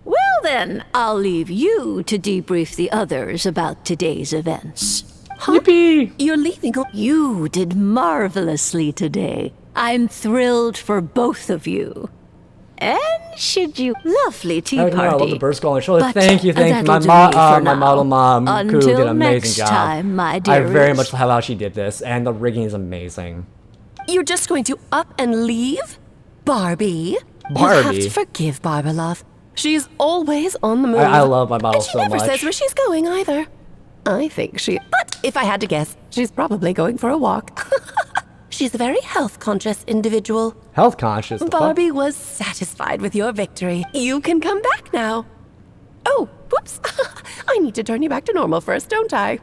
Well then, I'll leave you to debrief the others about today's events. Yippee! You're leaving. You did marvelously today. I'm thrilled for both of you. And should you... Lovely tea party. I love the bird skull on the shoulder. But Thank you. My that'll do me for my now. model mom, Koo, Until did an amazing next job. time, my I dearest. very much love how she did this, and the rigging is amazing. You're just going to up and leave? Barbie? You have Barbie? to forgive Barbara, love. She's always on the move. I love my model and she so never much. says where she's going either. I think she... But if I had to guess, she's probably going for a walk. She's a very health-conscious individual. Health conscious. the fuck? Barbie was satisfied with your victory. You can come back now. Oh, whoops. I need to turn you back to normal first, don't I?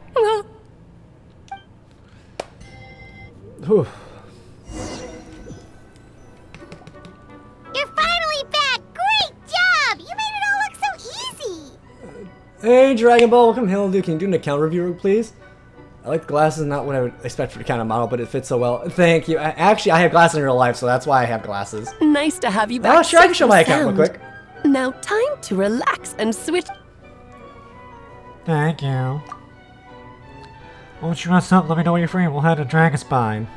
Whew. You're finally back! Great job! You made it all look so easy! Hey, Dragon Ball, welcome. Hello, dude. Can you do an account review, please? I like the glasses, not what I would expect for the kind of model, but it fits so well. Thank you. Actually, I have glasses in real life, so that's why I have glasses. Nice to have you back. Oh, sure, I can show my safe and account real sound. quick. Now, time to relax and switch. Thank you. Once you rest up, let me know when you're free. We'll head to Dragon Spine.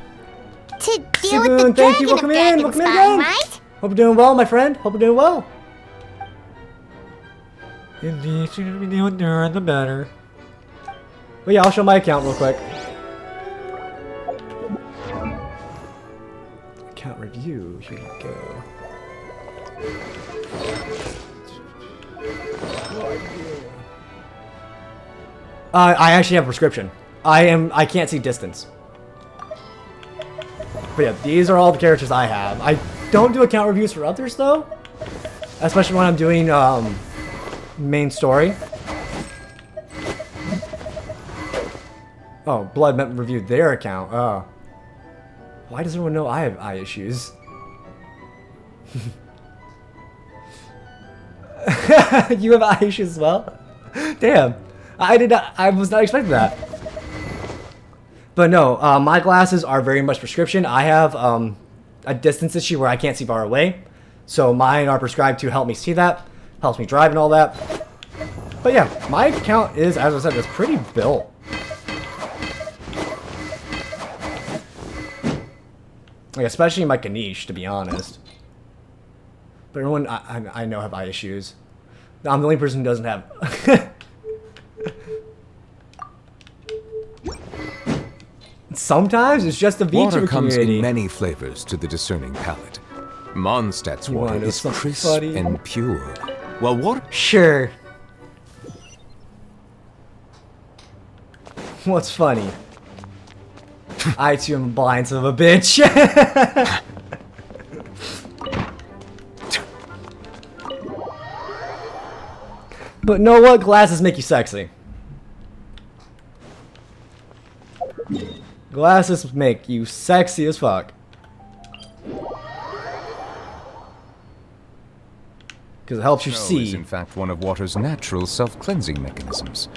To deal Sigoon, with the thank you. dragon Welcome of in. Welcome in Dragonspine, again. right? Hope you're doing well, my friend. Hope you're doing well. Indeed, sooner we do it, the better. But yeah, I'll show my account real quick. Account review. Here we go. I actually have a prescription. I can't see distance. But yeah, these are all the characters I have. I don't do account reviews for others though. Especially when I'm doing main story. Oh, Blood reviewed their account. Oh. Why does everyone know I have eye issues? You have eye issues as well? Damn. I was not expecting that. But no, my glasses are very much prescription. I have a distance issue where I can't see far away. So mine are prescribed to help me see that. Helps me drive and all that. But yeah, my account is, as I said, it's pretty built. Like, especially my Ganesh, to be honest. But everyone I know have eye issues. I'm the only person who doesn't have. Sometimes it's just the Water VTuber comes community. in many flavors to the discerning palate. Mondstadt's You water wanna know is something crisp funny? and pure, while water... Sure. What's funny? I too am a blind son of a bitch. But know what? Glasses make you sexy. Glasses make you sexy as fuck. Because it helps you Snow see. is in fact one of water's natural self-cleansing mechanisms.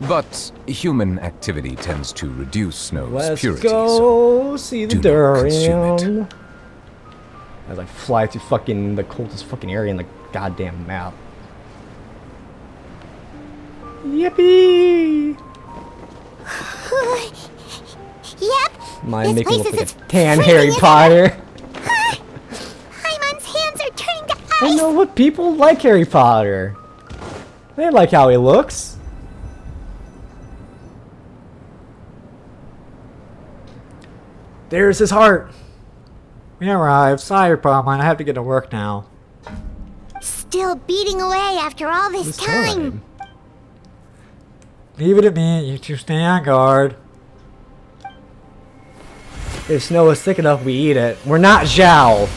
But human activity tends to reduce snow's Let's purity, go see the do not consume Durian. As I fly to fucking the coldest fucking area in the goddamn map. Yippee! Yep. Mine This making me place look is like a tan freezing, Harry isn't it? Potter. Paimon's hands are turning to I ice. know what people like Harry Potter. They like how he looks. There's his heart. We arrived. Sorry, Paimon. I have to get to work now. Still beating away after all this time. Leave it to me. You two stay on guard. If snow is thick enough, we eat it. We're not Zhao.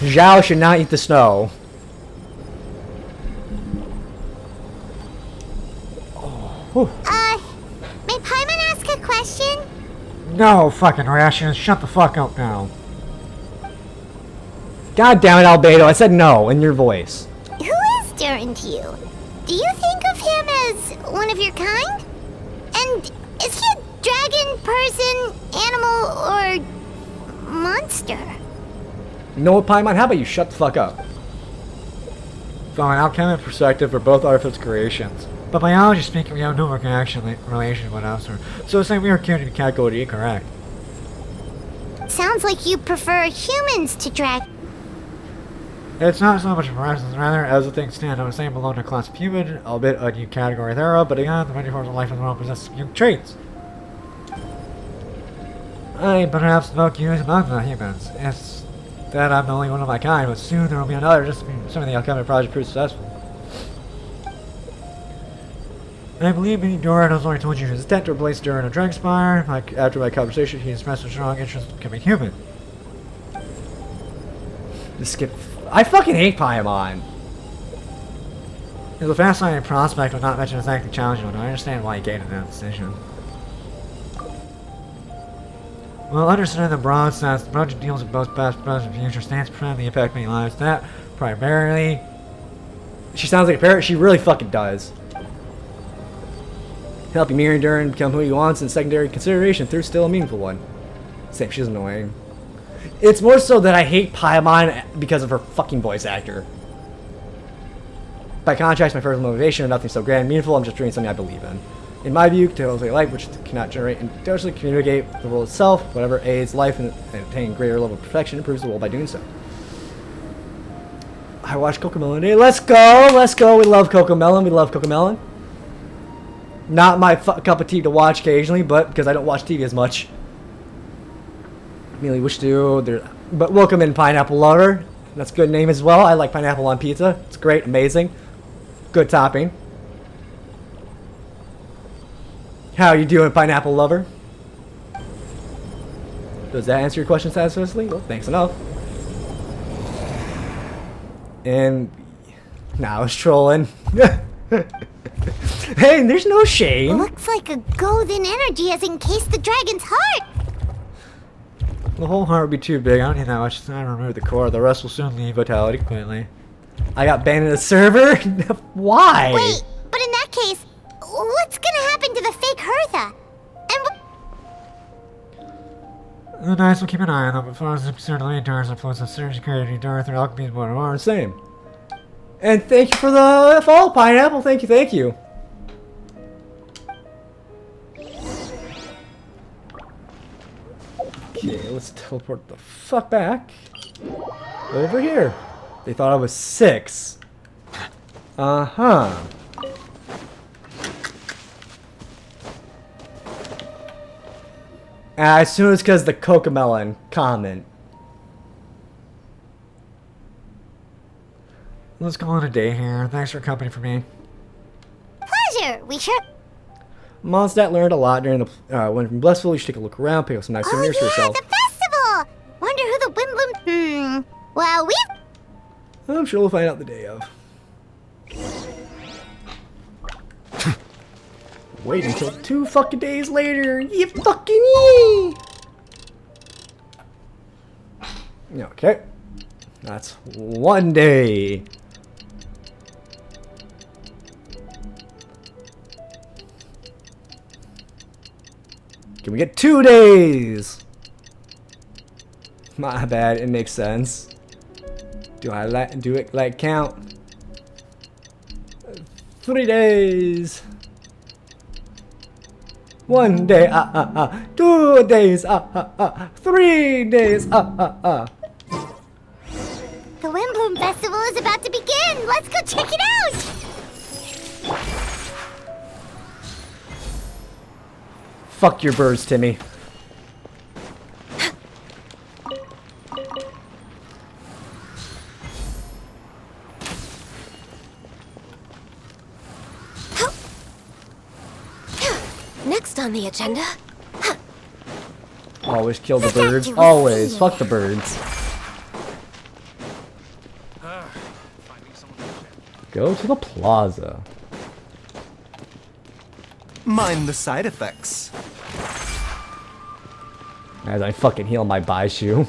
Zhao should not eat the snow. May Paimon ask a question? No fucking rations. Shut the fuck up now. God damn it, Albedo. I said no in your voice. Who is Durin to you? Do you think of him as one of your kind? And is he a dragon, person, animal, or monster? You know what, Paimon? How about you shut the fuck up? From an alchemic perspective, we're both artificial creations. But biology speaking, we have no relation with us, so it's like we are cured in category correct. Sounds like you prefer humans to drag. It's not so much a preference, rather, as the things stand, I would say belong to class of human, albeit a new category thereof, but again, the many forms of life in the world possess unique traits. I perhaps spoke use among the humans. It's that I'm the only one of my kind, but soon there will be another, just some of the alchemic project proves successful. I believe Durin has already told you his intent to replace Durin of Dragonspire. Like, after my conversation, he expressed a strong interest in becoming human. Just skip. I fucking hate Paimon. It's a fascinating prospect, but not mention exactly challenging one. I understand why he gained that decision. Well, understanding the broad sense, the project deals with both past, present, and future, stands profoundly impact many lives. That, primarily... She sounds like a parrot. She really fucking does. Help you mirror Durin become who he wants, and secondary consideration through still a meaningful one. Same, she's annoying. It's more so that I hate Paimon because of her fucking voice actor. By contrast, my first motivation are nothing so grand and meaningful, I'm just doing something I believe in. In my view, totally life which cannot generate and totally communicate the world itself, whatever aids life in attaining greater level of perfection improves the world by doing so. I watched Cocomelon today. Let's go! Let's go! We love Cocomelon. We love Cocomelon. Not my cup of tea to watch occasionally, but because I don't watch TV as much. Really wish to, but welcome in Pineapple Lover. That's a good name as well. I like pineapple on pizza. It's great, amazing, good topping. How you doing, pineapple lover? Does that answer your question satisfactorily? Well, thanks enough. And now I was trolling. Hey, there's no shame. Looks like a golden energy has encased the dragon's heart. The whole heart would be too big. I don't need that much. I remove the core. The rest will soon leave vitality completely. I got banned in the server? Why? Wait, but in that case, what's gonna happen to the fake Hertha? And the Knights will keep an eye on them, but far as I'm concerned, the lead doors influence of surge security, Darth, and alchemy is one are the same. And thank you for the follow, pineapple. Thank you, thank you. Okay, let's teleport the fuck back over here. They thought I was 6. Uh-huh. I assume it's because the Cocomelon comment. Let's call it a day here. Thanks for company for me. Pleasure. We sure. Mondstadt learned a lot during the when from Blissful. You should take a look around, pick up some nice souvenirs for yourself. The festival. Wonder who the Wimbloom. Well, I'm sure we'll find out the day of. Wait until 2 fucking days later. You fucking Okay. That's 1 day. Can we get 2 days? My bad, it makes sense. Do it like count? 3 days. 1 day, 2 days, 3 days, The Wimbloom Festival is about to begin. Let's go check it out. Fuck your birds, Timmy. Next on the agenda. Always kill the birds. Always. Fuck the birds. Go to the plaza. Mind the side effects. As I fucking heal my Baishu.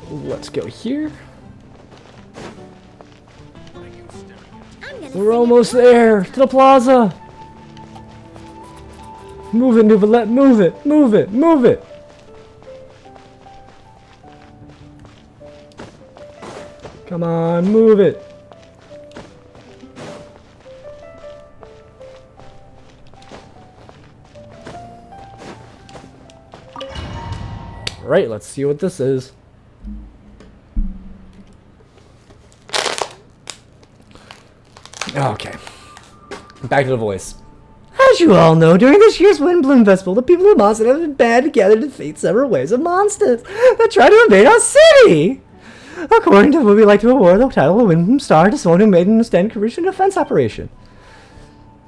Let's go here. We're almost there to the plaza. Move it, Nuvalet, move it, move it, move it. Come on, move it. Right, let's see what this is. Okay. Back to the voice. As you all know, during this year's Windbloom Festival, the people of Mondstadt have been band together to defeat several waves of monsters that try to invade our city. According to what we like to award the title of Windbloom Star to someone who made an extended Christian defense operation.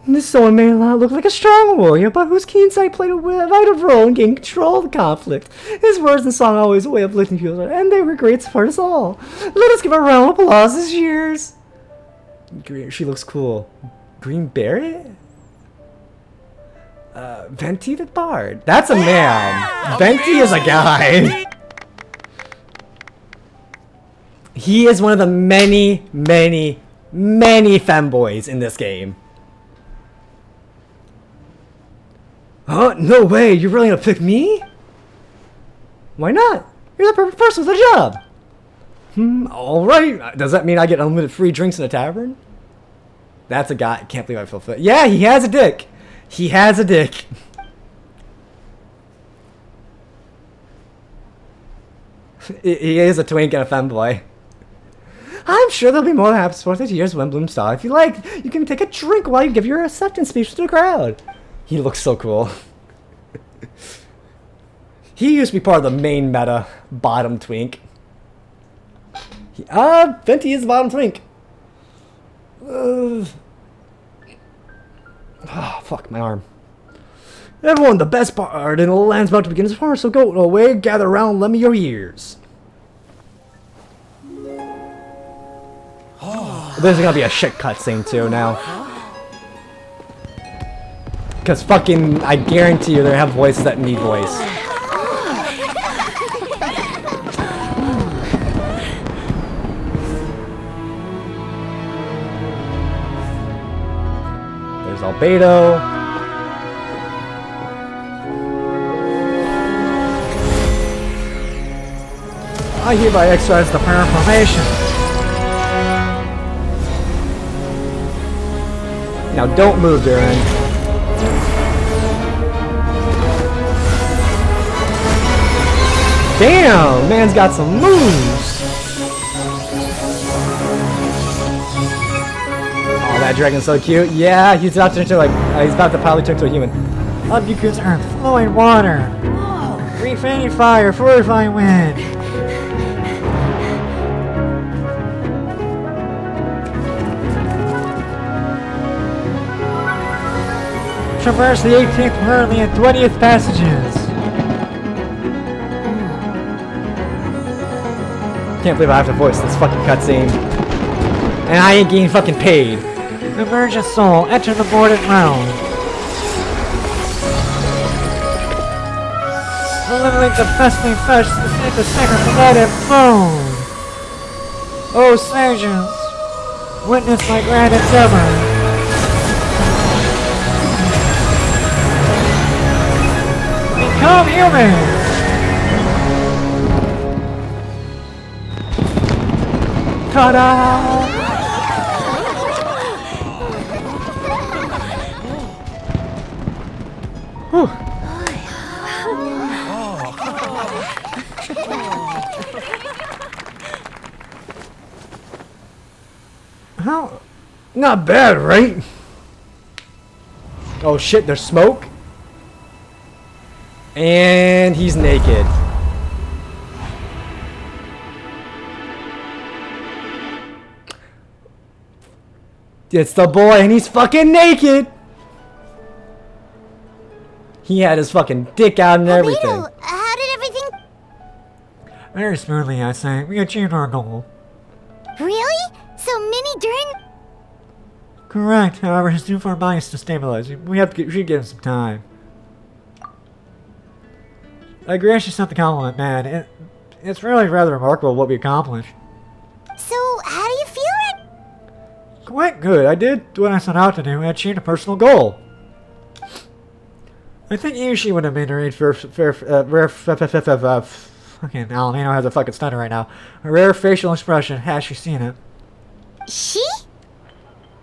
This someone may not look like a strong warrior, but whose keen sight played a vital role in gaining control of the conflict. His words and song always a way of lifting people, and they were great to support us all. Let us give a round of applause this year's. She looks cool. Green Barret? Venti the Bard. That's a man. Venti is a guy. He is one of the many, many, many femboys in this game. Huh? No way. You're really gonna pick me? Why not? You're the perfect person for the job. Alright. Does that mean I get unlimited free drinks in a tavern? That's a guy. I can't believe I feel fit. Yeah, he has a dick. He has a dick. He is a twink and a femboy. I'm sure they'll be more than happy to support this year's Windbloom Star. If you like, you can take a drink while you give your acceptance speech to the crowd. He looks so cool. He used to be part of the main meta bottom twink. Venti is the bottom twink. Fuck my arm. Everyone, the best part in the land's about to begin its farm, so go away, gather around, lend me your ears. There's gonna be a shit cutscene too now. Cause fucking, I guarantee you they have voices that need voice. There's Albedo. I hereby exercise the power of formation. Now don't move, Duran. Damn, man's got some moves. Oh, that dragon's so cute. Yeah, he's about to turn to he's about to probably turn to a human. Obfuscates earth, flowing water. Refaining fire, fortifying wind. Traverse the 18th, early and 20th passages. Can't believe I have to voice this fucking cutscene. And I ain't getting fucking paid. Emerge a soul, enter the boarded realm. Eliminate the bestly flesh, the sacred blood and bone. Oh, sages, witness my grand endeavor. Become human! Ta-da! How? Not bad, right? Oh shit, there's smoke? And he's naked. It's the boy and he's fucking naked! He had his fucking dick out and everything. How did everything... Very smoothly, I say. We achieved our goal. Really? So Minnie during... Correct. However, his new form body is to stabilize. We should give him some time. I agree, I should not the compliment, man. It's really rather remarkable what we accomplished. So, how do you feel it? Quite good. I did what I set out to do. I achieved a personal goal. I think Yushi would have made a rare fucking Alamino has a fucking stutter right now. A rare facial expression. Has she seen it? She?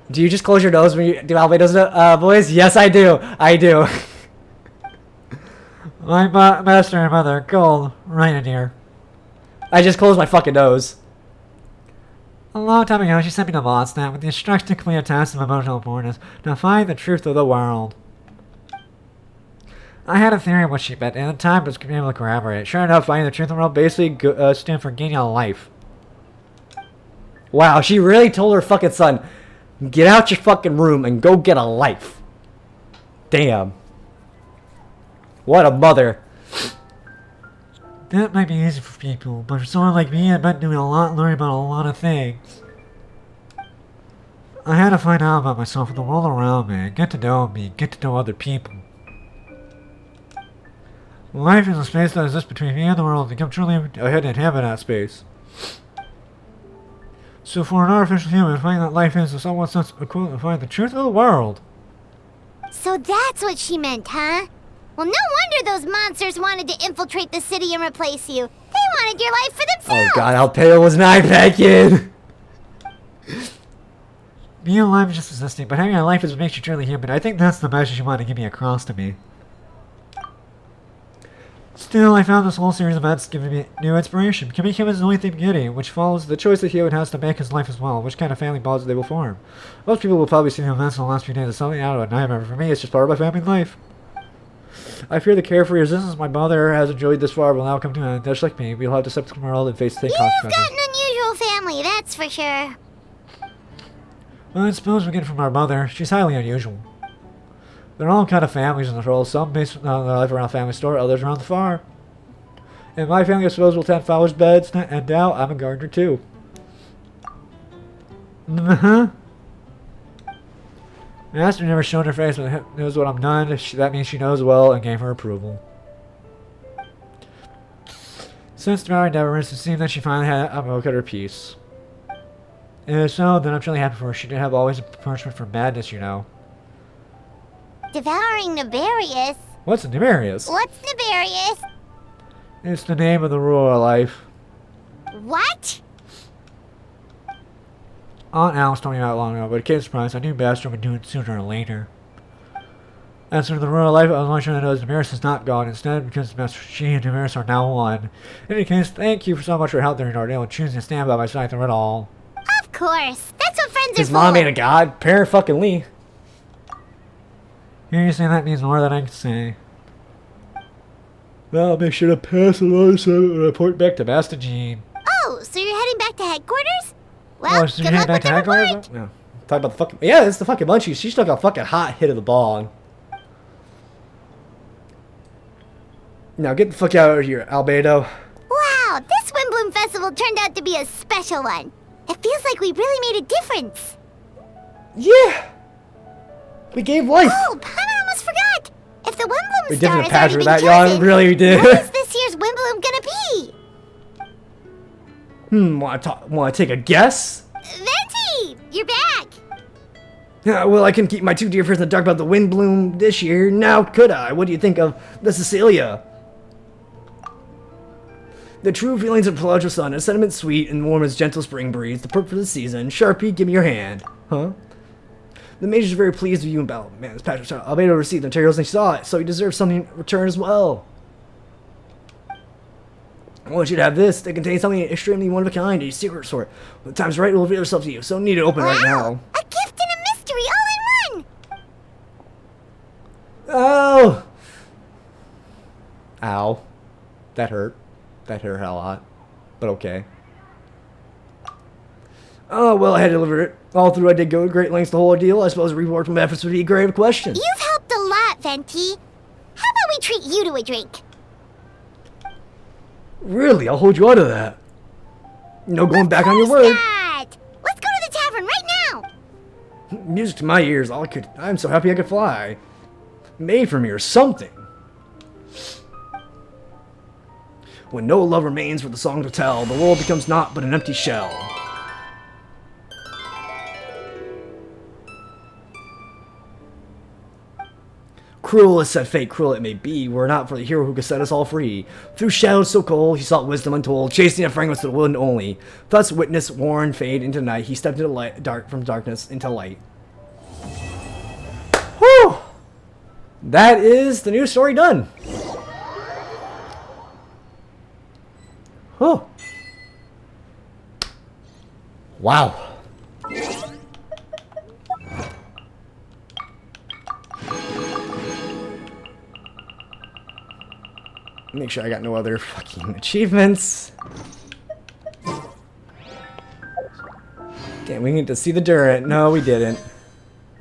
Do you just close your nose when you do Albedo's voice? Yes, I do. I do. My master and mother, gold, right in here. I just closed my fucking nose. A long time ago, she sent me to Mondstadt with the instruction to complete a task of emotional importance to find the truth of the world. I had a theory of what she meant, and at the time I was able to corroborate. Sure enough, finding the truth of the world basically stood for gaining a life. Wow, she really told her fucking son, get out your fucking room and go get a life. Damn. What a mother. That might be easy for people, but for someone like me, I've been doing a lot and learning about a lot of things. I had to find out about myself and the world around me, get to know me, get to know other people. Life is a space that exists between me and the world, and become truly ahead in heaven that space. So for an artificial human, finding that life is in some sense equivalent to find the truth of the world. So that's what she meant, huh? Well, no wonder those monsters wanted to infiltrate the city and replace you. They wanted your life for themselves. Oh god, Albedo was an iPad kid. Being alive is just existing, but having a life is what makes you truly human. I think that's the message you want to get me across to me. Still, I found this whole series of events giving me new inspiration. Becoming human is the only thing beginning, which follows the choice the human has to make his life as well, which kind of family bonds they will form. Most people will probably see the events in the last few days as something out of a nightmare, but for me it's just part of my family life. I fear the carefree resistance my mother has enjoyed this far will now come to an end. Just like me, we'll have to accept the world and face the same consequences. You've got an unusual family, that's for sure. Well, I suppose we get it from our mother. She's highly unusual. There are all kind of families in this world. Some base their life around the family store, others around the farm. In my family, I suppose we'll tend flowers' beds, and now I'm a gardener too. Master never showed her face, but knows what I'm done. That means she knows well and gave her approval. Since the married endeavors, it seemed that she finally had a look at her peace. And if so, then I'm truly happy for her. She didn't have always a punishment for madness, you know. Devouring Nefarious? What's Nefarious? What's Nefarious? It's the name of the rule of life. What? Aunt Alice told me about it long ago, but it came surprise. I knew Master would do it sooner or later. As for the rule of life, I was only sure that Nefarious is not gone. Instead, because Master she and Nefarious are now one. In any case, thank you so much for your help during your ordeal and choosing to stand by my side through it all. Of course. That's what friends His are mom for. ain't a god. Parent fucking Lee. Here you say that means more than I can say. Well, I'll make sure to pass it on and report back to Master Jean. Oh, so you're heading back to headquarters? Well, so good you're luck heading back with to the headquarters? report. Yeah. Talk about the fucking... Yeah, it's the fucking Munchies. She took a fucking hot hit of the bong. Now get the fuck out of here, Albedo. Wow, this Windbloom Festival turned out to be a special one. It feels like we really made a difference. Yeah. We gave life. Oh, I almost forgot. If the Windbloom We star didn't has patch already her been that chosen, young. Really, we did. what is this year's Windbloom gonna be? Want to take a guess? Venti, you're back. Yeah, well, I couldn't keep my two dear friends in the dark about the Windbloom this year. Now could I? What do you think of the Cecilia? The true feelings of Pelagio sun, a sentiment sweet and warm as gentle spring breeze, the perk for the season. Sharpie, give me your hand. Huh? The major's very pleased with you and Bell. Man, this Patrick Albedo received the materials and he saw it, so he deserves something in return as well. I want you to have this. They contain something extremely one of a kind, a secret sort. When the time's right, it will reveal itself to you, so need to open right now. A gift and a mystery all in one. Oh! Ow. That hurt. That hurt a lot. But okay. Oh, well, I had to deliver it. All through, I did go to great lengths the whole ordeal. I suppose a reward from my efforts would be a grave question. You've helped a lot, Venti. How about we treat you to a drink? Really? I'll hold you out of that. No going back on your word. Let's go to the tavern right now. Music to my ears. I'm so happy I could fly. Made for me or something. When no love remains for the song to tell, the world becomes naught but an empty shell. Cruel as said fate, cruel it may be, were it not for the hero who could set us all free. Through shadows so cold, he sought wisdom untold, chasing a fragrance to the wind only. Thus witness worn fade into night, he stepped into light, from darkness into light. Whew! That is the new story done. Oh. Wow. Make sure I got no other fucking achievements. Okay, we need to see the Durant. No, we didn't.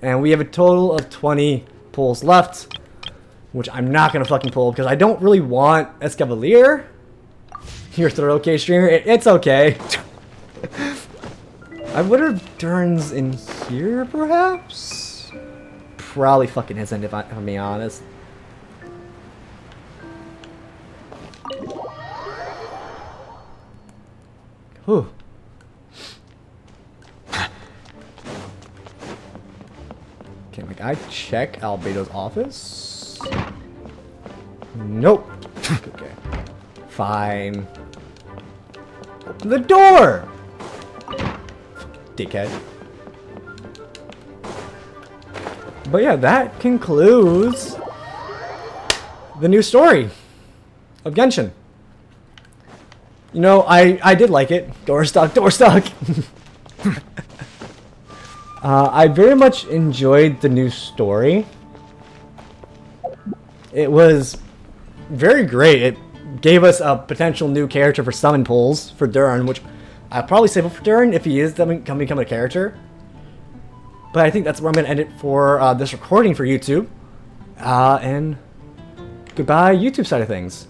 And we have a total of 20 pulls left, which I'm not gonna fucking pull because I don't really want Escavalier. Your third okay streamer. It's okay. I wonder if Duran's in here, perhaps? Probably fucking isn't, if I'm being honest. Whew. Can like I check Albedo's office? Nope. Okay. Fine. Open the door! Dickhead. But yeah, that concludes the new story of Genshin. You know, I did like it. Door stuck, door stuck. I very much enjoyed the new story. It was very great. It gave us a potential new character for summon pools for Durin, which I'd probably save up for Durin if he is become a character. But I think that's where I'm going to end it for this recording for YouTube. And goodbye, YouTube side of things.